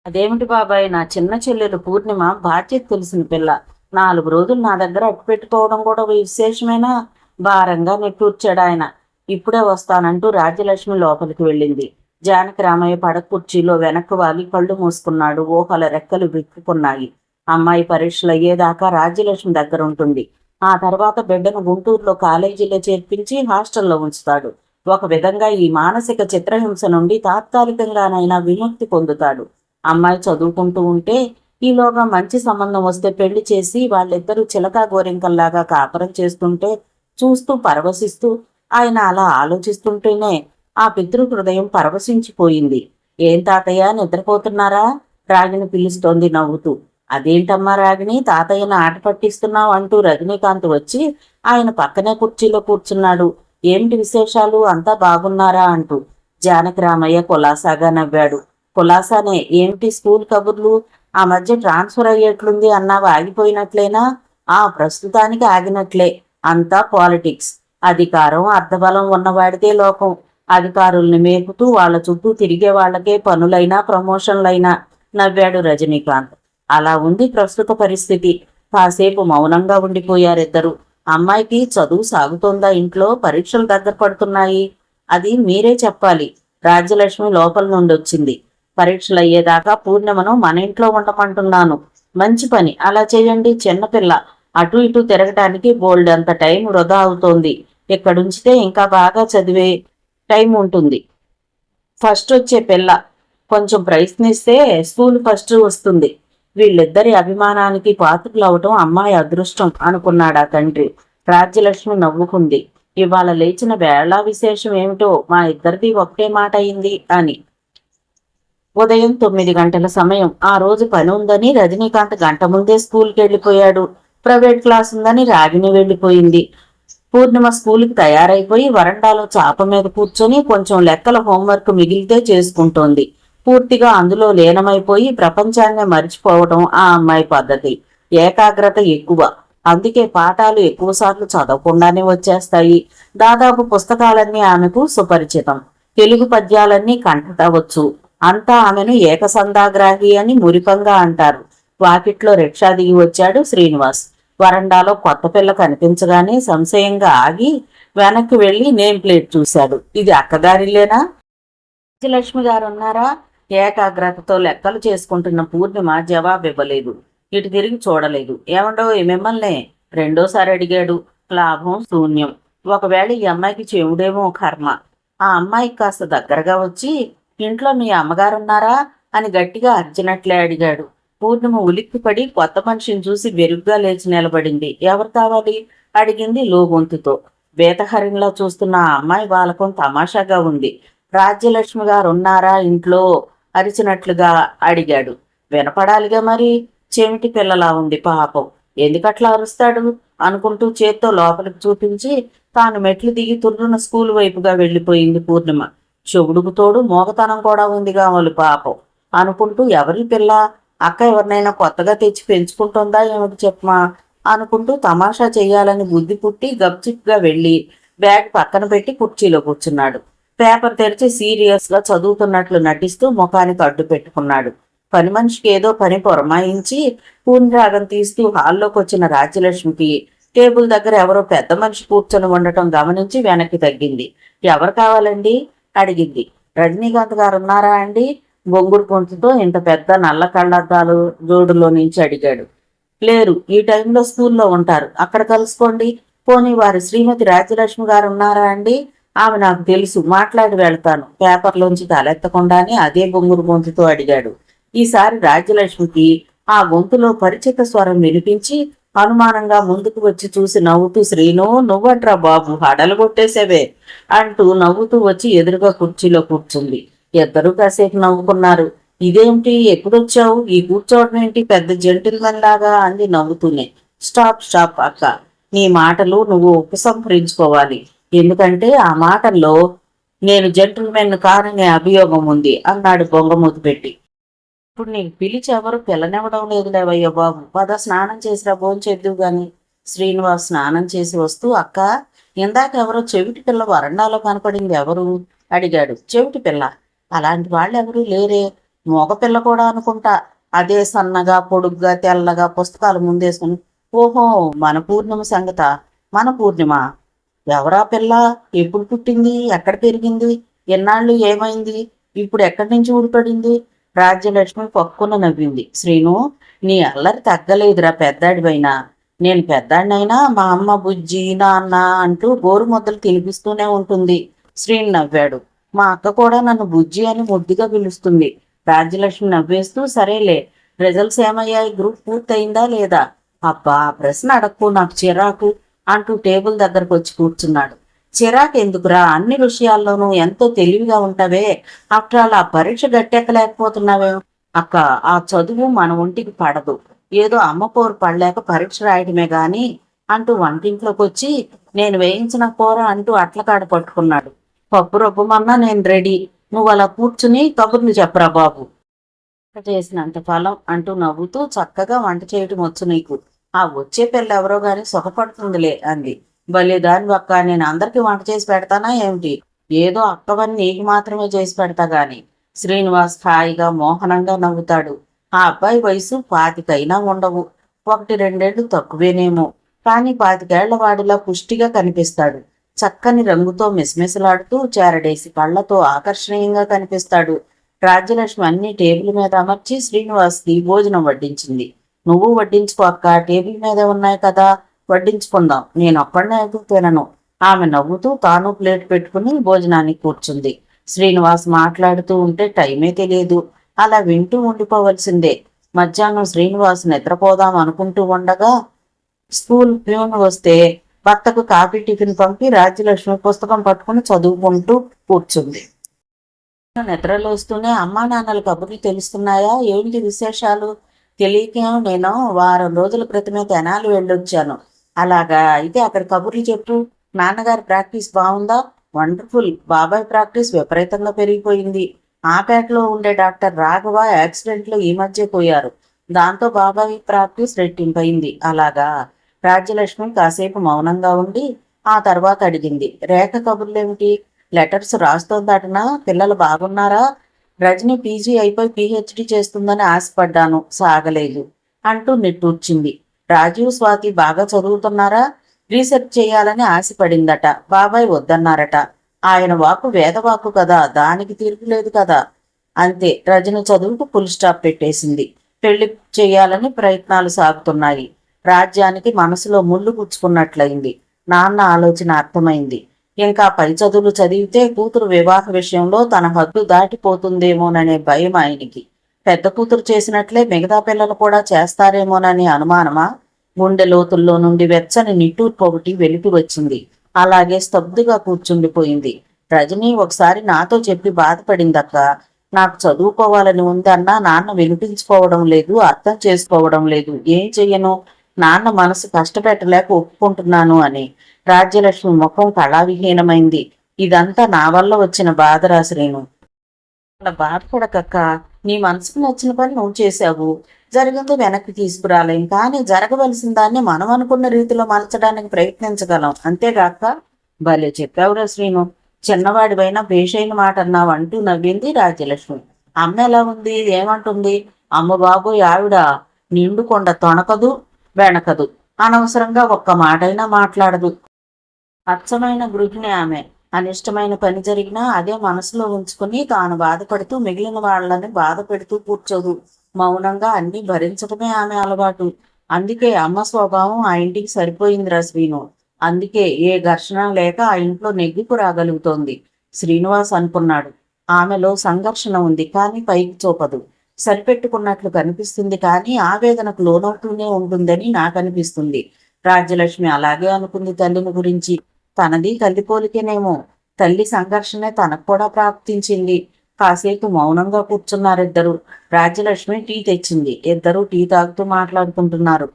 అదేమిటి బాబాయ్, నా చిన్న చెల్లెలు పూర్ణిమ బాధ్యత తెలిసిన పిల్ల. 4 రోజులు నా దగ్గర అట్టు పెట్టుకోవడం కూడా విశేషమేనా? భారంగా నిట్టూర్చాడు ఆయన. ఇప్పుడే వస్తానంటూ రాజ్యలక్ష్మి లోపలికి వెళ్ళింది. జానకి రామయ్య పడక కుర్చీలో వెనక్కు వాలి కళ్ళు మూసుకున్నాడు. ఊహల రెక్కలు విప్పుకున్నాయి. అమ్మాయి పరీక్షలు అయ్యేదాకా రాజ్యలక్ష్మి దగ్గర ఉంటుంది. ఆ తర్వాత బిడ్డను గుంటూరులో కాలేజీలో చేర్పించి హాస్టల్లో ఉంచుతాడు. ఒక విధంగా ఈ మానసిక చిత్రహింస నుండి తాత్కాలికంగానైనా విముక్తి పొందుతాడు. అమ్మాయి చదువుకుంటూ ఉంటే ఈలోగా మంచి సంబంధం వస్తే పెళ్లి చేసి వాళ్ళిద్దరూ చిలకా గోరింకల్లాగా కాపురం చేస్తుంటే చూస్తూ పరవశిస్తూ ఆయన అలా ఆలోచిస్తుంటేనే ఆ పితృ హృదయం పరవశించిపోయింది. ఏం తాతయ్య నిద్రపోతున్నారా? రాగిని పిలుస్తోంది నవ్వుతూ. అదేంటమ్మా రాగిని, తాతయ్యను ఆట పట్టిస్తున్నావు అంటూ రజనీకాంత్ వచ్చి ఆయన పక్కనే కుర్చీలో కూర్చున్నాడు. ఏమిటి విశేషాలు, అంతా బాగున్నారా అంటూ. జానకి రామయ్య కులాసాగా నవ్వాడు. కులాసానే ఏమిటి స్కూల్ కబుర్లు? ఆ మధ్య ట్రాన్స్ఫర్ అయ్యేట్లుంది అన్నావు, ఆగిపోయినట్లేనా? ప్రస్తుతానికి ఆగినట్లే. అంతా పాలిటిక్స్. అధికారం అర్ధబలం ఉన్నవాడితే లోకం. అధికారుల్ని మేపుతూ వాళ్ళ చుట్టూ తిరిగే వాళ్ళకే పనులైనా ప్రమోషన్లైనా నవ్వాడు రజనీకాంత్. అలా ఉంది ప్రస్తుత పరిస్థితి. కాసేపు మౌనంగా ఉండిపోయారిద్దరు. అమ్మాయికి చదువు సాగుతోందా? ఇంట్లో పరీక్షలు దగ్గర పడుతున్నాయి. అది మీరే చెప్పాలి. రాజ్యలక్ష్మి లోపల నుండి వచ్చింది. పరీక్షలు అయ్యేదాకా పూర్ణిమను మన ఇంట్లో ఉండమంటున్నాను. మంచి పని, అలా చేయండి. చిన్నపిల్ల అటు ఇటు తిరగటానికి బోల్డ్ అంత టైం వృధా అవుతోంది. ఇక్కడుంచితే ఇంకా బాగా చదివే టైం ఉంటుంది. ఫస్ట్ వచ్చే పిల్ల, కొంచెం ప్రయత్నిస్తే స్కూల్ ఫస్ట్ వస్తుంది. వీళ్ళిద్దరి అభిమానానికి పాత్రులవటం అమ్మాయి అదృష్టం అనుకున్నాడా తండ్రి. రాజ్యలక్ష్మి నవ్వుకుంది. ఇవాళ లేచిన వేళ విశేషం ఏమిటో, మా ఇద్దరిది ఒకటే మాట అయింది అని. ఉదయం 9 గంటల సమయం. ఆ రోజు పని ఉందని రజనీకాంత్ గంట ముందే స్కూల్కి వెళ్ళిపోయాడు. ప్రైవేట్ క్లాస్ ఉందని రాగిని వెళ్ళిపోయింది. పూర్ణిమ స్కూల్కి తయారైపోయి వరండాలో చాప మీద కూర్చొని కొంచెం లెక్కల హోంవర్క్ మిగిలితే చేసుకుంటోంది. పూర్తిగా అందులో లీనమైపోయి ప్రపంచాన్నే మరిచిపోవడం ఆ అమ్మాయి పద్ధతి. ఏకాగ్రత ఎక్కువ. అందుకే పాఠాలు ఎక్కువసార్లు చదవకుండానే వచ్చేస్తాయి. దాదాపు పుస్తకాలన్నీ ఆమెకు సుపరిచితం. తెలుగు పద్యాలన్నీ కంఠతవచ్చు. అంతా ఆమెను ఏకసంధాగ్రాహి అని మురిపంగా అంటారు. వాకిట్లో రిక్షా దిగి వచ్చాడు శ్రీనివాస్. వరండాలో కొత్త పిల్ల కనిపించగానే సంశయంగా ఆగి వెనక్కి వెళ్లి నేమ్ ప్లేట్ చూశాడు. ఇది అక్కదారిలేనా? రాజ్యలక్ష్మి గారు ఉన్నారా? ఏకాగ్రతతో లెక్కలు చేసుకుంటున్న పూర్ణిమ జవాబివ్వలేదు. ఇటు తిరిగి చూడలేదు. ఏమండో మిమ్మల్నే రెండోసారి అడిగాడు. లాభం శూన్యం. ఒకవేళ ఈ అమ్మాయికి చెవుడేమో కర్మ. ఆ అమ్మాయికి కాస్త దగ్గరగా వచ్చి, ఇంట్లో మీ అమ్మగారున్నారా అని గట్టిగా అర్చినట్లే అడిగాడు. పూర్ణిమ ఉలిక్కిపడి కొత్త మనిషిని చూసి వెరుగ్గా లేచి నిలబడింది. ఎవరు కావాలి అడిగింది లోగొంతుతో. బేతహరిణిలో చూస్తున్న ఆ అమ్మాయి బాలకం తమాషాగా ఉంది. రాజ్యలక్ష్మి గారు ఉన్నారా ఇంట్లో అరిచినట్లుగా అడిగాడు. వినపడాలిగా మరి. చెమిటి పిల్లలా ఉంది పాపం. ఎందుకట్లా అరుస్తాడు అనుకుంటూ చేత్తో లోపలికి చూపించి తాను మెట్లు దిగి తుర్రున స్కూల్ వైపుగా వెళ్ళిపోయింది పూర్ణిమ. చెవుడుకు తోడు మోగతనం కూడా ఉందిగా వాళ్ళు పాపం అనుకుంటూ, ఎవరి పిల్ల, అక్క ఎవరినైనా కొత్తగా తెచ్చి పెంచుకుంటుందా ఏమిటి చెప్పమా అనుకుంటూ తమాషా చెయ్యాలని బుద్ధి పుట్టి గప్చిప్గా వెళ్ళి బ్యాగ్ పక్కన పెట్టి కుర్చీలో కూర్చున్నాడు. పేపర్ తెరిచి సీరియస్గా చదువుతున్నట్లు నటిస్తూ ముఖానికి అడ్డు పెట్టుకున్నాడు. పని మనిషికి ఏదో పని పొరమాయించి పూర్ణరాగం తీస్తూ హాల్లోకి వచ్చిన రాజ్యలక్ష్మికి టేబుల్ దగ్గర ఎవరో పెద్ద మనిషి కూర్చొని ఉండటం గమనించి వెనక్కి తగ్గింది. ఎవరు కావాలండి అడిగింది. రజనీకాంత్ గారు ఉన్నారా అండి బొంగురు గొంతుతో ఇంత పెద్ద నల్ల కళ్ళద్దాలు జోడులో నుంచి అడిగాడు. లేరు, ఈ టైంలో స్కూల్లో ఉంటారు, అక్కడ కలుసుకోండి. పోనీ వారి శ్రీమతి రాజ్యలక్ష్మి గారు ఉన్నారా అండి? ఆమె నాకు తెలుసు, మాట్లాడి వెళ్తాను. పేపర్లోంచి తలెత్తకుండానే అదే బొంగురు గొంతుతో అడిగాడు. ఈసారి రాజ్యలక్ష్మికి ఆ గొంతులో పరిచిత స్వరం వినిపించి అనుమానంగా ముందుకు వచ్చి చూసి నవ్వుతూ, శ్రీను నువ్వట్రా బాబు, హడలు కొట్టేసేవే అంటూ నవ్వుతూ వచ్చి ఎదురుగా కుర్చీలో కూర్చుంది. ఇద్దరూ కాసేపు నవ్వుకున్నారు. ఇదేమిటి ఎప్పుడొచ్చావు, ఈ కూర్చోవడం ఏంటి పెద్ద జెంటిల్మెన్ లాగా అంది నవ్వుతూనే. స్టాప్ స్టాప్ అక్క, నీ మాటలు నువ్వు ఉపసంహరించుకోవాలి. ఎందుకంటే ఆ మాటల్లో నేను జెంటిల్మెన్ కాననే అభియోగం ఉంది అన్నాడు బొంగమూతి పెట్టి. ఇప్పుడు నీకు పిలిచి ఎవరు పిల్లనివ్వడం లేదులేవయ్య బాబు, పద స్నానం చేసిరా భోంచేద్దు గాని. శ్రీనివాస్ స్నానం చేసి వస్తూ, అక్క ఇందాక ఎవరో చెవిటి పిల్ల వరండాలో కనపడింది, ఎవరు అడిగాడు. చెవిటి పిల్ల? అలాంటి వాళ్ళు ఎవరు లేరే. మగపిల్ల కూడా అనుకుంటా. అదే సన్నగా పొడుగ్గా తెల్లగా పుస్తకాలు ముందేసుకుని. ఓహో, మన పూర్ణిమ సంగత. మన పూర్ణిమ ఎవరా పిల్ల? ఎప్పుడు పుట్టింది, ఎక్కడ పెరిగింది, ఎన్నాళ్ళు ఏమైంది, ఇప్పుడు ఎక్కడి నుంచి ఊడిపడింది? రాజ్యలక్ష్మి పక్కున నవ్వింది. శ్రీను, నీ అల్లరి తగ్గలేదురా పెద్దాడివైనా. నేను పెద్దాడినైనా మా అమ్మ బుజ్జి నాన్న అంటూ గోరు ముద్దలు తినిపిస్తూనే ఉంటుంది. శ్రీను నవ్వాడు. మా అక్క కూడా నన్ను బుజ్జి అని ముద్దుగా పిలుస్తుంది. రాజ్యలక్ష్మి నవ్వేస్తూ, సరేలే, రిజల్ట్స్ ఏమయ్యాయి, గ్రూప్ పూర్తయిందా లేదా? అబ్బా, ప్రశ్న అడక్కు, నాకు చిరాకు అంటూ టేబుల్ దగ్గరకు వచ్చి కూర్చున్నాడు. చిరాకు ఎందుకురా, అన్ని విషయాల్లోనూ ఎంతో తెలివిగా ఉంటావే. ఆఫ్టర్ ఆల్ ఆ పరీక్ష గట్టెక్కలేకపోతున్నావే. అక్క, ఆ చదువు మన ఒంటికి పడదు. ఏదో అమ్మ పోరు పడలేక పరీక్ష రాయడమే గాని అంటూ వంటింట్లోకి వచ్చి నేను వేయించిన కూర అంటూ అట్లకాడ పట్టుకున్నాడు. పప్పు రొప్పమన్నా నేను రెడీ, నువ్వు అలా కూర్చుని కబుర్లు చెప్పరా బాబు. చేసినంత ఫలం అంటూ నవ్వుతూ, చక్కగా వంట చేయటం వచ్చు నీకు. ఆ వచ్చే పిల్ల ఎవరో గాని సుఖపడుతుందిలే అంది. భలే దాని అక్క, నేను అందరికీ వంట చేసి పెడతానా ఏమిటి? ఏదో అక్కవని నీకు మాత్రమే చేసి పెడతా గాని. శ్రీనివాస్ హాయిగా మోహనంగా నవ్వుతాడు. ఆ అబ్బాయి వయసు 25 ఉండవు, 1-2 తక్కువేనేమో, కానీ 25 వాడిలా పుష్టిగా కనిపిస్తాడు. చక్కని రంగుతో మిసమిసలాడుతూ చేరడేసి కళ్లతో ఆకర్షణీయంగా కనిపిస్తాడు. రాజ్యలక్ష్మి అన్ని టేబుల్ మీద అమర్చి శ్రీనివాస్కి భోజనం వడ్డించింది. నువ్వు వడ్డించుకో అక్క, టేబుల్ మీద ఉన్నాయి కదా, వడ్డించుకుందాం, నేను ఒక్కడనే ఎదుగు తినను. ఆమె నవ్వుతూ తాను ప్లేట్ పెట్టుకుని భోజనానికి కూర్చుంది. శ్రీనివాస్ మాట్లాడుతూ ఉంటే టైమే తెలియదు. అలా వింటూ ఉండిపోవలసిందే. మధ్యాహ్నం శ్రీనివాస్ నిద్రపోదాం అనుకుంటూ ఉండగా స్కూల్ ప్యూన్ వస్తే భర్తకు కాఫీ టిఫిన్ పంపి రాజ్యలక్ష్మి పుస్తకం పట్టుకుని చదువుకుంటూ కూర్చుంది. నిద్రలోస్తూనే అమ్మా నాన్నల కబుర్లు తెలుస్తున్నాయా, ఏంటి విశేషాలు? తెలియక నేను వారం రోజుల క్రితమే తెనాలి వెళ్ళొచ్చాను. అలాగా, అయితే అక్కడ కబుర్లు చెప్పు. నాన్నగారి ప్రాక్టీస్ బాగుందా? వండర్ఫుల్. బాబాయ్ ప్రాక్టీస్ విపరీతంగా పెరిగిపోయింది. ఆపేటలో ఉండే డాక్టర్ రాఘవ యాక్సిడెంట్లో ఈ మధ్య పోయారు. దాంతో బాబాయ్ ప్రాక్టీస్ రెట్టింపైంది. అలాగా. రాజ్యలక్ష్మి కాసేపు మౌనంగా ఉండి ఆ తర్వాత అడిగింది. రేఖ కబుర్లేమిటి? లెటర్స్ రాస్తోందటనా? పిల్లలు బాగున్నారా? రజని పీజీ అయిపోయి పిహెచ్డి చేస్తుందని ఆశపడ్డాను, సాగలేదు అంటూ నిట్టూర్చింది. రాజీవ్ స్వాతి బాగా చదువుతున్నారా? రీసెర్చ్ చేయాలని ఆశపడిందట, బాబాయ్ వద్దన్నారట. ఆయన వాకు వేదవాకు కదా, దానికి తిరుగులేదు కదా. అంతే, రజని చదువుకు ఫుల్ స్టాప్ పెట్టేసింది. పెళ్లి చేయాలని ప్రయత్నాలు సాగుతున్నాయి. రాజ్యానికి మనసులో ముళ్ళు గుచ్చుకున్నట్లయింది. నాన్న ఆలోచన అర్థమైంది. ఇంకా పై చదువులు చదివితే కూతురు వివాహ విషయంలో తన హద్దు దాటిపోతుందేమోననే భయం ఆయనకి. పెద్ద కూతురు చేసినట్లే మిగతా పిల్లలు కూడా చేస్తారేమోననే అనుమానమా? గుండె లోతుల్లో నుండి వెచ్చని నిట్టూర్పు ఒకటి వెలికి వచ్చింది. అలాగే స్తబ్దుగా కూర్చుండిపోయింది. రజనీ ఒకసారి నాతో చెప్పి బాధపడిందక్క. నాకు చదువుకోవాలని ఉందన్నా నాన్న వినిపించుకోవడం లేదు, అర్థం చేసుకోవడం లేదు. ఏం చెయ్యను? నాన్న మనసు కష్టపెట్టలేక ఒప్పుకుంటున్నాను అని. రాజ్యలక్ష్మి ముఖం కళావిహీనమైంది. ఇదంతా నా వల్ల వచ్చిన బాధరా శ్రీను. అలా బాధపడకక్క. నీ మనసుకు నచ్చిన పని నువ్వు చేశావు. జరిగింది వెనక్కి తీసుకురాలేం, కానీ జరగవలసిన దాన్ని మనం అనుకున్న రీతిలో మలచడానికి ప్రయత్నించగలం. అంతేగాక భలే చెప్పావురా శ్రీను. చిన్నవాడివైనా భేషైన మాట అన్నావు అంటూ నవ్వింది రాజ్యలక్ష్మి. అమ్మ ఎలా ఉంది? ఏమంటుంది? అమ్మ బాబోయ్, ఆవిడ నిండుకొండ తొణకదు, వెనకదు. అనవసరంగా ఒక్క మాటైనా మాట్లాడదు. అచ్చమైన గృహిణి ఆమె. అనిష్టమైన పని జరిగినా అదే మనసులో ఉంచుకుని తాను బాధపడుతూ మిగిలిన వాళ్ళని బాధ పెడుతూ కూర్చోదు. మౌనంగా అన్ని భరించడమే ఆమె అలవాటు. అందుకే అమ్మ స్వభావం ఆ ఇంటికి సరిపోయిందిరా శ్రీను. అందుకే ఏ ఘర్షణ లేక ఆ ఇంట్లో నెగ్గిపు రాగలుగుతోంది. శ్రీనివాస్ అనుకున్నాడు. ఆమెలో సంఘర్షణ ఉంది, కానీ పైకి చూపదు. సరిపెట్టుకున్నట్లు కనిపిస్తుంది, కానీ ఆవేదనకు లోనవుతూనే ఉంటుందని నాకనిపిస్తుంది. రాజ్యలక్ష్మి అలాగే అనుకుంది తల్లిని గురించి. తనది తల్లి పోలికేనేమో. తల్లి సంఘర్షణే తనకు కూడా ప్రాప్తించింది. కాసేపు మౌనంగా కూర్చున్నారిద్దరు. రాజ్యలక్ష్మి టీ తెచ్చింది. ఇద్దరూ టీ తాగుతూ మాట్లాడుకుంటున్నారు.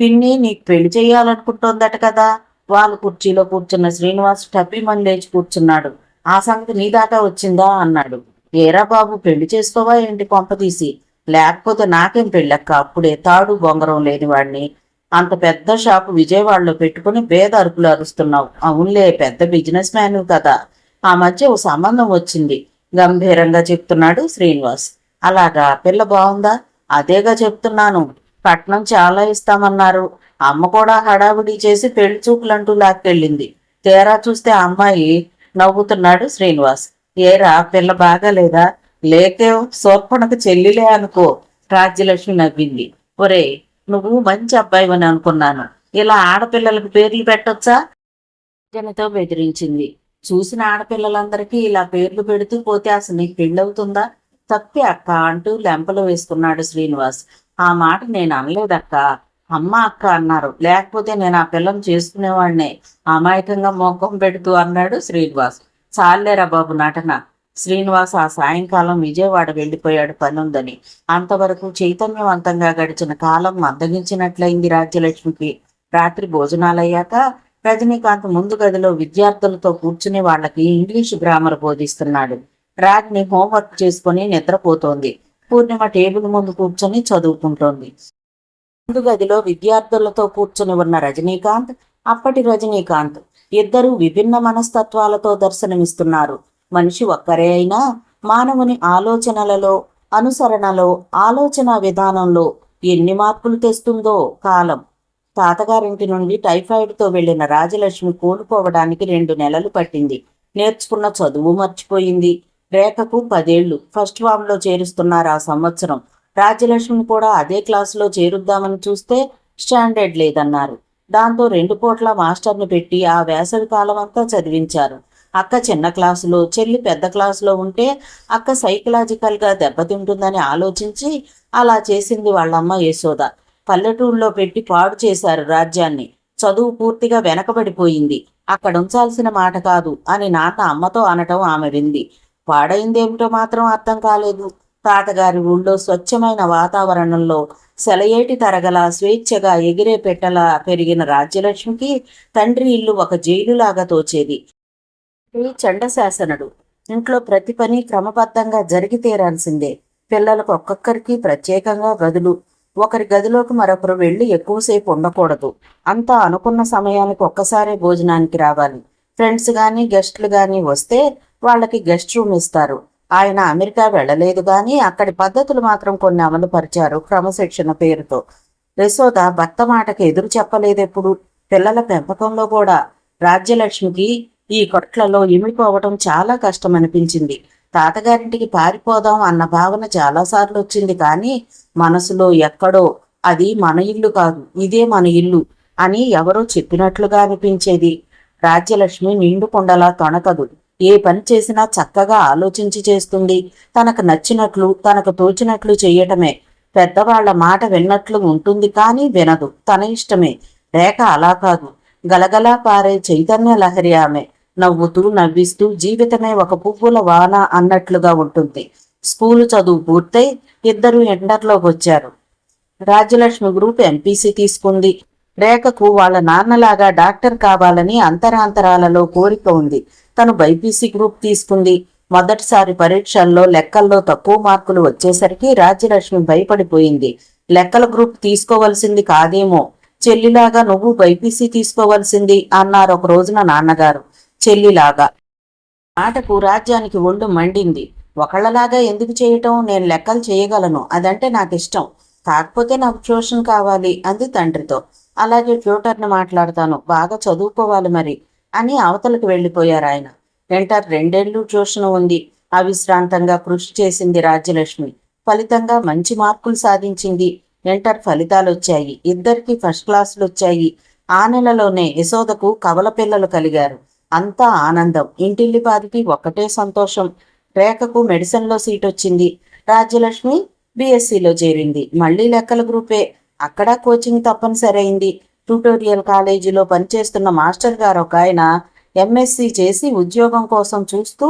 పిన్ని నీకు పెళ్లి చేయాలనుకుంటోందట కదా. వాళ్ళు కుర్చీలో కూర్చున్న శ్రీనివాస్ టప్పిమని లేచి కూర్చున్నాడు. ఆ సంగతి నీ దాకా వచ్చిందా అన్నాడు. ఏరా బాబు, పెళ్లి చేసుకోవా ఏంటి కొంపతీసి? లేకపోతే నాకేం పెళ్ళక్క, అప్పుడే తాడు బొంగరం లేనివాడిని. అంత పెద్ద షాపు విజయవాడలో పెట్టుకుని పేద అరుపులు అరుస్తున్నావు. అవునులే, పెద్ద బిజినెస్ మ్యాన్ కదా. ఆ మధ్య ఓ సంబంధం వచ్చింది గంభీరంగా చెప్తున్నాడు శ్రీనివాస్. అలాగా? పిల్ల బాగుందా? అదేగా చెప్తున్నాను. కట్నం చాలా ఇస్తామన్నారు. అమ్మ కూడా హడావిడి చేసి పెళ్లి చూపులంటూ లాక్కెళ్ళింది. తేరా చూస్తే ఆ అమ్మాయి. నవ్వుతున్నాడు శ్రీనివాస్. ఏరా, పిల్ల బాగాలేదా? లేకే, శోర్పణకు చెల్లిలే అనుకో. రాజ్యలక్ష్మి నవ్వింది. ఒరే, నువ్వు మంచి అబ్బాయివని అనుకున్నాను. ఇలా ఆడపిల్లలకు పేర్లు పెట్టొచ్చా? జనతో బెదిరించింది. చూసిన ఆడపిల్లలందరికీ ఇలా పేర్లు పెడుతూ పోతే అసలు నీకు పెళ్ళవుతుందా? తప్పే అక్క అంటూ లెంపలు వేసుకున్నాడు శ్రీనివాస్. ఆ మాట నేను అనలేదక్క. అమ్మ అక్క అన్నారు. లేకపోతే నేను ఆ పిల్లని చేసుకునేవాడినే. అమాయకంగా మొఖం పెడుతూ అన్నాడు శ్రీనివాస్. చాలేరా బాబు నటన. శ్రీనివాస్ ఆ సాయంకాలం విజయవాడ వెళ్లిపోయాడు పనుందని. అంతవరకు చైతన్యవంతంగా గడిచిన కాలం మందగించినట్లయింది రాజ్యలక్ష్మికి. రాత్రి భోజనాలయ్యాక రజనీకాంత్ ముందు గదిలో విద్యార్థులతో కూర్చుని వాళ్ళకి ఇంగ్లీషు గ్రామర్ బోధిస్తున్నాడు. రాజ్ని హోంవర్క్ చేసుకుని నిద్రపోతోంది. పూర్ణిమ టేబుల్ ముందు కూర్చొని చదువుకుంటోంది. ముందు గదిలో విద్యార్థులతో కూర్చుని ఉన్న రజనీకాంత్, అప్పటి రజనీకాంత్. ఇద్దరూ విభిన్న మనస్తత్వాలతో దర్శనమిస్తున్నారు. మనిషి ఒక్కరే అయినా మానవుని ఆలోచనలలో, అనుసరణలో, ఆలోచన విధానంలో ఎన్ని మార్పులు తెస్తుందో కాలం. తాతగారింటి నుండి టైఫాయిడ్తో వెళ్లిన రాజలక్ష్మి కోలుకోవడానికి 2 నెలలు పట్టింది. నేర్చుకున్న చదువు మర్చిపోయింది. రేఖకు 10 ఏళ్లు. ఫస్ట్ ఫామ్లో చేరుస్తున్నారు ఆ సంవత్సరం. రాజ్యలక్ష్మిని కూడా అదే క్లాసులో చేరుద్దామని చూస్తే స్టాండర్డ్ లేదన్నారు. దాంతో 2 పూట్ల మాస్టర్ని పెట్టి ఆ వేసవి కాలం అంతా చదివించారు. అక్క చిన్న క్లాసులో, చెల్లి పెద్ద క్లాసులో ఉంటే అక్క సైకలాజికల్గా దెబ్బతింటుందని ఆలోచించి అలా చేసింది వాళ్ళమ్మ యశోద. పల్లెటూరులో పెట్టి పాడు చేశారు రాజ్యాన్ని. చదువు పూర్తిగా వెనకబడిపోయింది. అక్కడ ఉంచాల్సిన మాట కాదు అని నాన్న అమ్మతో అనటం ఆమె వింది. పాడైందేమిటో మాత్రం అర్థం కాలేదు. తాతగారి ఊళ్ళో స్వచ్ఛమైన వాతావరణంలో సెలయేటి తరగల స్వేచ్ఛగా ఎగిరే పెట్టలా పెరిగిన రాజ్యలక్ష్మికి తండ్రి ఇల్లు ఒక జైలులాగా తోచేది. చండశాసనుడు. ఇంట్లో ప్రతి పని క్రమబద్ధంగా జరిగి తీరాల్సిందే. పిల్లలకు ఒక్కొక్కరికి ప్రత్యేకంగా గదులు. ఒకరి గదిలోకి మరొకరు వెళ్ళి ఎక్కువసేపు ఉండకూడదు. అంతా అనుకున్న సమయానికి ఒక్కసారే భోజనానికి రావాలి. ఫ్రెండ్స్ కానీ గెస్టులు కానీ వస్తే వాళ్ళకి గెస్ట్ రూమ్ ఇస్తారు. ఆయన అమెరికా వెళ్ళలేదు, కానీ అక్కడి పద్ధతులు మాత్రం కొన్ని అమలుపరిచారు క్రమశిక్షణ పేరుతో. యశోద భర్త మాటకి ఎదురు చెప్పలేదెప్పుడు. పిల్లల పెంపకంలో కూడా రాజ్యలక్ష్మికి ఈ కొట్లలో ఇమిడిపోవటం చాలా కష్టం అనిపించింది. తాతగారింటికి పారిపోదాం అన్న భావన చాలాసార్లు వచ్చింది, కానీ మనసులో ఎక్కడో అది మన ఇల్లు కాదు, ఇదే మన ఇల్లు అని ఎవరో చెప్పినట్లుగా అనిపించేది. రాజ్యలక్ష్మి నిండుకొండలా తొణకదు. ఏ పని చేసినా చక్కగా ఆలోచించి చేస్తుంది. తనకు నచ్చినట్లు, తనకు తోచినట్లు చెయ్యటమే. పెద్దవాళ్ల మాట విన్నట్లు ఉంటుంది, కానీ వినదు. తన ఇష్టమే. రేఖ అలా కాదు. గలగలా పారే చైతన్య లహరి ఆమె. నవ్వుతూ నవ్విస్తూ జీవితమే ఒక పువ్వుల వాన అన్నట్లుగా ఉంటుంది. స్కూలు చదువు పూర్తయి ఇద్దరు ఎండర్లోకి వచ్చారు. రాజ్యలక్ష్మి గ్రూప్ ఎంపీసీ తీసుకుంది. రేఖకు వాళ్ళ నాన్నలాగా డాక్టర్ కావాలని అంతరాంతరాలలో కోరిక ఉంది. తను బైపీసీ గ్రూప్ తీసుకుంది. మొదటిసారి పరీక్షల్లో లెక్కల్లో తక్కువ మార్కులు వచ్చేసరికి రాజ్యలక్ష్మి భయపడిపోయింది. లెక్కల గ్రూప్ తీసుకోవలసింది కాదేమో, చెల్లిలాగా నువ్వు బైపీసీ తీసుకోవలసింది అన్నారు ఒక రోజున నాన్నగారు. చెల్లిలాగా మాటకు రాజ్యానికి ఒళ్ళు మండింది. ఒకళ్ళలాగా ఎందుకు చేయటం, నేను లెక్కలు చేయగలను, అదంటే నాకు ఇష్టం, కాకపోతే నాకు ట్యూషన్ కావాలి అంది తండ్రితో. అలాగే ట్యూటర్ని మాట్లాడతాను, బాగా చదువుకోవాలి మరి అని అవతలకు వెళ్ళిపోయారు ఆయన. ఇంటర్ 2 ఏళ్ళు ట్యూషన్ ఉంది. అవిశ్రాంతంగా కృషి చేసింది రాజ్యలక్ష్మి. ఫలితంగా మంచి మార్కులు సాధించింది. ఇంటర్ ఫలితాలు వచ్చాయి. ఇద్దరికి ఫస్ట్ క్లాసులు వచ్చాయి. ఆ నెలలోనే యశోదకు కవల పిల్లలు కలిగారు. అంతా ఆనందం. ఇంటిల్లిపాదికి ఒక్కటే సంతోషం. రేఖకు మెడిసిన్లో సీట్ వచ్చింది. రాజ్యలక్ష్మి బీఎస్సీలో చేరింది. మళ్లీ లెక్కల గ్రూపే. అక్కడ కోచింగ్ తప్పనిసరి అయింది. ట్యూటోరియల్ కాలేజీలో పనిచేస్తున్న మాస్టర్ గారు ఒక ఆయన ఎంఎస్సీ చేసి ఉద్యోగం కోసం చూస్తూ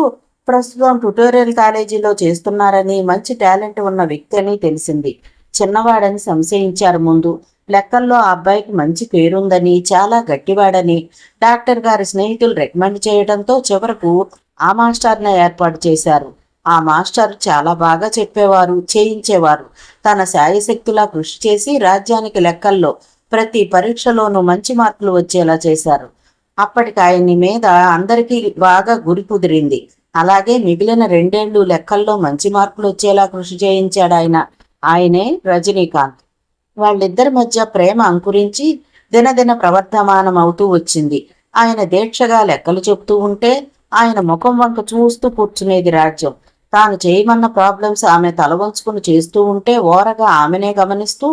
ప్రస్తుతం ట్యూటోరియల్ కాలేజీలో చేస్తున్నారని, మంచి టాలెంట్ ఉన్న వ్యక్తి అని తెలిసింది. చిన్నవాడని సంశయించారు ముందు. లెక్కల్లో ఆ అబ్బాయికి మంచి పేరుందని, చాలా గట్టివాడని డాక్టర్ గారి స్నేహితులు రికమెండ్ చేయడంతో చివరకు ఆ మాస్టర్నే ఏర్పాటు చేశారు. ఆ మాస్టర్ చాలా బాగా చెప్పేవారు, చేయించేవారు. తన శాయశక్తులా కృషి చేసి రాజ్యానికి లెక్కల్లో ప్రతి పరీక్షలోనూ మంచి మార్కులు వచ్చేలా చేశారు. అప్పటికి ఆయన్ని మీద అందరికీ బాగా గురి కుదిరింది. అలాగే మిగిలిన 2 ఏళ్ళు లెక్కల్లో మంచి మార్కులు వచ్చేలా కృషి చేయించాడు ఆయన. ఆయనే రజనీకాంత్. వాళ్ళిద్దరి మధ్య ప్రేమ అంకురించి దినదిన ప్రవర్ధమానం అవుతూ వచ్చింది. ఆయన దీక్షగా లెక్కలు చెప్తూ ఉంటే ఆయన ముఖం వంక చూస్తూ కూర్చునేది రాజ్యం. తాను చేయమన్న ప్రాబ్లమ్స్ ఆమె తల వంచుకుని చేస్తూ ఉంటే ఓరగా ఆమెనే గమనిస్తూ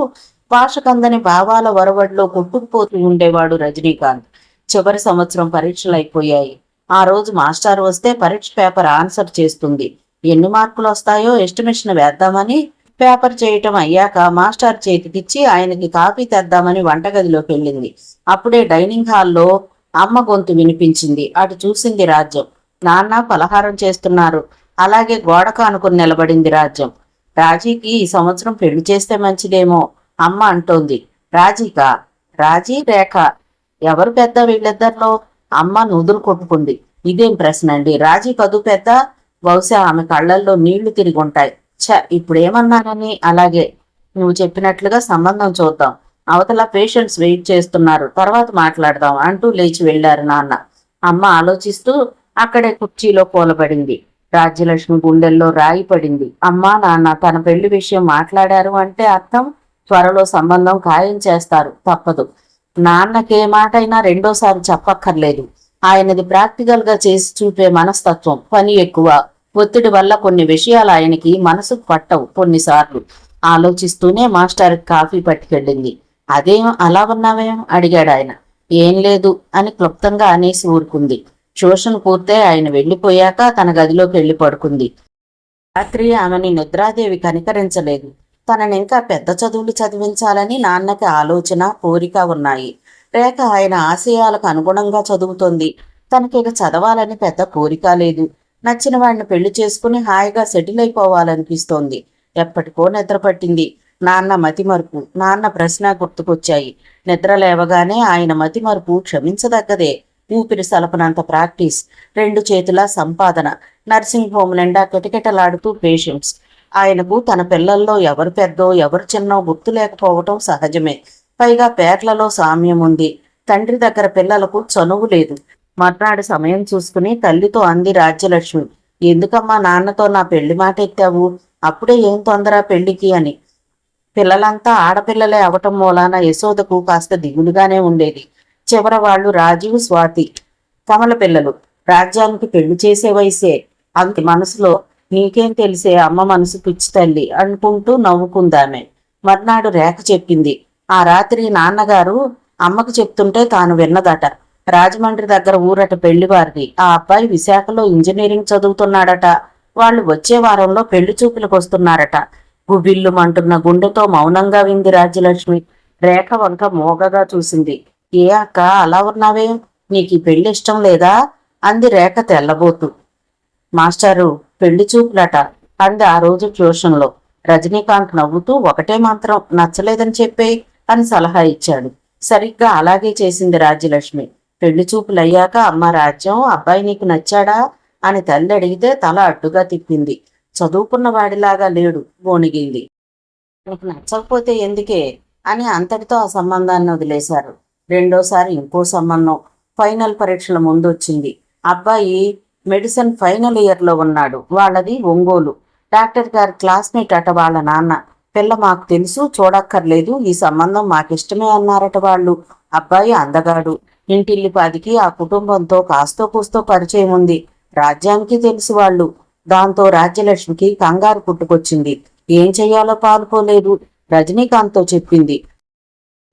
భాషకందని భావాల వరవడిలో కొట్టుకుపోతూ ఉండేవాడు రజనీకాంత్. చివరి సంవత్సరం పరీక్షలు అయిపోయాయి. ఆ రోజు మాస్టర్ వస్తే పరీక్ష పేపర్ ఆన్సర్ చేస్తుంది. ఎన్ని మార్కులు వస్తాయో ఎస్టిమేషన్ వేద్దామని పేపర్ చేయటం అయ్యాక మాస్టర్ చేతికిచ్చి ఆయనకి కాఫీ తెద్దామని వంటగదిలోకి వెళ్ళింది. అప్పుడే డైనింగ్ హాల్లో అమ్మ గొంతు వినిపించింది. అటు చూసింది రాజ్యం. నాన్న పలహారం చేస్తున్నారు. అలాగే గోడకు అనుకుని నిలబడింది రాజ్యం. రాజీకి ఈ సంవత్సరం పెళ్లి చేస్తే మంచిదేమో అమ్మ అంటోంది. రాజీకా? రాజీ, రేఖ ఎవరు పెద్ద వీళ్ళిద్దరిలో? అమ్మ నుదురు కొట్టుకుంది. ఇదేం ప్రశ్న అండి, రాజీ కదు పెద్ద? బహుశా ఆమె కళ్ళల్లో నీళ్లు తిరిగి ఉంటాయి. ఇప్పుడేమన్నానని? అలాగే నువ్వు చెప్పినట్లుగా సంబంధం చూద్దాం. అవతల పేషెంట్స్ వెయిట్ చేస్తున్నారు, తర్వాత మాట్లాడదాం అంటూ లేచి వెళ్లారు నాన్న. అమ్మ ఆలోచిస్తూ అక్కడే కుర్చీలో కూలబడింది. రాజ్యలక్ష్మి గుండెల్లో రాయి పడింది. అమ్మా నాన్న తన పెళ్లి విషయం మాట్లాడారు అంటే అర్థం త్వరలో సంబంధం ఖాయం చేస్తారు, తప్పదు. నాన్నకే మాటైనా రెండోసారి చెప్పక్కర్లేదు. ఆయనది ప్రాక్టికల్ గా చేసి చూపే మనస్తత్వం. పని ఎక్కువ, ఒత్తిడి వల్ల కొన్ని విషయాలు ఆయనకి మనసుకు పట్టవు. కొన్నిసార్లు ఆలోచిస్తూనే మాస్టర్ కాఫీ పట్టుకెళ్ళింది. అదేం అలా ఉన్నావేం అడిగాడు ఆయన. ఏం లేదు అని క్లుప్తంగా అనేసి ఊరుకుంది. ట్యూషన్ పూర్తే ఆయన వెళ్లిపోయాక తన గదిలోకి వెళ్లి పడుకుంది. రాత్రి ఆమెని నిద్రాదేవి కనికరించలేదు. తనని ఇంకా పెద్ద చదువులు చదివించాలని నాన్నకి ఆలోచన, కోరిక ఉన్నాయి. రేఖ ఆయన ఆశయాలకు అనుగుణంగా చదువుతోంది. తనకి ఇక చదవాలని పెద్ద కోరిక లేదు. నచ్చిన వాడిని పెళ్లి చేసుకుని హాయిగా సెటిల్ అయిపోవాలనిపిస్తోంది. ఎప్పటికో నిద్ర పట్టింది. నాన్న మతిమరుపు, నాన్న ప్రశ్న గుర్తుకొచ్చాయి. నిద్ర లేవగానే ఆయన మతిమరుపు క్షమించదగ్గదే. ఊపిరి సలపనంత ప్రాక్టీస్, 2 చేతుల సంపాదన, నర్సింగ్ హోమ్ నిండా కిటకిటలాడుతూ పేషెంట్స్. ఆయనకు తన పిల్లల్లో ఎవరు పెద్దో ఎవరు చిన్నో గుర్తు లేకపోవటం సహజమే. పైగా పేర్లలో సామ్యం ఉంది. తండ్రి దగ్గర పిల్లలకు చనువు లేదు. మర్నాడు సమయం చూసుకుని తల్లితో అంది రాజ్యలక్ష్మి. ఎందుకమ్మా నాన్నతో నా పెళ్లి మాట ఎత్తావు? అప్పుడే ఏం తొందర పెళ్లికి అని. పిల్లలంతా ఆడపిల్లలే అవటం మూలాన యశోదకు కాస్త దిగులుగానే ఉండేది. చివర వాళ్ళు రాజీవ్, స్వాతి కమల పిల్లలు. రాజ్యానికి పెళ్లి చేసే వయసే. అంత మనసులో నీకేం తెలిసే, అమ్మ మనసు పిచ్చి తల్లి అనుకుంటూ నవ్వుకుందామె. మర్నాడు రేఖ చెప్పింది. ఆ రాత్రి నాన్నగారు అమ్మకు చెప్తుంటే తాను విన్నదట. రాజమండ్రి దగ్గర ఊరట పెళ్లివారిది. ఆ అబ్బాయి విశాఖలో ఇంజనీరింగ్ చదువుతున్నాడట. వాళ్ళు వచ్చే వారంలో పెళ్లి చూపులకు వస్తున్నారట. గుబిల్లు మంటున్న గుండెతో మౌనంగా వింది రాజ్యలక్ష్మి. రేఖ వంక మోగగా చూసింది. ఏ అక్క అలా ఉన్నావే, నీకు ఈ పెళ్లి ఇష్టం లేదా అంది రేఖ తెల్లబోతూ. మాస్టారు, పెళ్లి చూపులట అంది ఆ రోజు ట్యూషన్లో. రజనీకాంత్ నవ్వుతూ ఒకటే మాత్రం నచ్చలేదని చెప్పేయ్ అని సలహా ఇచ్చాడు. సరిగ్గా అలాగే చేసింది రాజ్యలక్ష్మి. పెళ్లి చూపులయ్యాక అమ్మ రాజ్యం, అబ్బాయి నీకు నచ్చాడా అని తల్లి అడిగితే తల అడ్డుగా తిప్పింది. చదువుకున్న వాడిలాగా లేడు గోణిగింది. నీకు నచ్చకపోతే ఎందుకే అని అంతటితో ఆ సంబంధాన్ని వదిలేశారు. రెండోసారి ఇంకో సంబంధం ఫైనల్ పరీక్షల ముందు వచ్చింది. అబ్బాయి మెడిసిన్ ఫైనల్ ఇయర్లో ఉన్నాడు. వాళ్ళది ఒంగోలు. డాక్టర్ గారి క్లాస్మేట్ అట వాళ్ళ నాన్న. పిల్ల మాకు తెలుసు, చూడక్కర్లేదు, ఈ సంబంధం మాకిష్టమే అన్నారట వాళ్ళు. అబ్బాయి అందగాడు, ఇంటిల్లిపాదికి ఆ కుటుంబంతో కాస్తో కూస్తో పరిచయం ఉంది. రాజ్యానికి తెలుసు వాళ్ళు. దాంతో రాజ్యలక్ష్మికి కంగారు పుట్టుకొచ్చింది. ఏం చెయ్యాలో పాలుపోలేదు. రజనీకాంత్తో చెప్పింది.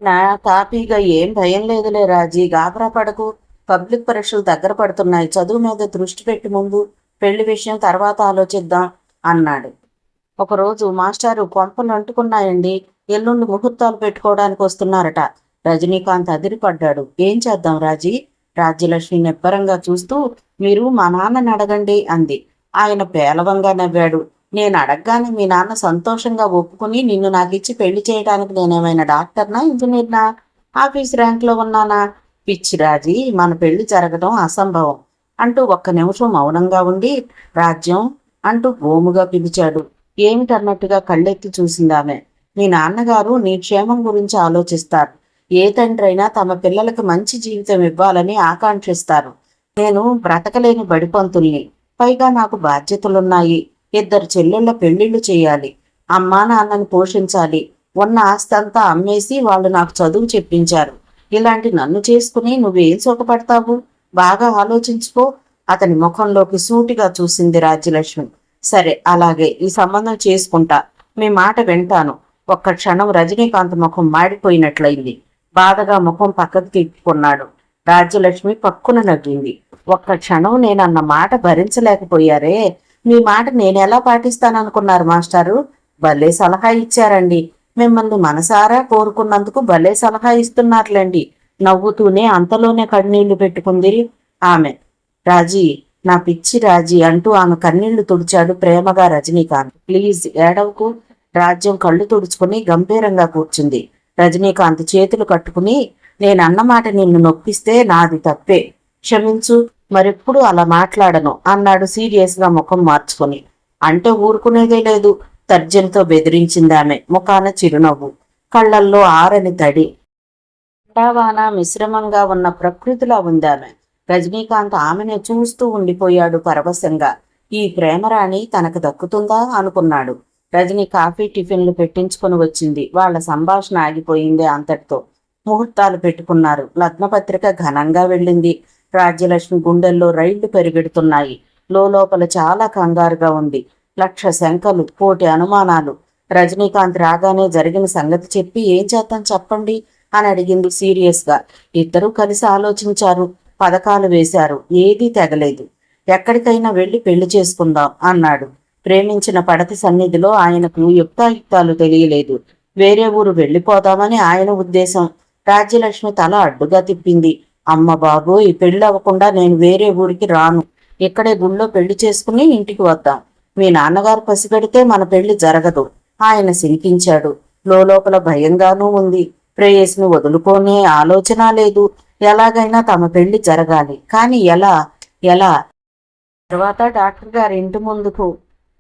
నా తాపీగా ఏం భయం లేదులే రాజీ, గాబరా పడకు. పబ్లిక్ పరీక్షలు దగ్గర పడుతున్నాయి, చదువు మీద దృష్టి పెట్టి ముందు పెళ్లి విషయం తర్వాత ఆలోచిద్దాం అన్నాడు. ఒకరోజు మాస్టారు, కొంపలు అంటుకున్నాయండి, ఎల్లుండి ముహూర్తాలు పెట్టుకోవడానికి వస్తున్నారట. రజనీకాంత్ అదిరిపడ్డాడు. ఏం చేద్దాం రాజీ? రాజ్యలక్ష్మి నిబ్బరంగా చూస్తూ, మీరు మా నాన్నని అడగండి అంది. ఆయన పేలవంగా నవ్వాడు. నేను అడగగానే మీ నాన్న సంతోషంగా ఒప్పుకుని నిన్ను నాకిచ్చి పెళ్లి చేయడానికి నేనేమైనా డాక్టర్నా, ఇంజనీర్నా, ఆఫీస్ ర్యాంక్లో ఉన్నానా? పిచ్చి రాజీ, మన పెళ్లి జరగడం అసంభవం అంటూ ఒక్క నిమిషం మౌనంగా ఉండి, రాజ్యం అంటూ గోముగా పిలిచాడు. ఏమిటన్నట్టుగా కళ్ళెత్తి చూసిందామె. మీ నాన్నగారు నీ క్షేమం గురించి ఆలోచిస్తారు. ఏ తండ్రైనా తమ పిల్లలకు మంచి జీవితం ఇవ్వాలని ఆకాంక్షిస్తారు. నేను బ్రతకలేని బడిపంతుల్ని, పైగా నాకు బాధ్యతలున్నాయి. 2 చెల్లెళ్ళ పెళ్లిళ్లు చేయాలి, అమ్మా నాన్నని పోషించాలి. ఉన్న ఆస్తంతా అమ్మేసి వాళ్ళు నాకు చదువు చెప్పించారు. ఇలాంటి నన్ను చేసుకుని నువ్వేం సుఖపడతావు? బాగా ఆలోచించుకో. అతని ముఖంలోకి సూటిగా చూసింది రాజ్యలక్ష్మి. సరే, అలాగే, ఈ సంబంధం చేసుకుంటా, మీ మాట వింటాను. ఒక్క క్షణం రజనీకాంత్ ముఖం మాడిపోయినట్లయింది. బాధగా ముఖం పక్కకు తిప్పుకున్నాడు. రాజ్యలక్ష్మి పక్కున నవ్వింది. ఒక్క క్షణం నేనన్న మాట భరించలేకపోయారే, మీ మాట నేనెలా పాటిస్తాననుకున్నారు మాస్టారు? భలే సలహా ఇచ్చారండి. మిమ్మల్ని మనసారా కోరుకున్నందుకు భలే సలహా ఇస్తున్నారులేండి. నవ్వుతూనే అంతలోనే కన్నీళ్లు పెట్టుకుంది ఆమె. రాజీ, నా పిచ్చి రాజీ అంటూ ఆమె కన్నీళ్లు తుడిచాడు ప్రేమగా రజనీకాంత్. ప్లీజ్ ఏడవకు. రాజ్యం కళ్ళు తుడుచుకుని గంభీరంగా కూర్చుంది. రజనీకాంత్ చేతులు కట్టుకుని, నేనన్నమాట నిన్ను నొప్పిస్తే నాది తప్పే, క్షమించు, మరెప్పుడు అలా మాట్లాడను అన్నాడు సీరియస్గా ముఖం మార్చుకుని. అంటే ఊరుకునేదే లేదు, తర్జనతో బెదిరించిందామె. ముఖాన చిరునవ్వు, కళ్లల్లో ఆరని తడి. ఎండావాన మిశ్రమంగా ఉన్న ప్రకృతిలా ఉందామె. రజనీకాంత్ ఆమెనే చూస్తూ ఉండిపోయాడు పరవశంగా. ఈ ప్రేమరాణి తనకు దక్కుతుందా అనుకున్నాడు. రజని కాఫీ టిఫిన్లు పెట్టించుకొని వచ్చింది. వాళ్ల సంభాషణ ఆగిపోయింది అంతటితో. ముహూర్తాలు పెట్టుకున్నారు. లగ్నపత్రిక ఘనంగా వెళ్ళింది. రాజ్యలక్ష్మి గుండెల్లో రైళ్లు పెరిగెడుతున్నాయి. లోపల చాలా కంగారుగా ఉంది. 1,00,000 శంకలు, 1,000 అనుమానాలు. రజనీకాంత్ రాగానే జరిగిన సంగతి చెప్పి ఏం చేద్దాం చెప్పండి అని అడిగింది సీరియస్గా. ఇద్దరూ కలిసి ఆలోచించారు, పథకాలు వేశారు. ఏదీ తెగలేదు. ఎక్కడికైనా వెళ్ళి పెళ్లి చేసుకుందాం అన్నాడు. ప్రేమించిన పడతి సన్నిధిలో ఆయనకు యుక్తాయుక్తాలు తెలియలేదు. వేరే ఊరు వెళ్ళిపోదామని ఆయన ఉద్దేశం. రాజ్యలక్ష్మి తల అడ్డుగా తిప్పింది. అమ్మ బాబోయ్, పెళ్లి అవ్వకుండా నేను వేరే ఊరికి రాను. ఇక్కడే గుళ్ళో పెళ్లి చేసుకుని ఇంటికి వద్దాం. మీ నాన్నగారు పసిగడితే మన పెళ్లి జరగదు. ఆయన సింకించాడు. లోపల భయంగానూ ఉంది. ప్రేయస్ని వదులుకోనే ఆలోచన లేదు. ఎలాగైనా తమ పెళ్లి జరగాలి. కానీ ఎలా ఎలా? తర్వాత డాక్టర్ గారి ఇంటి ముందుకు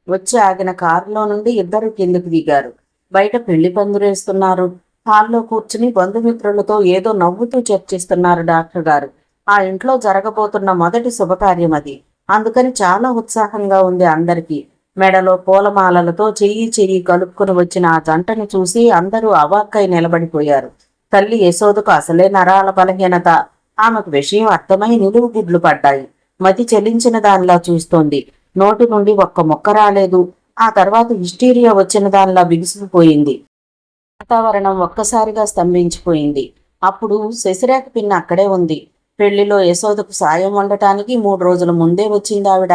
వచ్చి ఆగిన కారులో నుండి ఇద్దరు కిందకు దిగారు. బయట పెళ్లి పందిరేస్తున్నారు. హాల్లో కూర్చుని బంధుమిత్రులతో ఏదో నవ్వుతూ చర్చిస్తున్నారు డాక్టర్ గారు. ఆ ఇంట్లో జరగబోతున్న మొదటి శుభకార్యం అది. అందుకని చాలా ఉత్సాహంగా ఉంది అందరికీ. మెడలో పూలమాలలతో చెయ్యి కలుపుకుని వచ్చిన ఆ జంటను చూసి అందరూ అవాక్కై నిలబడిపోయారు. తల్లి యశోదకు అసలే నరాల బలహీనత. ఆమెకు విషయం అర్థమై నిలువు గుడ్లు పడ్డాయి. మతి చెల్లించిన దానిలా చూస్తోంది. నోటి నుండి ఒక్క ముక్క రాలేదు. ఆ తర్వాత హిస్టీరియా వచ్చిన దానిలా బిగుసుకుపోయింది. వాతావరణం ఒక్కసారిగా స్తంభించిపోయింది. అప్పుడు శశిరేఖ పిన్న అక్కడే ఉంది. పెళ్లిలో యశోదకు సాయం వండటానికి 3 రోజుల ముందే వచ్చింది ఆవిడ.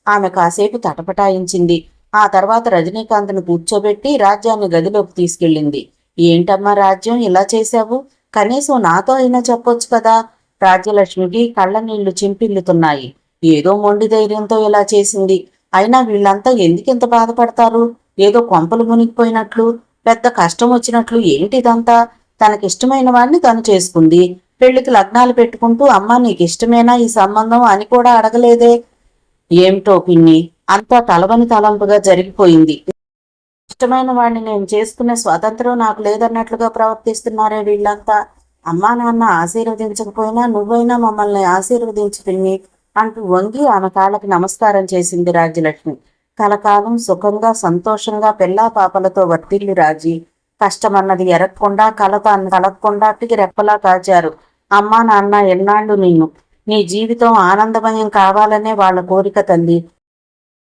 ఆమె కాసేపు తటపటాయించింది. ఆ తర్వాత రజనీకాంత్ను కూర్చోబెట్టి రాజ్యాన్ని గదిలోకి తీసుకెళ్ళింది. ఏంటమ్మా రాజ్యం, ఇలా చేశావు? కనీసం నాతో అయినా చెప్పొచ్చు కదా. రాజ్యలక్ష్మికి కళ్ళ నీళ్లు చింపిల్లుతున్నాయి. ఏదో మొండి ధైర్యంతో ఇలా చేసింది. అయినా వీళ్ళంతా ఎందుకింత బాధపడతారు? ఏదో కొంపలు మునిగిపోయినట్లు, పెద్ద కష్టం వచ్చినట్లు ఏంటిదంతా? తనకిష్టమైన వాడిని తను చేసుకుంది. పెళ్లికి లగ్నాలు పెట్టుకుంటూ అమ్మా నీకిష్టమేనా ఈ సంబంధం అని కూడా అడగలేదే. ఏమిటో పిన్ని, అంతా తలవని తలంపుగా జరిగిపోయింది. ఇష్టమైన వాడిని నేను చేసుకునే స్వాతంత్రం నాకు లేదన్నట్లుగా ప్రవర్తిస్తున్నారే వీళ్ళంతా. అమ్మా నాన్న ఆశీర్వదించకపోయినా నువ్వైనా మమ్మల్ని ఆశీర్వదించు పిన్ని అంటూ వంగి ఆమె కాళ్ళకి నమస్కారం చేసింది రాజ్యలక్ష్మి. కలకాలం సుఖంగా సంతోషంగా పెళ్ళా పాపలతో వర్తిల్లి రాజీ. కష్టమన్నది ఎరక్కుండా కలత కలగకుండా రెప్పలా కాచారు అమ్మా నాన్న ఎన్నాళ్ళు నిన్ను. నీ జీవితం ఆనందమయం కావాలనే వాళ్ళ కోరిక తల్లి.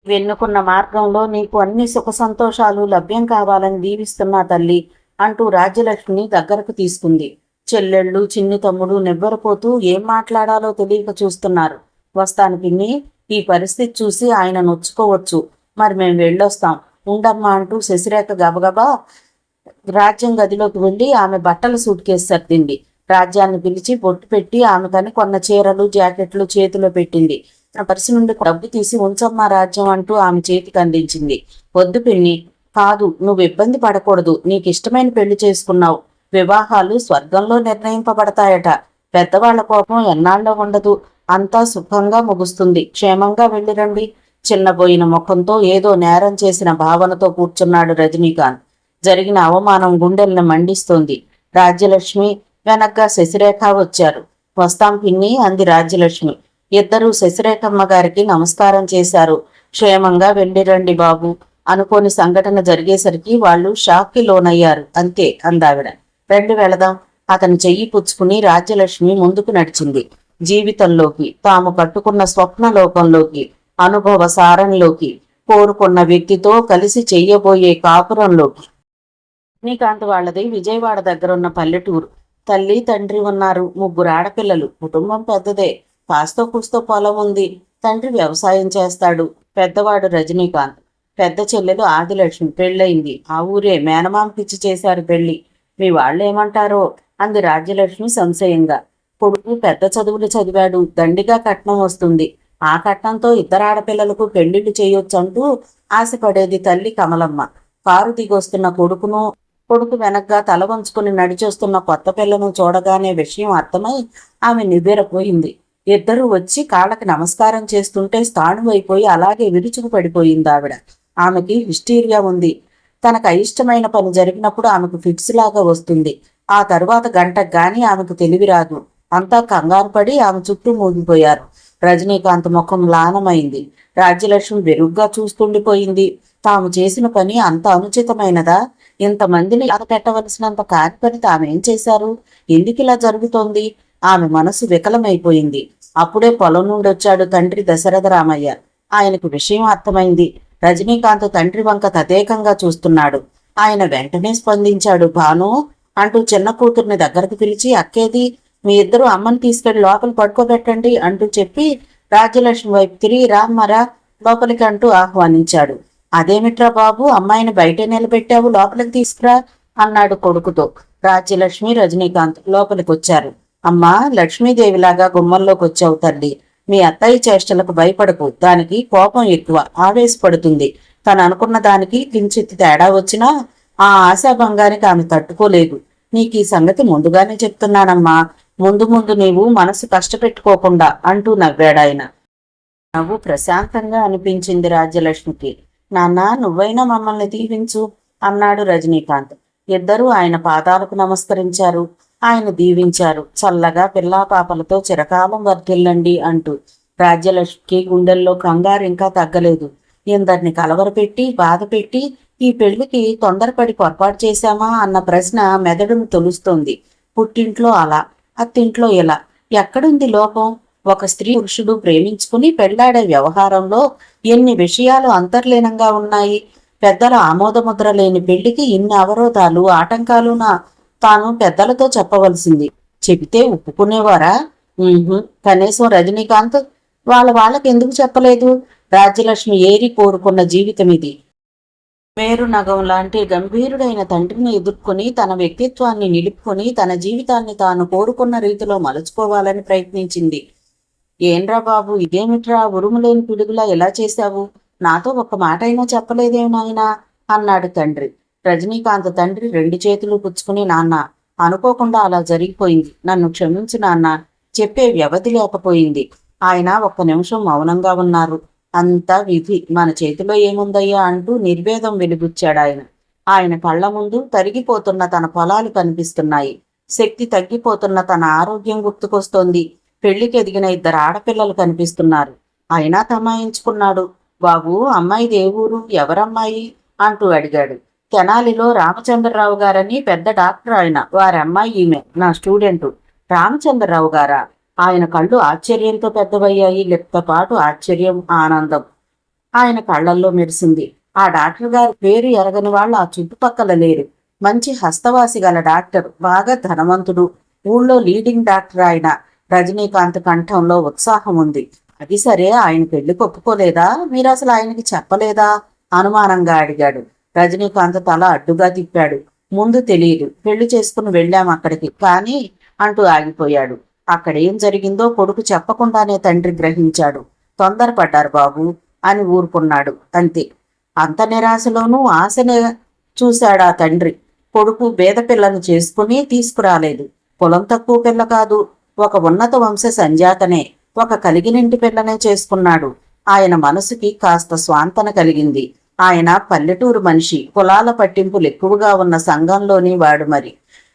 వెన్నుకున్న మార్గంలో నీకు అన్ని సుఖ సంతోషాలు లభ్యం కావాలని దీవిస్తున్నా తల్లి అంటూ రాజ్యలక్ష్మిని దగ్గరకు తీసుకుంది. చెల్లెళ్ళు చిన్ని తమ్ముడు నివ్వెరపోతూ ఏం మాట్లాడాలో తెలియక చూస్తున్నారు. వస్తాను పిన్ని, ఈ పరిస్థితి చూసి ఆయన నొచ్చుకోవచ్చు, మరి మేము వెళ్ళొస్తాం ఉండమ్మా అంటూ శశిరేఖ గబగబా రాజ్యం గదిలోకి వెళ్ళి ఆమె బట్టల సూట్ కేసు సర్దింది. రాజ్యాన్ని పిలిచి బొట్టు పెట్టి ఆమెకని కొన్న చీరలు జాకెట్లు చేతిలో పెట్టింది. తన పర్సు నుండి డబ్బు తీసి ఉంచమ్మా రాజ్యం అంటూ ఆమె చేతికి అందించింది. వద్దు పిన్ని, కాదు, నువ్వు ఇబ్బంది పడకూడదు. నీకు ఇష్టమైన పెళ్లి చేసుకున్నావు. వివాహాలు స్వర్గంలో నిర్ణయింపబడతాయట. పెద్దవాళ్ల కోపం ఎన్నాళ్ళో ఉండదు. అంతా సుఖంగా ముగుస్తుంది. క్షేమంగా వెళ్ళిరండి. చిన్నబోయిన ముఖంతో ఏదో నేరం చేసిన భావనతో కూర్చున్నాడు రజనీకాంత్. జరిగిన అవమానం గుండెల్ని మండిస్తోంది. రాజ్యలక్ష్మి వెనక్గా శశిరేఖ వచ్చారు. వస్తాం పిన్ని అంది రాజ్యలక్ష్మి. ఇద్దరూ శశిరేఖమ్మ గారికి నమస్కారం చేశారు. క్షేమంగా వెళ్ళిరండి బాబు. అనుకోని సంఘటన జరిగేసరికి వాళ్ళు షాక్కి లోనయ్యారు. అంతే అందావిడ. రండి వెళదాం. అతని చెయ్యి పుచ్చుకుని రాజ్యలక్ష్మి ముందుకు నడిచింది. జీవితంలోకి, తాము కట్టుకున్న స్వప్న లోకంలోకి, అనుభవ సారంలోకి, కోరుకున్న వ్యక్తితో కలిసి చెయ్యబోయే కాపురంలోకి. రజనీకాంత్ వాళ్ళది విజయవాడ దగ్గరున్న పల్లెటూరు. తల్లి తండ్రి ఉన్నారు. 3 ఆడపిల్లలు. కుటుంబం పెద్దదే. కాస్తో కూస్తో పొలం ఉంది. తండ్రి వ్యవసాయం చేస్తాడు. పెద్దవాడు రజనీకాంత్. పెద్ద చెల్లెలు ఆదిలక్ష్మి. పెళ్ళయింది. ఆ ఊరే. మేనమామకిచ్చి చేశారు పెళ్లి. మీ వాళ్ళేమంటారో అంది రాజ్యలక్ష్మి సంశయంగా. కొడుకు పెద్ద చదువులు చదివాడు. దండిగా కట్నం వస్తుంది. ఆ కట్నంతో 2 ఆడపిల్లలకు పెళ్లిళ్ళు చేయొచ్చంటూ ఆశపడేది తల్లి కమలమ్మ. కారు దిగొస్తున్న కొడుకు వెనక్గా తల వంచుకుని నడిచొస్తున్న కొత్త పిల్లను చూడగానే విషయం అర్థమై ఆమె నివ్వెరపోయింది. ఇద్దరూ వచ్చి కాళ్ళకి నమస్కారం చేస్తుంటే స్థాణువైపోయి అలాగే విరుచుకు పడిపోయింది ఆవిడ. ఆమెకి హిస్టీరియా ఉంది. తనకు అయిష్టమైన పని జరిగినప్పుడు ఆమెకు ఫిట్స్ లాగా వస్తుంది. ఆ తరువాత గంటకు గాని ఆమెకు తెలివి రాదు. అంతా కంగారు పడి ఆమె చుట్టూ మూగిపోయారు. రజనీకాంత్ ముఖం లానమైంది. రాజ్యలక్ష్మి వెరుగ్గా చూస్తుండిపోయింది. తాము చేసిన పని అంత అనుచితమైనదా? ఇంతమందిని పెట్టవలసినంత కాని పని తామేం చేశారు? ఎందుకిలా జరుగుతోంది? ఆమె మనసు వికలమైపోయింది. అప్పుడే పొలం నుండి వచ్చాడు తండ్రి దశరథ రామయ్య. ఆయనకు విషయం అర్థమైంది. రజనీకాంత్ తండ్రి వంక తదేకంగా చూస్తున్నాడు. ఆయన వెంటనే స్పందించాడు. భాను అంటూ చిన్న కూతుర్ని దగ్గరకు పిలిచి, అక్కేది, మీ ఇద్దరు అమ్మని తీసుకెళ్లి లోపల పడుకోబెట్టండి అంటూ చెప్పి రాజ్యలక్ష్మి వైపు తిరిగి రామ్మరా లోపలికి అంటూ ఆహ్వానించాడు. అదేమిట్రా బాబు, అమ్మాయిని బయటే నిలబెట్టావు, లోపలికి తీసుకురా అన్నాడు కొడుకుతో. రాజ్యలక్ష్మి రజనీకాంత్ లోపలికి వచ్చారు. అమ్మా, లక్ష్మీదేవిలాగా గుమ్మంలోకి వచ్చావు తల్లి. మీ అత్తయ్య చేష్టలకు భయపడకు. దానికి కోపం ఎక్కువ, ఆవేశపడుతుంది. తను అనుకున్న దానికి కించిత్ తేడా వచ్చినా ఆ ఆశాభంగానికి ఆమె తట్టుకోలేదు. నీకు ఈ సంగతి ముందుగానే చెప్తున్నానమ్మా. ముందు ముందు నీవు మనసు కష్టపెట్టుకోకుండా అంటూ నవ్వాడాయన. నవ్వు ప్రశాంతంగా అనిపించింది రాజ్యలక్ష్మికి. నాన్న, నువ్వైనా మమ్మల్ని దీవించు అన్నాడు రజనీకాంత్. ఇద్దరూ ఆయన పాదాలకు నమస్కరించారు. ఆయన దీవించారు. చల్లగా పిల్లా పాపలతో చిరకాలం వర్ధిల్లండి అంటూ. రాజ్యలక్ష్మికి గుండెల్లో కంగారు ఇంకా తగ్గలేదు. ఇందరిని కలవరపెట్టి బాధ పెట్టి ఈ పెళ్లికి తొందరపడి పొరపాటు చేశామా అన్న ప్రశ్న మెదడును తొలుస్తోంది. పుట్టింట్లో అలా, అత్తింట్లో ఇలా. ఎక్కడుంది లోపం? ఒక స్త్రీ పురుషుడు ప్రేమించుకుని పెళ్లాడే వ్యవహారంలో ఎన్ని విషయాలు అంతర్లీనంగా ఉన్నాయి. పెద్దల ఆమోదముద్ర లేని పెళ్లికి ఇన్ని అవరోధాలు ఆటంకాలునా? తాను పెద్దలతో చెప్పవలసింది. చెబితే ఒప్పుకునేవారా? కనీసం రజనీకాంత్ వాళ్ళకి ఎందుకు చెప్పలేదు? రాజ్యలక్ష్మి ఏరి కోరుకున్న జీవితం ఇది. మేరు నగం లాంటి గంభీరుడైన తండ్రిని ఎదుర్కొని తన వ్యక్తిత్వాన్ని నిలుపుకొని తన జీవితాన్ని తాను కోరుకున్న రీతిలో మలుచుకోవాలని ప్రయత్నించింది. ఏంట్రా బాబు, ఇదేమిట్రా ఉరుములేని పిడుగులా ఎలా చేశావు? నాతో ఒక్క మాట అయినా చెప్పలేదేం నాయనా అన్నాడు తండ్రి. రజనీకాంత్ తండ్రి 2 చేతులు పుచ్చుకుని, నాన్న, అనుకోకుండా అలా జరిగిపోయింది, నన్ను క్షమించు నాన్న, చెప్పే వ్యవధి లేకపోయింది. ఆయన ఒక్క నిమిషం మౌనంగా ఉన్నారు. అంతా విధి, మన చేతిలో ఏముందయ్యా అంటూ నిర్వేదం వెలిబుచ్చాడాయన. ఆయన కళ్ల ముందు తరిగిపోతున్న తన పొలాలు కనిపిస్తున్నాయి. శక్తి తగ్గిపోతున్న తన ఆరోగ్యం గుర్తుకొస్తోంది. పెళ్లికి ఎదిగిన 2 ఆడపిల్లలు కనిపిస్తున్నారు. అయినా తమాయించుకున్నాడు. బాబు, అమ్మాయిది ఏ ఊరు, ఎవరమ్మాయి అంటూ అడిగాడు. తెనాలిలో రామచంద్రరావు గారని పెద్ద డాక్టర్ ఆయన, వారి అమ్మాయి ఈమె, నా స్టూడెంటు. రామచంద్రరావు గారా? ఆయన కళ్ళు ఆశ్చర్యంతో పెద్దవయ్యాయి. లెక్కపాటు ఆశ్చర్యం, ఆనందం ఆయన కళ్లల్లో మెరిసింది. ఆ డాక్టర్ గారి పేరు ఎరగని వాళ్ళు ఆ చుట్టుపక్కల లేరు. మంచి హస్తవాసి గల డాక్టర్, బాగా ధనవంతుడు, ఊళ్ళో లీడింగ్ డాక్టర్ ఆయన. రజనీకాంత్ కంఠంలో ఉత్సాహం ఉంది. అది సరే, ఆయన పెళ్లికి ఒప్పుకోలేదా? మీరు అసలు ఆయనకి చెప్పలేదా అనుమానంగా అడిగాడు. రజనీకాంత్ తల అడ్డుగా తిప్పాడు. ముందు తెలియదు, పెళ్లి చేసుకుని వెళ్ళాం అక్కడికి కానీ అంటూ ఆగిపోయాడు. అక్కడేం జరిగిందో కొడుకు చెప్పకుండానే తండ్రి గ్రహించాడు. తొందరపడ్డారు బాబు అని ఊరుకున్నాడు, అంతే. అంత నిరాశలోనూ ఆశనే చూశాడా తండ్రి. కొడుకు బేద పిల్లను చేసుకుని తీసుకురాలేదు. పొలం తక్కువ పిల్ల కాదు, ఒక ఉన్నత వంశ సంజాతనే, ఒక కలిగినింటి పిల్లనే చేసుకున్నాడు. ఆయన మనసుకి కాస్త స్వాంతన కలిగింది. ఆయన పల్లెటూరు మనిషి, కులాల పట్టింపులు ఎక్కువగా ఉన్న సంఘంలోని వాడు. మరి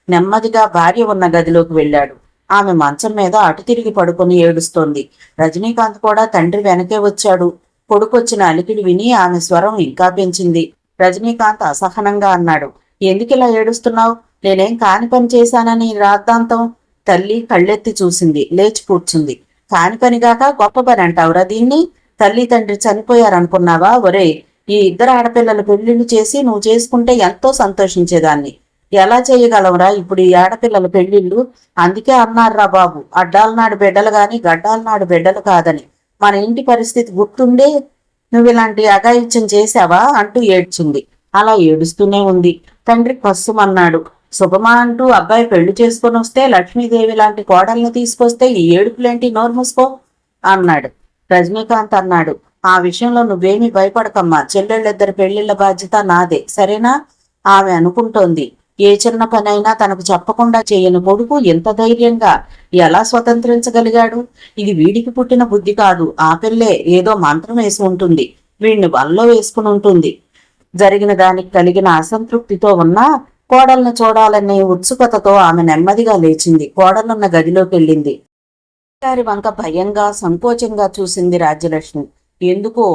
నెమ్మదిగా భార్య ఉన్న గదిలోకి వెళ్ళాడు. ఆమె మంచం మీద అటు తిరిగి పడుకొని ఏడుస్తోంది. రజనీకాంత్ కూడా తండ్రి వెనకే వచ్చాడు. కొడుకొచ్చిన అలికిడి విని ఆమె స్వరం ఇంకా పెంచింది. రజనీకాంత్ అసహనంగా అన్నాడు, ఎందుకిలా ఏడుస్తున్నావు? నేనేం కాని పని చేశానని రాద్ధాంతం? తల్లి కళ్ళెత్తి చూసింది, లేచి కూర్చుంది. కాని పనిగాక గొప్ప పని అంటావురా దీన్ని? తల్లి తండ్రి చనిపోయారనుకున్నావా? ఒరే, ఈ 2 ఆడపిల్లల పెళ్లిళ్ళు చేసి నువ్వు చేసుకుంటే ఎంతో సంతోషించేదాన్ని. ఎలా చేయగలవురా ఇప్పుడు ఈ ఆడపిల్లల పెళ్లిళ్ళు? అందుకే అన్నారా బాబు, అడ్డాలనాడు బిడ్డలు గాని గడ్డాలనాడు బిడ్డలు కాదని. మన ఇంటి పరిస్థితి గుర్తుండే నువ్వు ఇలాంటి అఘాయిత్యం చేశావా అంటూ ఏడ్చింది. అలా ఏడుస్తూనే ఉంది. తండ్రి కస్సుమన్నాడు. శుభమా అంటూ అబ్బాయి పెళ్లి చేసుకుని వస్తే లక్ష్మీదేవి లాంటి కోడల్ని తీసుకొస్తే ఈ ఏడుపులేంటి, నోరు మూసుకో అన్నాడు. రజనీకాంత్ అన్నాడు, ఆ విషయంలో నువ్వేమీ భయపడకమ్మా, చెల్లెళ్ళిద్దరి పెళ్లిళ్ల బాధ్యత నాదే, సరేనా? ఆమె అనుకుంటోంది, ఏ చిన్న పనైనా తనకు చెప్పకుండా చేయని కొడుకు ఎంత ధైర్యంగా ఎలా స్వతంత్రించగలిగాడు? ఇది వీడికి పుట్టిన బుద్ధి కాదు, ఆ పిల్లే ఏదో మంత్రం వేసి ఉంటుంది, వీడిని వల్లో వేసుకుని ఉంటుంది. జరిగిన దానికి కలిగిన అసంతృప్తితో ఉన్నా కోడల్ని చూడాలనే ఉత్సుకతతో ఆమె నెమ్మదిగా లేచింది. కోడలున్న గదిలోకి వెళ్ళింది. గారి వంక భయంగా సంకోచంగా చూసింది రాజ్యలక్ష్మి. ఎందుకో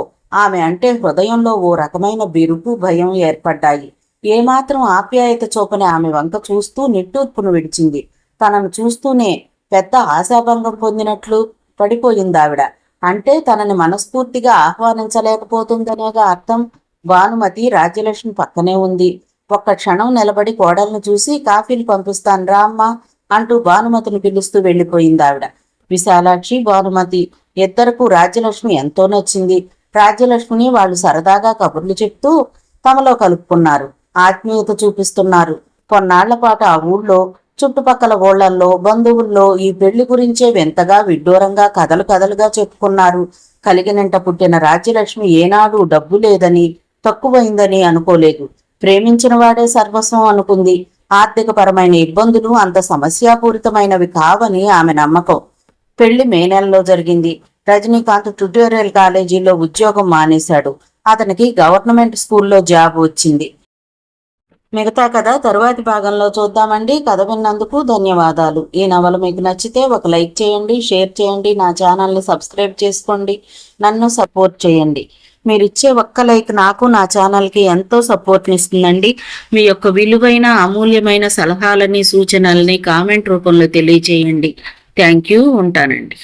ఆమె అంటే హృదయంలో ఓ రకమైన బిరుపు, భయం ఏర్పడ్డాయి. ఏమాత్రం ఆప్యాయత చూపని ఆమె వంక చూస్తూ నిట్టూర్పును విడిచింది. తనను చూస్తూనే పెద్ద ఆశాభంగం పొందినట్లు పడిపోయిందావిడ. అంటే తనని మనస్ఫూర్తిగా ఆహ్వానించలేకపోతుందనేగా అర్థం. భానుమతి రాజ్యలక్ష్మి పక్కనే ఉంది. ఒక్క క్షణం నిలబడి కోడల్ని చూసి, కాఫీలు పంపిస్తాను రా అమ్మా అంటూ భానుమతిని పిలుస్తూ వెళ్ళిపోయిందావిడ. విశాలాక్షి, భానుమతి ఇద్దరకు రాజ్యలక్ష్మి ఎంతో నచ్చింది. రాజ్యలక్ష్మిని వాళ్ళు సరదాగా కబుర్లు చెప్తూ తమలో కలుపుకున్నారు, ఆత్మీయత చూపిస్తున్నారు. కొన్నాళ్ల పాటు ఆ ఊళ్ళో, చుట్టుపక్కల ఊళ్ళల్లో, బంధువుల్లో ఈ పెళ్లి గురించే వింతగా విడ్డూరంగా కథలుగా చెప్పుకున్నారు. కలిగినంట పుట్టిన రాజ్యలక్ష్మి ఏనాడు డబ్బు లేదని, తక్కువైందని అనుకోలేదు. ప్రేమించిన వాడే సర్వస్వం అనుకుంది. ఆర్థికపరమైన ఇబ్బందులు అంత సమస్యాపూరితమైనవి కావని ఆమె నమ్మకం. పెళ్లి మే నెలలో జరిగింది. రజనీకాంత్ ట్యుటోరియల్ కాలేజీలో ఉద్యోగం మానేశాడు. అతనికి గవర్నమెంట్ స్కూల్లో జాబ్ వచ్చింది. మిగతా కథ తరువాతి భాగంలో చూద్దామండి. కథ విన్నందుకు ధన్యవాదాలు. ఈ నవల మీకు నచ్చితే ఒక లైక్ చేయండి, షేర్ చేయండి, నా ఛానల్ని సబ్స్క్రైబ్ చేసుకోండి, నన్ను సపోర్ట్ చేయండి. మీరిచ్చే ఒక్క లైక్ నాకు, నా ఛానల్కి ఎంతో సపోర్ట్ని ఇస్తుందండి. మీ యొక్క విలువైన అమూల్యమైన సలహాలని, సూచనల్ని కామెంట్ రూపంలో తెలియచేయండి. Thank you. ఉంటానండి.